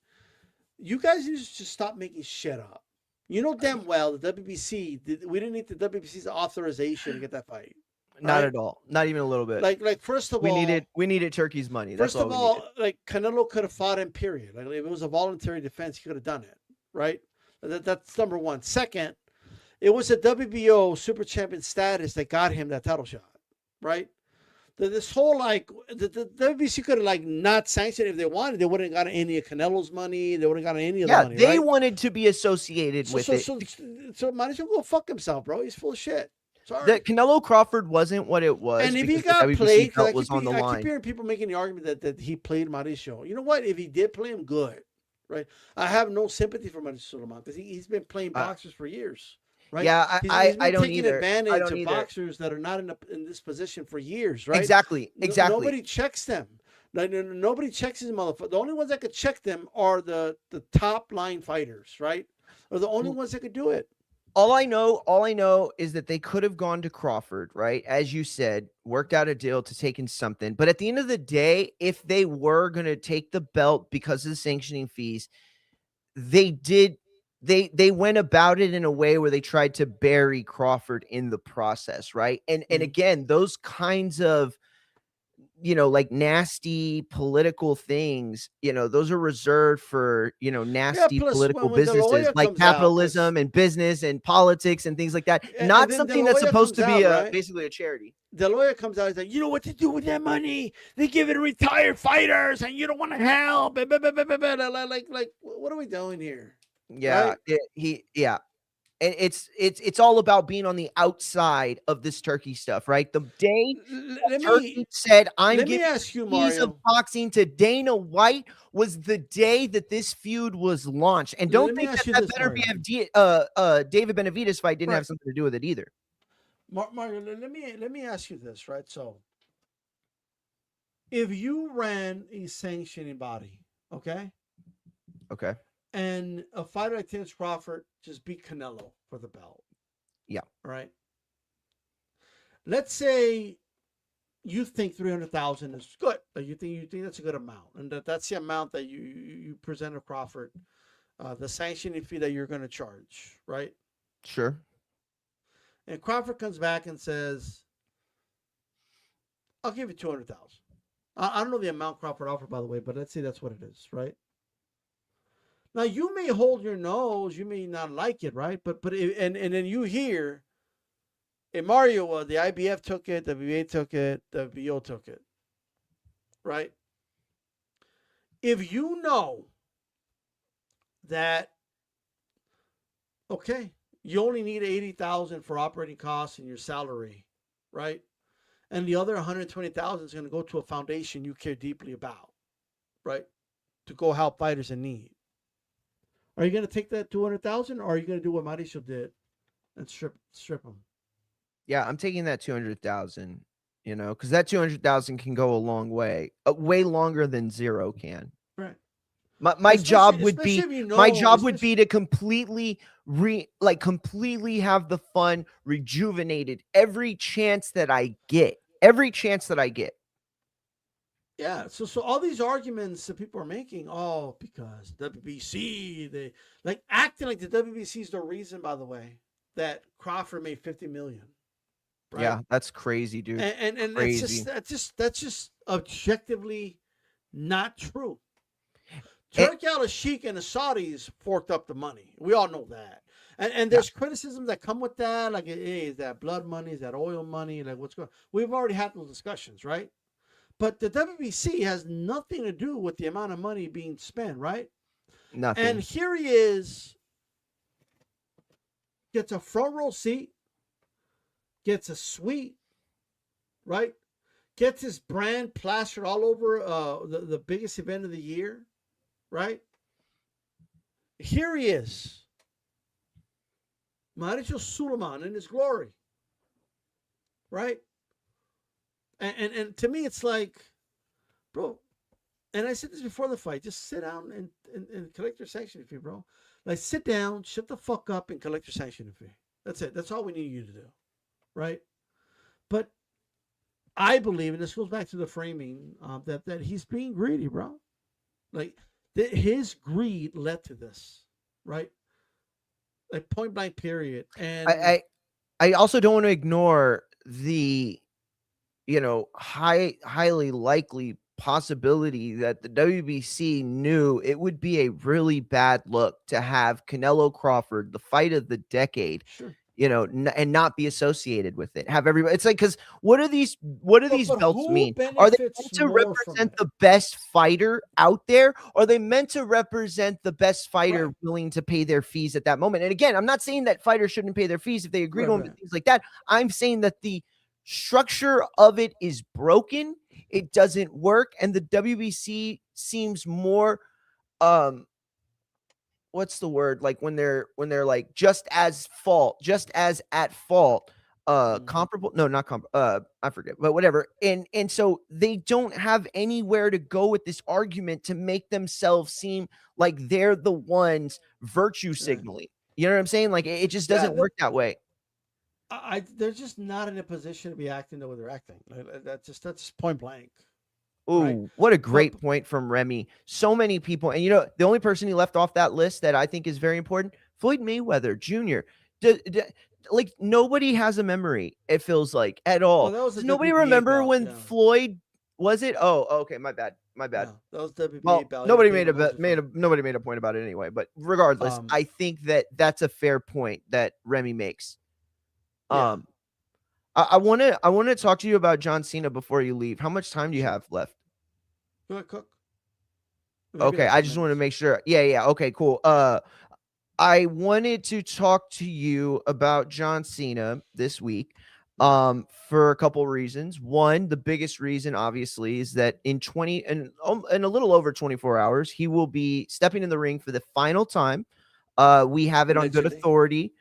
You guys need to just stop making shit up. You know damn well the WBC we didn't need the WBC's authorization to get that fight. Not Right? at all. Not even a little bit. Like first of we all, needed Turkey's money. That's first of all we all, needed. like Canelo could have fought him. Period. Like if it was a voluntary defense, he could have done it. Right? That's number one. Second, it was a WBO super champion status that got him that title shot. Right? This whole like the WBC could have like not sanctioned if they wanted. They wouldn't have gotten any of Canelo's money. They wouldn't have gotten any of the money. They right? wanted to be associated with it. So might as well go fuck himself, bro. He's full of shit. Sorry. That Canelo Crawford wasn't what it was. And if he because got the WBC played, belt I was on the keep line. hearing people making the argument that he played Mauricio. You know what? If he did play him, good. Right? I have no sympathy for Mauricio Sulaiman because he's been playing boxers for years. Right? Yeah, he's I been don't taking either. advantage I don't of either. boxers that are not in this position for years, right? Exactly. Nobody checks them. Nobody checks these motherfuckers. The only ones that could check them are the top line fighters, right? Are the only ones that could do it. All I know is that they could have gone to Crawford, right? As you said, worked out a deal to take in something. But at the end of the day, if they were going to take the belt because of the sanctioning fees, they went about it in a way where they tried to bury Crawford in the process, right? And again, those kinds of like nasty political things, those are reserved for, nasty political businesses like capitalism and business and politics and things like that. Not something that's supposed to be basically a charity. The lawyer comes out, he's like, you know what to do with that money? They give it to retired fighters and you don't want to help. Like, what are we doing here? Yeah. Right? And it's all about being on the outside of this Turkey stuff, right? The day Turkey said, I'm giving keys of boxing to Dana White was the day that this feud was launched. And don't think that better be David Benavidez fight didn't have something to do with it either. Mario, let me ask you this, right? So if you ran a sanctioning body, okay? Okay. And a fighter like Terence Crawford just beat Canelo for the belt. Yeah. Right. Let's say you think 300,000 is good. Like you think that's a good amount, and that's the amount that you presented Crawford, the sanctioning fee that you're going to charge, right? Sure. And Crawford comes back and says, "I'll give you 200,000." I don't know the amount Crawford offered, by the way, but let's say that's what it is, right? Now you may hold your nose, you may not like it, right? But and then you hear, hey Mario, the IBF took it, the WBA took it, the WBO took it, right? If you know that, okay, you only need 80,000 for operating costs and your salary, right? And the other 120,000 is going to go to a foundation you care deeply about, right? To go help fighters in need. Are you going to take that 200,000, or are you going to do what Mauricio did and strip them? Yeah, I'm taking that 200,000. Because that 200,000 can go a long way, way longer than zero can. Right. My job would be to completely completely have the fun rejuvenated every chance that I get. Yeah, so all these arguments that people are making, oh, because WBC, they like acting like the WBC is the reason, by the way, that Crawford made 50 million, right? Yeah, that's crazy, dude. And Crazy. that's just objectively not true. And, Turkey Al Sheikh and the Saudis forked up the money. We all know that. And yeah, there's criticism that come with that, like, hey, is that blood money? Is that oil money? Like, what's going on? We've already had those discussions, right? But the WBC has nothing to do with the amount of money being spent, right? And nothing. here he is, gets a front row seat, gets a suite, right? Gets his brand plastered all over the biggest event of the year, right? Here he is, Mauricio Suleiman in his glory, right? And to me, it's like, bro. And I said this before the fight: just sit down and collect your sanction fee, bro. Like, sit down, shut the fuck up, and collect your sanction fee. That's it. That's all we need you to do, right? But I believe, and this goes back to the framing, that he's being greedy, bro. Like, his greed led to this, right? Like, point blank, period. I, And I I also don't want to ignore the, highly likely possibility that the WBC knew it would be a really bad look to have Canelo Crawford, the fight of the decade, sure, and not be associated with it. Have everybody? It's like, because what do these but belts who mean? Are they benefits meant to more from represent it? the best fighter out there? Or are they meant to represent the best fighter Right, willing to pay their fees at that moment? And again, I'm not saying that fighters shouldn't pay their fees if they agree right, to them and right. things like that. I'm saying that the structure of it is broken. It doesn't work, and the WBC seems more um what's the word, like when they're like just as at fault, Mm-hmm. comparable, no, not I forget, but whatever. And so they don't have anywhere to go with this argument to make themselves seem like they're the ones virtue Right. signaling. You know what I'm saying? Like, it just Yeah, doesn't look, work that way. they're just not in a position to be acting the way they're acting. That's just point blank, right? Ooh, what a But great point from Remy. So many people, and the only person he left off that list that I think is very important, Floyd Mayweather Jr. Like, nobody has a memory. It feels like, at well, all. that was a Does nobody WBA remember bout. when Yeah, Floyd? Was it? Oh, okay. My bad. My bad. yeah, that was WBA Well, bout. He had a nobody Dana White fight. made a point about it anyway. But regardless, Um, I think that that's a fair point that Remy makes. yeah, Um, I want to talk to you about John Cena before you leave. How much time do you sure. have left? Go ahead, Cook. Maybe Okay, like I ten just want to minutes. make sure. Yeah, yeah. Okay, cool. I wanted to talk to you about John Cena this week, Mm-hmm. for a couple reasons. One, the biggest reason, obviously, is that in a little over 24 hours, he will be stepping in the ring for the final time. We have it on good Allegedly. authority.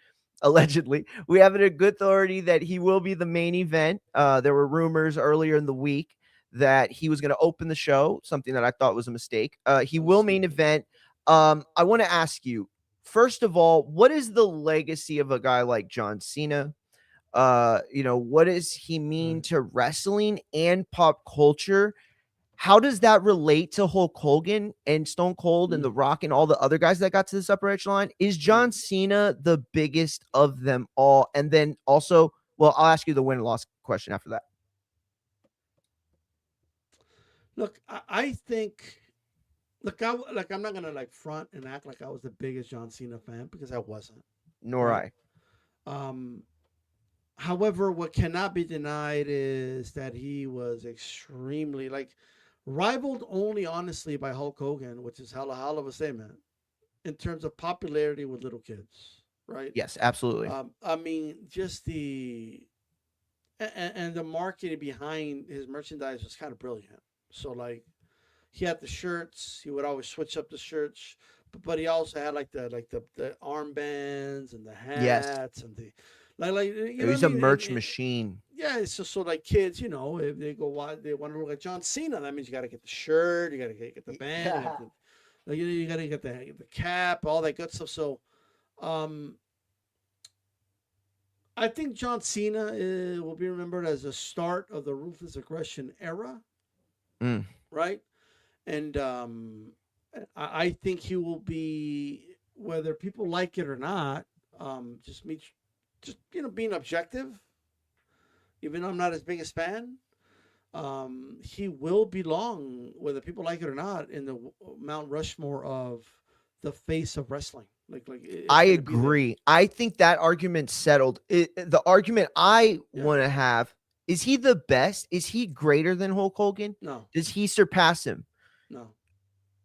Allegedly, we have it a good authority that he will be the main event. There were rumors earlier in the week that he was going to open the show, something that I thought was a mistake. He That was will main stupid. event. I want to ask you, first of all, what is the legacy of a guy like John Cena? What does he mean Right. to wrestling and pop culture? How does that relate to Hulk Hogan and Stone Cold and Mm, The Rock and all the other guys that got to this upper echelon? Is right. John Cena the biggest of them all? And then also, well, I'll ask you the win and loss question after that. Look, I think. Look, I'm not gonna like front and act like I was the biggest John Cena fan because I wasn't. Nor Right. I. Um, However, what cannot be denied is that he was extremely like rivaled only honestly by Hulk Hogan, which is hell of a statement in terms of popularity with little kids, right? Yes, absolutely. I mean, just and the marketing behind his merchandise was kind of brilliant. So like he had the shirts, he would always switch up the shirts, but he also had like the armbands and the Yes. hats and the like you know what I He's a mean? merch machine. Yeah, it's just so like kids, if they go they want to look like John Cena, that means you got to get the shirt, you got to get the band, you got to like, you got to get the cap, all that good stuff. So, um, I think John Cena will be remembered as the start of the ruthless aggression era, Mm, right? And I think he will be, whether people like it or not, just me, just being objective. Even though I'm not his biggest fan, he will belong, whether people like it or not, in the Mount Rushmore of the face of wrestling. It's I going to be there. agree. I think that argument settled. The argument I Yeah. want to have is he the best? Is he greater than Hulk Hogan? No, Does he surpass him? no, not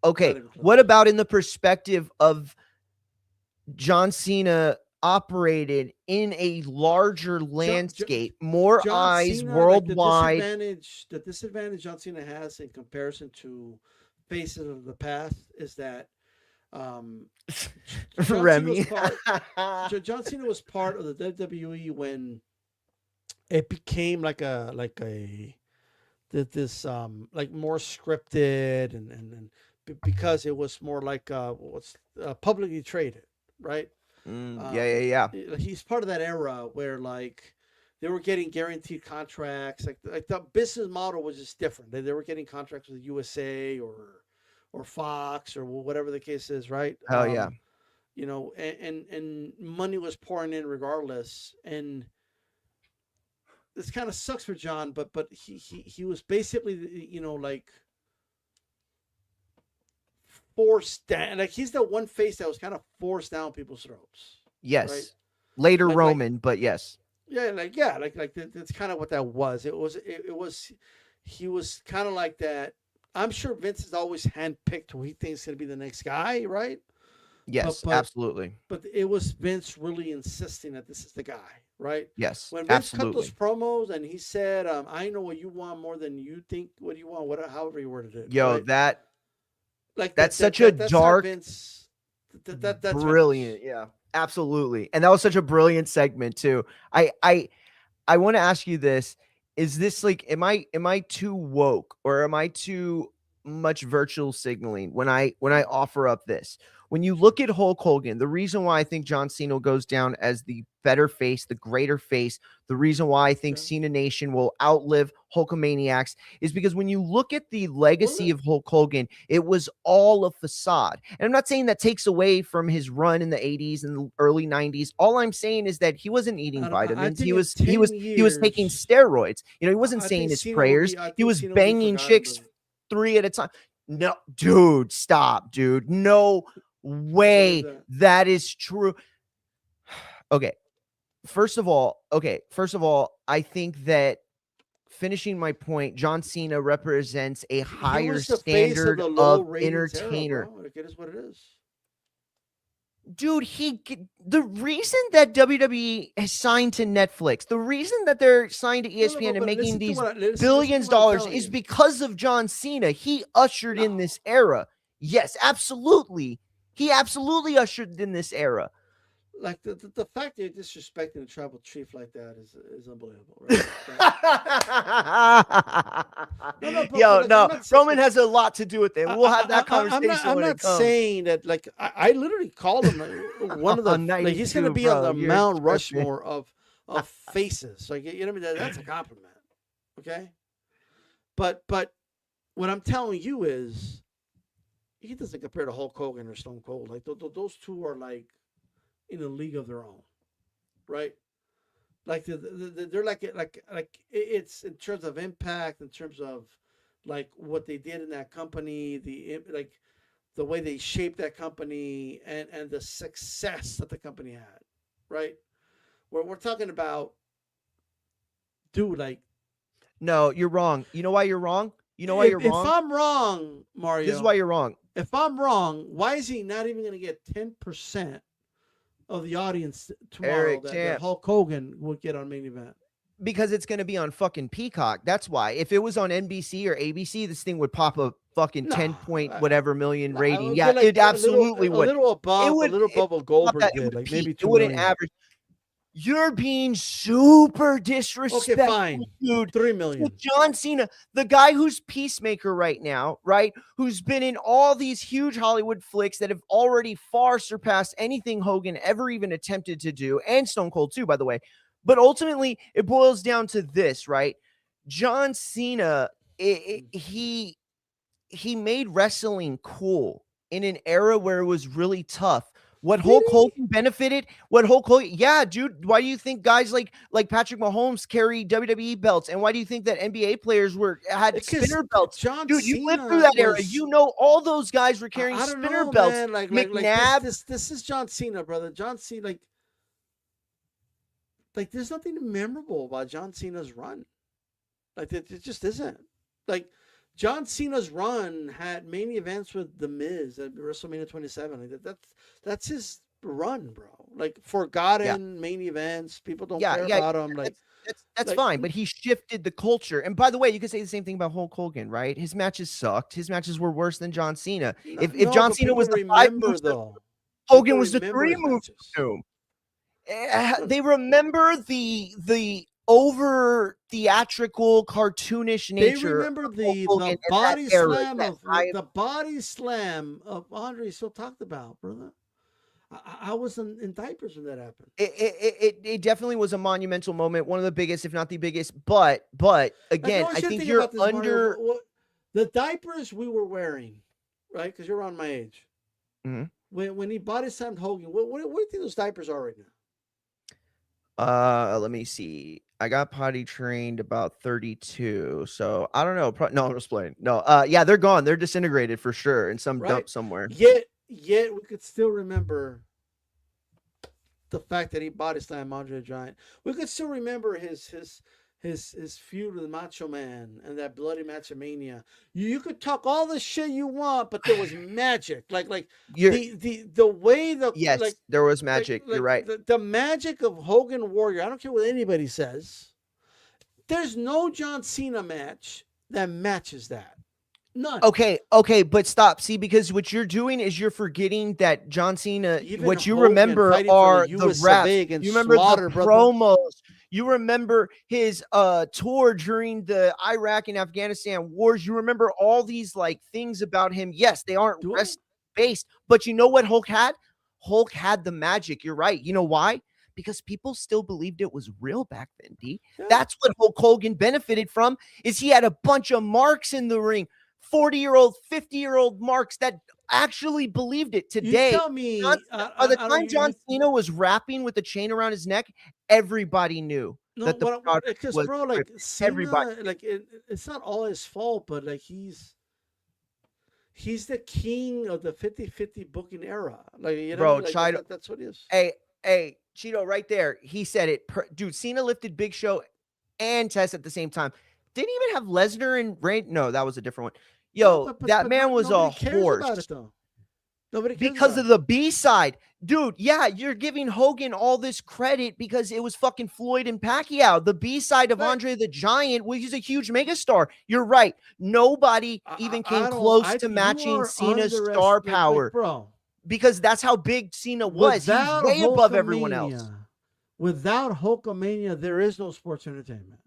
Okay. even close. What about in the perspective of John Cena operated in a larger landscape, more John eyes Cena, like worldwide? the disadvantage John Cena has in comparison to faces of the past is that um, John Cena was Remy. part. John Cena was part of the WWE when it became this like more scripted and because it was more like what's publicly traded, right? Yeah. He's part of that era where like they were getting guaranteed contracts. Like the business model was just different. They were getting contracts with USA or Fox or whatever the case is, right? Hell yeah. And money was pouring in regardless. And this kind of sucks for John, but he was basically like forced down. Like he's the one face that was kind of forced down people's throats. Yes. Right? Later Like Roman, but yes. That's kind of what that was. It was he was kind of like that. I'm sure Vince has always handpicked who he thinks is going to be the next guy, right? Yes, But absolutely. but it was Vince really insisting that this is the guy, right? Yes, When Vince cut absolutely. those promos and he said, "I know what you want more than you think what you want," whatever, however he worded it, Yo, right? that's such a That's not dark, Vince. That's brilliant. Vince. Yeah, absolutely. And that was such a brilliant segment too. I want to ask you this. Is this like, am I too woke, or am I too much virtual signaling when I offer up this? When you look at Hulk Hogan, the reason why I think John Cena goes down as the better face, the greater face, the reason why I think Okay. Cena Nation will outlive Hulkamaniacs is because when you look at the legacy of Hulk Hogan, it was all a facade. And I'm not saying that takes away from his run in the 80s and the early 90s. All I'm saying is that he wasn't eating I vitamins. think He in was 10 he was taking years, steroids. He wasn't I saying think his Cena will prayers. be. I He think was Cena will be banging forgotten, chicks 3 at a time. No, dude, stop, dude. No I believe way that. that is true. Okay. First of all, I think that, finishing my point, John Cena represents a He higher was the face of standard the low of ratings era, entertainer. bro. Like, it is what it is. Dude, the reason that WWE has signed to Netflix, the reason that they're signed to No, no, ESPN and but making these listen to billions what I'm dollars telling is you. because of John Cena. He ushered in No, this era. Yes, absolutely. He absolutely ushered in this era. like the fact that you're disrespecting a tribal chief like that is unbelievable, right? No, but Yo, like I'm no, not saying Roman has a lot to do with it. We'll have that conversation I'm when it not comes. saying that. Like I literally called him one of the, like he's gonna 92, be on bro. the You're Mount tripping. Rushmore of faces. Like, you know what I mean? That's a compliment. Okay, but what I'm telling you is he doesn't compare to Hulk Hogan or Stone Cold. Like those two are like in a league of their own, right? Like they're like it's in terms of impact, in terms of like what they did in that company, like the way they shaped that company and the success that the company had, right? Where we're talking about, dude, like No, you're wrong. You know why you're wrong? You know why you're if wrong? I'm wrong, This is Mario, why you're wrong. if I'm wrong, why is he not even going to get 10% of the audience tomorrow Eric that Champ. Hulk Hogan would get on main event? Because it's going to be on fucking Peacock. That's why. If it was on NBC or ABC, this thing would pop a fucking No, 10 point whatever million no, it rating. would Yeah, get like it absolutely a would. little It above, a would, little above what Goldberg it did, would like peak. maybe It 2 wouldn't million. average. You're being super Okay, disrespectful, fine, dude. 3 million. John Cena, the guy who's Peacemaker right now, right? Who's been in all these huge Hollywood flicks that have already far surpassed anything Hogan ever even attempted to do, and Stone Cold too, by the way. But ultimately, it boils down to this, right? John Cena, he he made wrestling cool in an era where it was really tough. What Did Hulk he? Hogan benefited, what Hulk Hogan, yeah, dude. Why do you think guys like Patrick Mahomes carry WWE belts, and why do you think that NBA players had Because spinner belts? John Dude, you lived through Cena that era. was. You know all those guys were carrying I don't spinner know, belts. man. Like McNabb, this is John Cena, brother. John Cena, like there's nothing memorable about John Cena's run. Like it just isn't. Like John Cena's run had main events with The Miz at WrestleMania 27. Like that's his run, bro. Like yeah, forgotten main events. People don't yeah, care yeah. about him. That's Like fine, but he shifted the culture. And by the way, you could say the same thing about Hulk Hogan, right? His matches sucked. His matches were worse than John Cena. If no, John but Cena people was the 5 remember moves, though. People Hogan was the remember 3 his moves matches. doom. No, They remember the over theatrical, cartoonish they nature remember of Hulk the Hogan in that body era. slam Yes, of Andre still talked about, brother. I was in diapers when that happened. it definitely was a monumental moment, one of the biggest, if not the biggest. But Like I again, want I you to think think you're about this, Mario. under. The diapers we were wearing, right? Because you're around my age. Mhm. When he body slammed Hogan, what do you think those diapers are right now? Let me see. I got potty trained about 32, so I don't know. No, I'm just playing. No, yeah, they're gone. They're disintegrated for sure in some Right? dump somewhere. Yet we could still remember the fact that he body slammed Andre the Giant. We could still remember his feud with Macho Man and that bloody Matchamania. You could talk all the shit you want, but there was magic. Like You're the way the Yes, there was magic. You're right. the magic of Hogan Warrior. I don't care what anybody says. There's no John Cena match that matches that. None. Okay, but stop. See, because what you're doing is you're forgetting that John Cena, Even what you Hogan remember fighting for are the the US of raps. A against You remember the Slaughter, brother. promos. You remember his tour during the Iraq and Afghanistan wars. You remember all these like things about him. Yes, they aren't Do I? rest based, but you know what Hulk had? Hulk had the magic. You're right. You know why? Because people still believed it was real back then, D. Yeah. That's what Hulk Hogan benefited from, is he had a bunch of marks in the ring. 40-year-old, 50-year-old marks that actually believed it. You Today, tell me. by the I don't. time John Cena was rapping with the chain around his neck, everybody knew No, that the what? product Because was bro, like scripted. Everybody. Cena, like it's not all his fault, but like he's the king of the 50-50 booking era. Like you know what I Bro, mean? Like Chido, that's what he is. hey, Cheeto, right there. He said it. Dude, Cena lifted Big Show and Test at the same time. Didn't even have Lesnar and Reigns. No, that was a different one. No, Yo, that man was a nobody cares about it horse. though. Nobody cares Because about of it. the B side. Dude, yeah, you're giving Hogan all this credit because it was fucking Floyd and Pacquiao. The B side of Right. Andre the Giant, well, he's a huge megastar. You're right. Nobody even came I don't. close to You matching are Cena's star power, bro. because that's how big Cena was. He was Without way above everyone else. Without Hulkamania, there is no sports entertainment.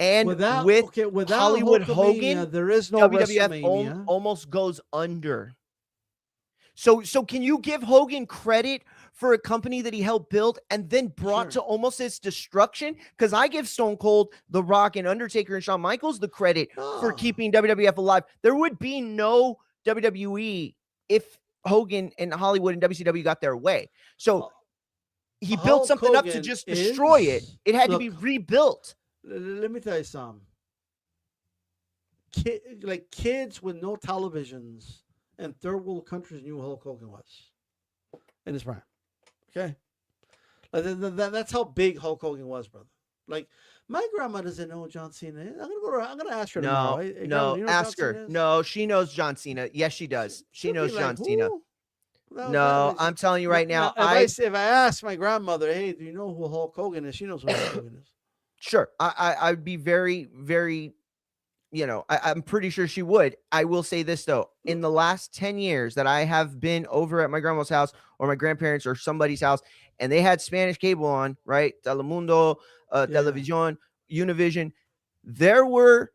And Without Hollywood Hulkamania, Hogan, there is no WWF WrestleMania. almost goes under. So can you give Hogan credit for a company that he helped build and then brought to almost its destruction? Because I give Stone Cold, The Rock, and Undertaker and Shawn Michaels the credit for keeping WWF alive. There would be no WWE if Hogan and Hollywood and WCW got their way. So he built something up to just destroy it. It had to be rebuilt. Let me tell you something. Kids with no televisions and third world countries knew who Hulk Hogan was in his prime. Okay, that's how big Hulk Hogan was, brother. Like my grandma doesn't know who John Cena is. I'm gonna ask her tomorrow. Hey, No, grandma, you know ask her. No, she knows John Cena. Yes, she does. She knows John Cena. No, I'm telling you right now. If I ask my grandmother, hey, do you know who Hulk Hogan is? She knows who Hulk Hogan is. Sure, I'd be very, very. I'm pretty sure she would. I will say this though: in the last 10 years that I have been over at my grandma's house or my grandparents or somebody's house, and they had Spanish cable on, right? Telemundo, Televisión, Univision. There were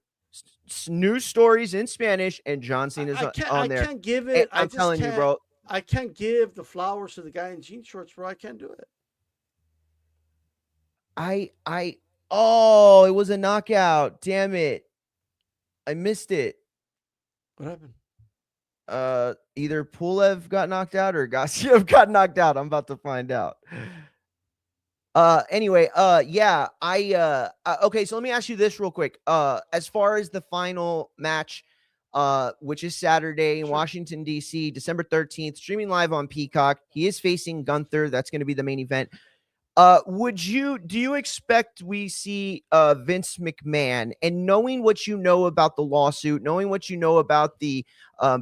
news stories in Spanish, and John Cena's on there. I can't give it. I'm telling you, bro. I can't give the flowers to the guy in jean shorts, bro. I can't do it. Oh, it was a knockout. Damn it. I missed it. What happened? Either Pulev got knocked out or Gassiev got knocked out. I'm about to find out. Anyway, yeah, okay, so let me ask you this real quick. As far as the final match, which is Saturday in Sure. Washington, D.C., December 13th, streaming live on Peacock. He is facing Gunther. That's going to be the main event. Do you expect we see Vince McMahon, and knowing what you know about the lawsuit, knowing what you know about the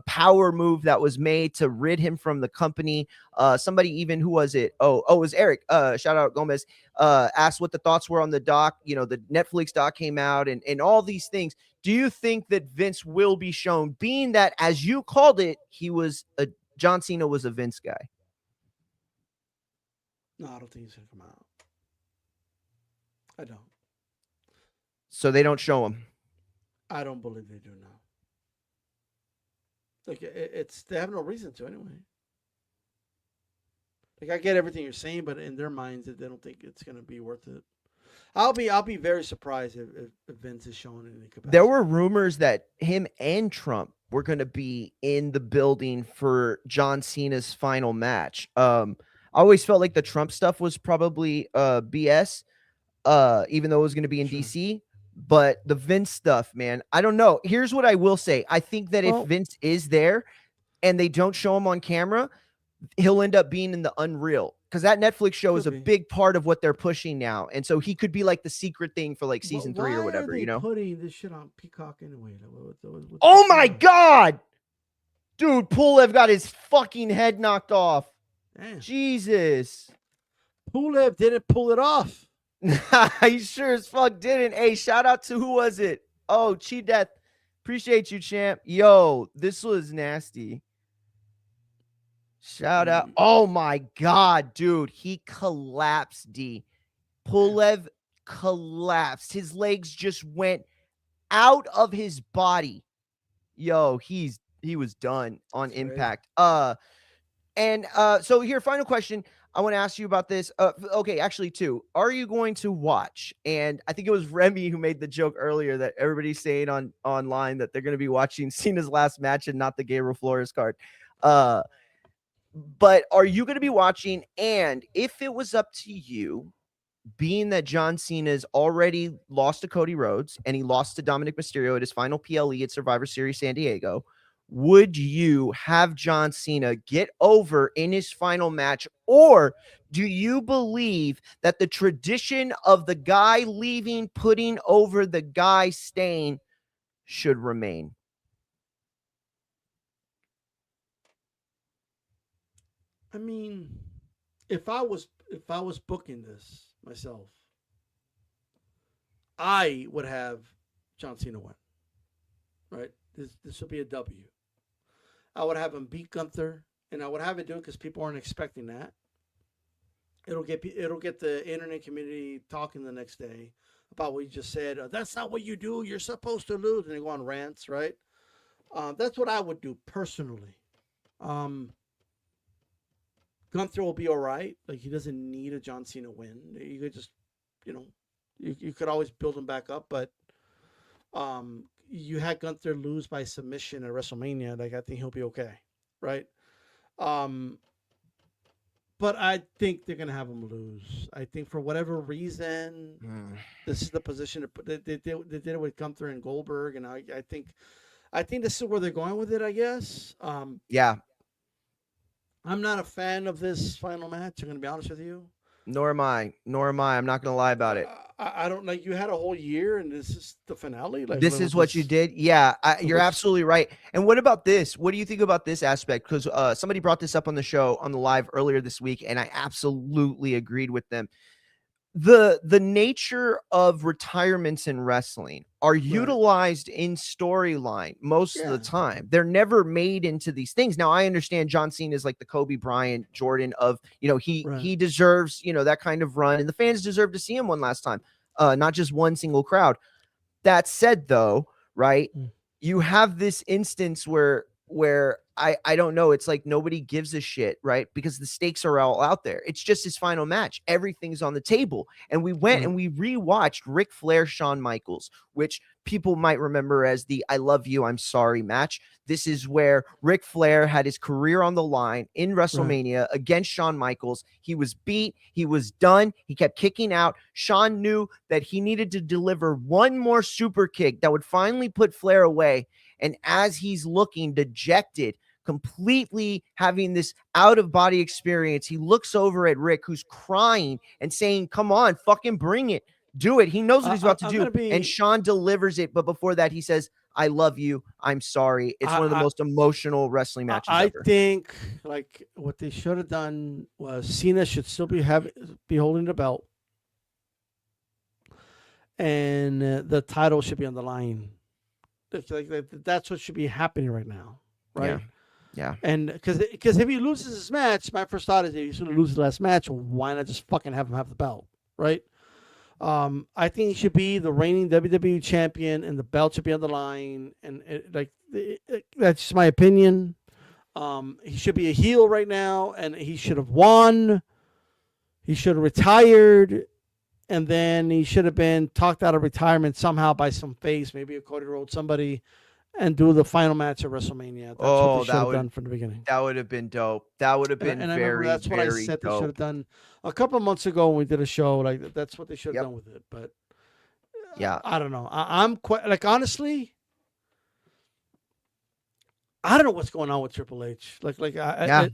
power move that was made to rid him from the company, somebody even, who was it? It was Eric, shout out Gomez, asked what the thoughts were on the doc, the Netflix doc came out, and all these things. Do you think that Vince will be shown, being that, as you called it, John Cena was a Vince guy? No, I don't think he's gonna come out. I don't. So they don't show him. I don't believe they do now. Like it's they have no reason to anyway. Like I get everything you're saying, but in their minds, they don't think it's gonna be worth it. I'll be very surprised if Vince is showing in any capacity. There were rumors that him and Trump were going to be in the building for John Cena's final match. I always felt like the Trump stuff was probably BS, even though it was going to be in DC. But the Vince stuff, man, I don't know. Here's what I will say. I think that if Vince is there and they don't show him on camera, he'll end up being in the Unreal, because that Netflix show is a big part of what they're pushing now. And so he could be like the secret thing for like season 3 or whatever, Why are they putting this shit on Peacock anyway? Oh my God. Dude, Pulev got his fucking head knocked off. Damn. Jesus. Pulev didn't pull it off. He sure as fuck didn't. Hey, shout out to, who was it? Oh, Chi Death. Appreciate you, champ. Yo, this was nasty. Shout out. Oh my God, dude. He collapsed, D. Pulev collapsed. His legs just went out of his body. Yo, he was done on That's impact. So here, final question. I want to ask you about this. Okay, actually, two. Are you going to watch? And I think it was Remy who made the joke earlier that everybody's saying online that they're going to be watching Cena's last match and not the Gabriel Flores card. But are you going to be watching? And if it was up to you, being that John Cena's already lost to Cody Rhodes and he lost to Dominic Mysterio at his final PLE at Survivor Series San Diego, would you have John Cena get over in his final match? Or do you believe that the tradition of the guy leaving, putting over the guy staying, should remain? I mean, if I was booking this myself, I would have John Cena win. Right? This would be a W. I would have him beat Gunther, and I would have it do it because people aren't expecting that. It'll get the internet community talking the next day about what you just said. That's not what you do. You're supposed to lose, and they go on rants, right? That's what I would do personally. Gunther will be all right. Like, he doesn't need a John Cena win. You could just, you could always build him back up. But you had Gunther lose by submission at WrestleMania. Like, I think he'll be okay, right? But I think they're gonna have him lose. I think for whatever reason, this is the position they did it with Gunther and Goldberg, and I think this is where they're going with it. I guess. Yeah. I'm not a fan of this final match. I'm going to be honest with you. Nor am I. I'm not going to lie about it. I don't like. You had a whole year, and this is the finale. Like, this is what you did. Yeah, you're absolutely right. And what about this? What do you think about this aspect? Because somebody brought this up on the show, on the live earlier this week, and I absolutely agreed with them. The nature of retirements in wrestling are utilized in storyline most of the time. They're never made into these things. Now, I understand John Cena is like the Kobe Bryant, Jordan of, he deserves, that kind of run, and the fans deserve to see him one last time, not just one single crowd. That said, though, right, you have this instance where I don't know, it's like nobody gives a shit, right? Because the stakes are all out there. It's just his final match. Everything's on the table. And we went and we rewatched Ric Flair, Shawn Michaels, which people might remember as the I love you, I'm sorry match. This is where Ric Flair had his career on the line in Right. WrestleMania against Shawn Michaels. He was beat. He was done. He kept kicking out. Shawn knew that he needed to deliver one more super kick that would finally put Flair away. And as he's looking dejected, completely having this out of body experience, he looks over at Rick, who's crying and saying, "Come on, fucking bring it. Do it." He knows what he's about to I'm do. gonna And be. Shawn delivers it. But before that, he says, "I love you. I'm sorry." It's one of the I most emotional wrestling matches I ever. think like what they should have done was Cena should still be holding the belt, and the title should be on the line. That's what should be happening right now, Yeah. right? Yeah. And because if he loses this match, my first thought is if he's going to lose the last match, why not just fucking have him have the belt, right? I think he should be the reigning WWE champion, and the belt should be on the line. And that's just my opinion. He should be a heel right now, and he should have won. He should have retired, and then he should have been talked out of retirement somehow by some face, maybe a Cody Rhodes, somebody, and do the final match at WrestleMania. That's what they Oh, should have done from the beginning. that would have been dope. That would have And, been and I remember very, that's what I very said they should have dope. done a couple of months ago when we did a show. Like that's what they should have Yep. done with it. But Yeah. I don't know. I'm quite like honestly, I don't know what's going on with Triple H. Yeah.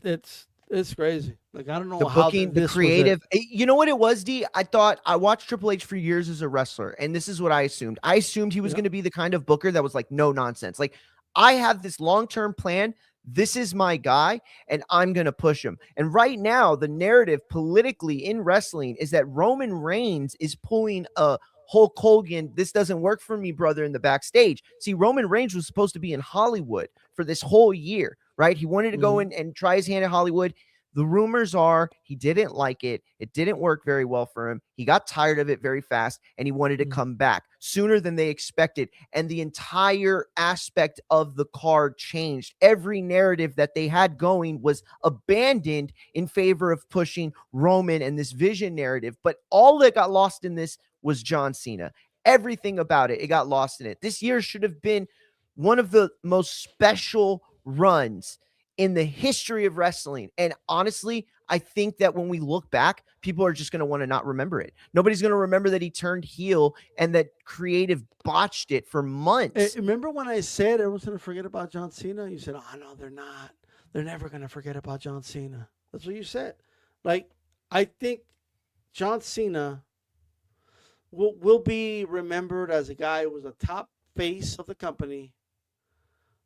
It's crazy. Like I don't know The how booking, the this was it. creative. You know what it was, D? I thought I watched Triple H for years as a wrestler, and this is what I assumed. I assumed he was Yeah. going to be the kind of booker that was like, no nonsense. Like, I have this long-term plan. This is my guy, and I'm going to push him. And right now, the narrative politically in wrestling is that Roman Reigns is pulling a Hulk Hogan, this doesn't work for me, brother, in the backstage. See, Roman Reigns was supposed to be in Hollywood for this whole year, right? He wanted to go in and try his hand at Hollywood. The rumors are he didn't like it. It didn't work very well for him. He got tired of it very fast, and he wanted to come back sooner than they expected. And the entire aspect of the card changed. Every narrative that they had going was abandoned in favor of pushing Roman and this vision narrative. But all that got lost in this was John Cena. Everything about it got lost in it. This year should have been one of the most special runs in the history of wrestling. And honestly, I think that when we look back, people are just going to want to not remember it. Nobody's going to remember that he turned heel and that creative botched it for months. Remember when I said everyone's going to forget about John Cena? You said, "Oh no, they're not. They're never going to forget about John Cena." That's what you said. Like I think John Cena will be remembered as a guy who was a top face of the company.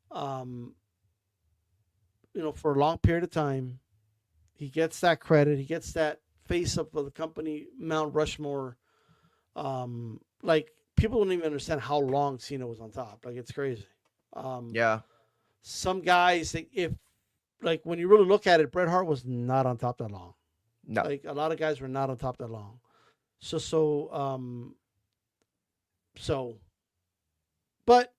Um, for a long period of time. He gets that credit. He gets that face of the company, Mount Rushmore. Like people don't even understand how long Cena was on top. Like it's crazy. Yeah. Some guys, if like when you really look at it, Bret Hart was not on top that long. No. Like a lot of guys were not on top that long. So, but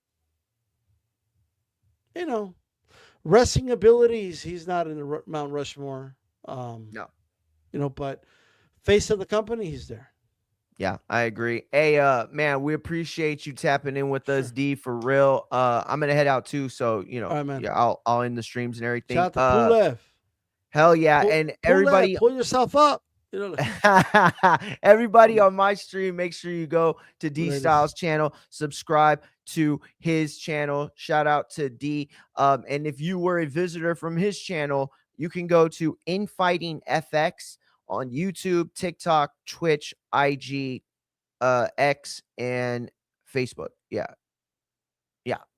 wrestling abilities, he's not in the Mount Rushmore. No. But face of the company, he's there. Yeah, I agree. Hey, man, we appreciate you tapping in with us, Sure. D, for real. I'm gonna head out too, so All right, man. yeah, I'll end the streams and everything. Shout out to Pulev. Hell yeah, and everybody, pull yourself up. everybody on my stream, make sure you go to D Latest. Styles channel, subscribe to his channel. Shout out to D. And if you were a visitor from his channel, you can go to Infighting FX on YouTube, TikTok, Twitch, IG, X, and Facebook. Yeah.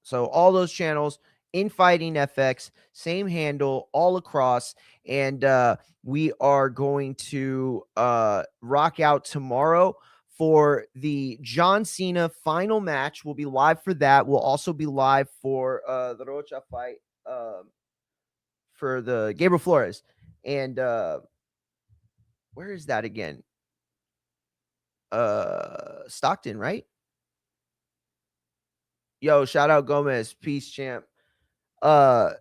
So all those channels, Infighting FX, same handle all across. And we are going to rock out tomorrow for the John Cena final match. We'll be live for that. We'll also be live for the Rocha fight for the Gabriel Flores. And where is that again? Stockton, right? Yo, shout out Gomez. Peace, champ. Yeah,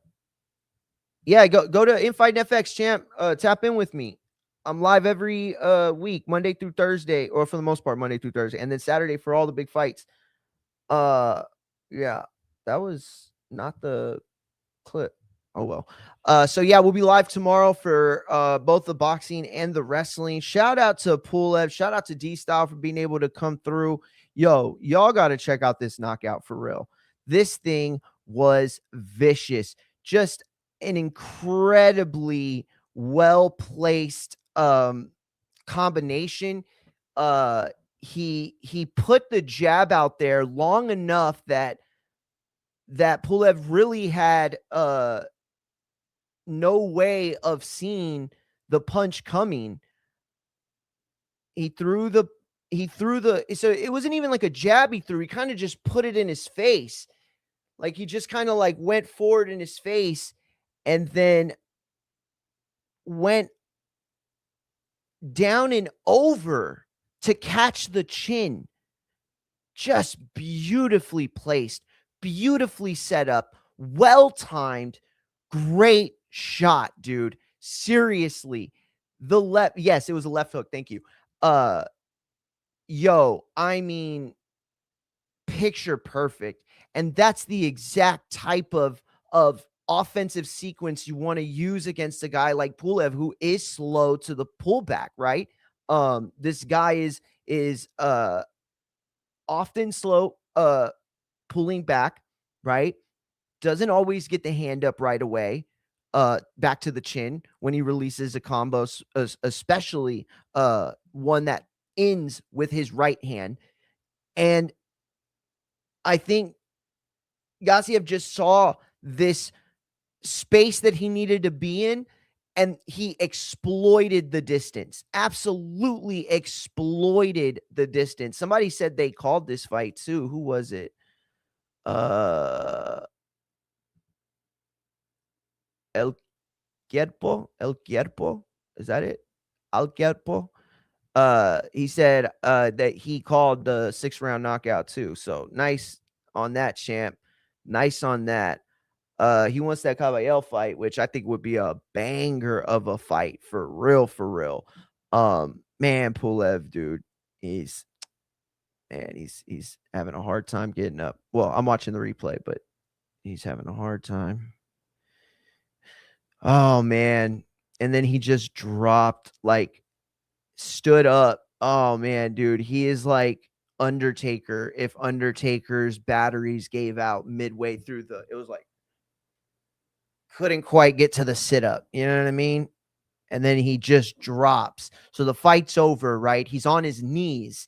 go to Infight FX, champ. Tap in with me. I'm live every week, Monday through Thursday, or for the most part, Monday through Thursday, and then Saturday for all the big fights. Uh, yeah, that was not the clip. Oh well. So yeah, we'll be live tomorrow for both the boxing and the wrestling. Shout out to Pulev. Shout out to D Style for being able to come through. Yo, y'all got to check out this knockout for real. This thing was vicious. Just an incredibly well placed combination. He put the jab out there long enough that Pulev really had no way of seeing the punch coming. He threw the so it wasn't even like a jab he threw. He kind of just put it in his face. Like he just kind of like went forward in his face and then went down and over to catch the chin. Just beautifully placed, beautifully set up, well timed. Great shot, dude. Seriously. The left, yes, it was a left hook. Thank you. Yo, I mean, picture perfect. And that's the exact type of offensive sequence you want to use against a guy like Pulev, who is slow to the pullback, right? This guy is often slow pulling back, right? Doesn't always get the hand up right away, back to the chin when he releases a combo, especially one that ends with his right hand. And I think Gassiev just saw this space that he needed to be in, and he exploited the distance. Absolutely exploited the distance. Somebody said they called this fight too. Who was it? El Cuerpo. Is that it? Al Cuerpo. He said that he called the 6-round knockout too. So nice on that, champ. Nice on that. He wants that Caballero fight, which I think would be a banger of a fight for real, for real. Man, Pulev, dude, he's having a hard time getting up. Well, I'm watching the replay, but he's having a hard time. Oh man. And then he just dropped, like stood up. Oh man, dude, he is like Undertaker if Undertaker's batteries gave out midway through it was like couldn't quite get to the sit up. You know what I mean? And then he just drops. So the fight's over, right? He's on his knees.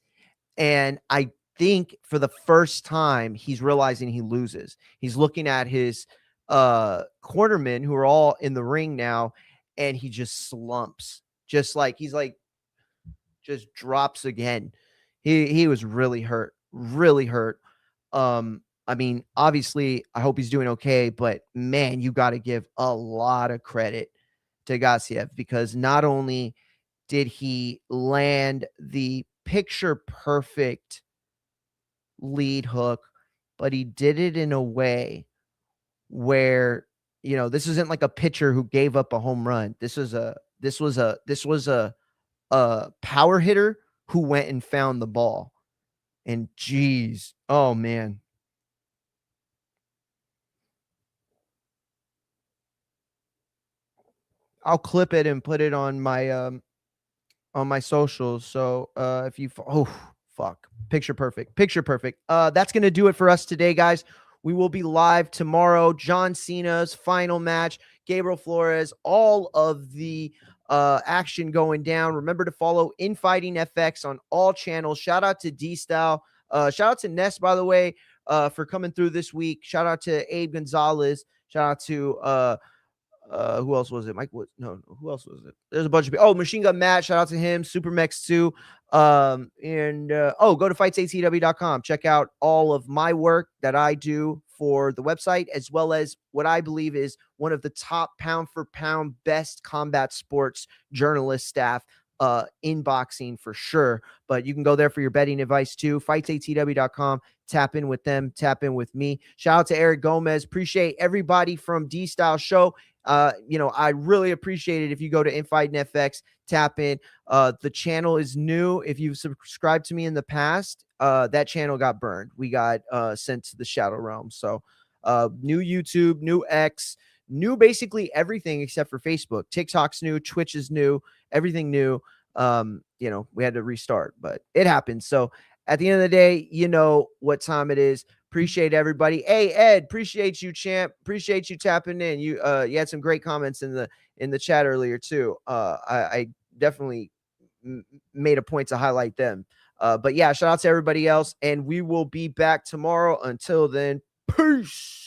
And I think for the first time, he's realizing he loses. He's looking at his cornermen who are all in the ring now, and he just slumps. Just like he's like just drops again. He was really hurt. Really hurt. I mean, obviously, I hope he's doing okay, but man, you got to give a lot of credit to Gassiev because not only did he land the picture perfect lead hook, but he did it in a way where, this isn't like a pitcher who gave up a home run. This was a power hitter who went and found the ball. And geez, oh man. I'll clip it and put it on my socials. So if you fuck, picture perfect. That's gonna do it for us today, guys. We will be live tomorrow. John Cena's final match, Gabriel Flores, all of the action going down. Remember to follow Infighting FX on all channels. Shout out to D Style. Shout out to Ness, by the way, for coming through this week. Shout out to Abe Gonzalez. Shout out to who else was it? Mike Woods. No, who else was it? There's a bunch of people. Oh, Machine Gun Matt. Shout out to him. Super Mex too. Go to fightsatw.com. Check out all of my work that I do for the website, as well as what I believe is one of the top pound for pound best combat sports journalist staff in boxing for sure. But you can go there for your betting advice too. Fightsatw.com. Tap in with them. Tap in with me. Shout out to Eric Gomez. Appreciate everybody from D Style Show. I really appreciate it if you go to InFX, tap in. The channel is new. If you've subscribed to me in the past, that channel got burned. We got sent to the Shadow Realm. So new YouTube, new X, new basically everything except for Facebook. TikTok's new, Twitch is new, everything new. We had to restart, but it happened. So at the end of the day, you know what time it is. Appreciate everybody. Hey Ed, appreciate you, champ. Appreciate you tapping in. You had some great comments in the chat earlier too. I definitely made a point to highlight them. But yeah, shout out to everybody else, and we will be back tomorrow. Until then, peace.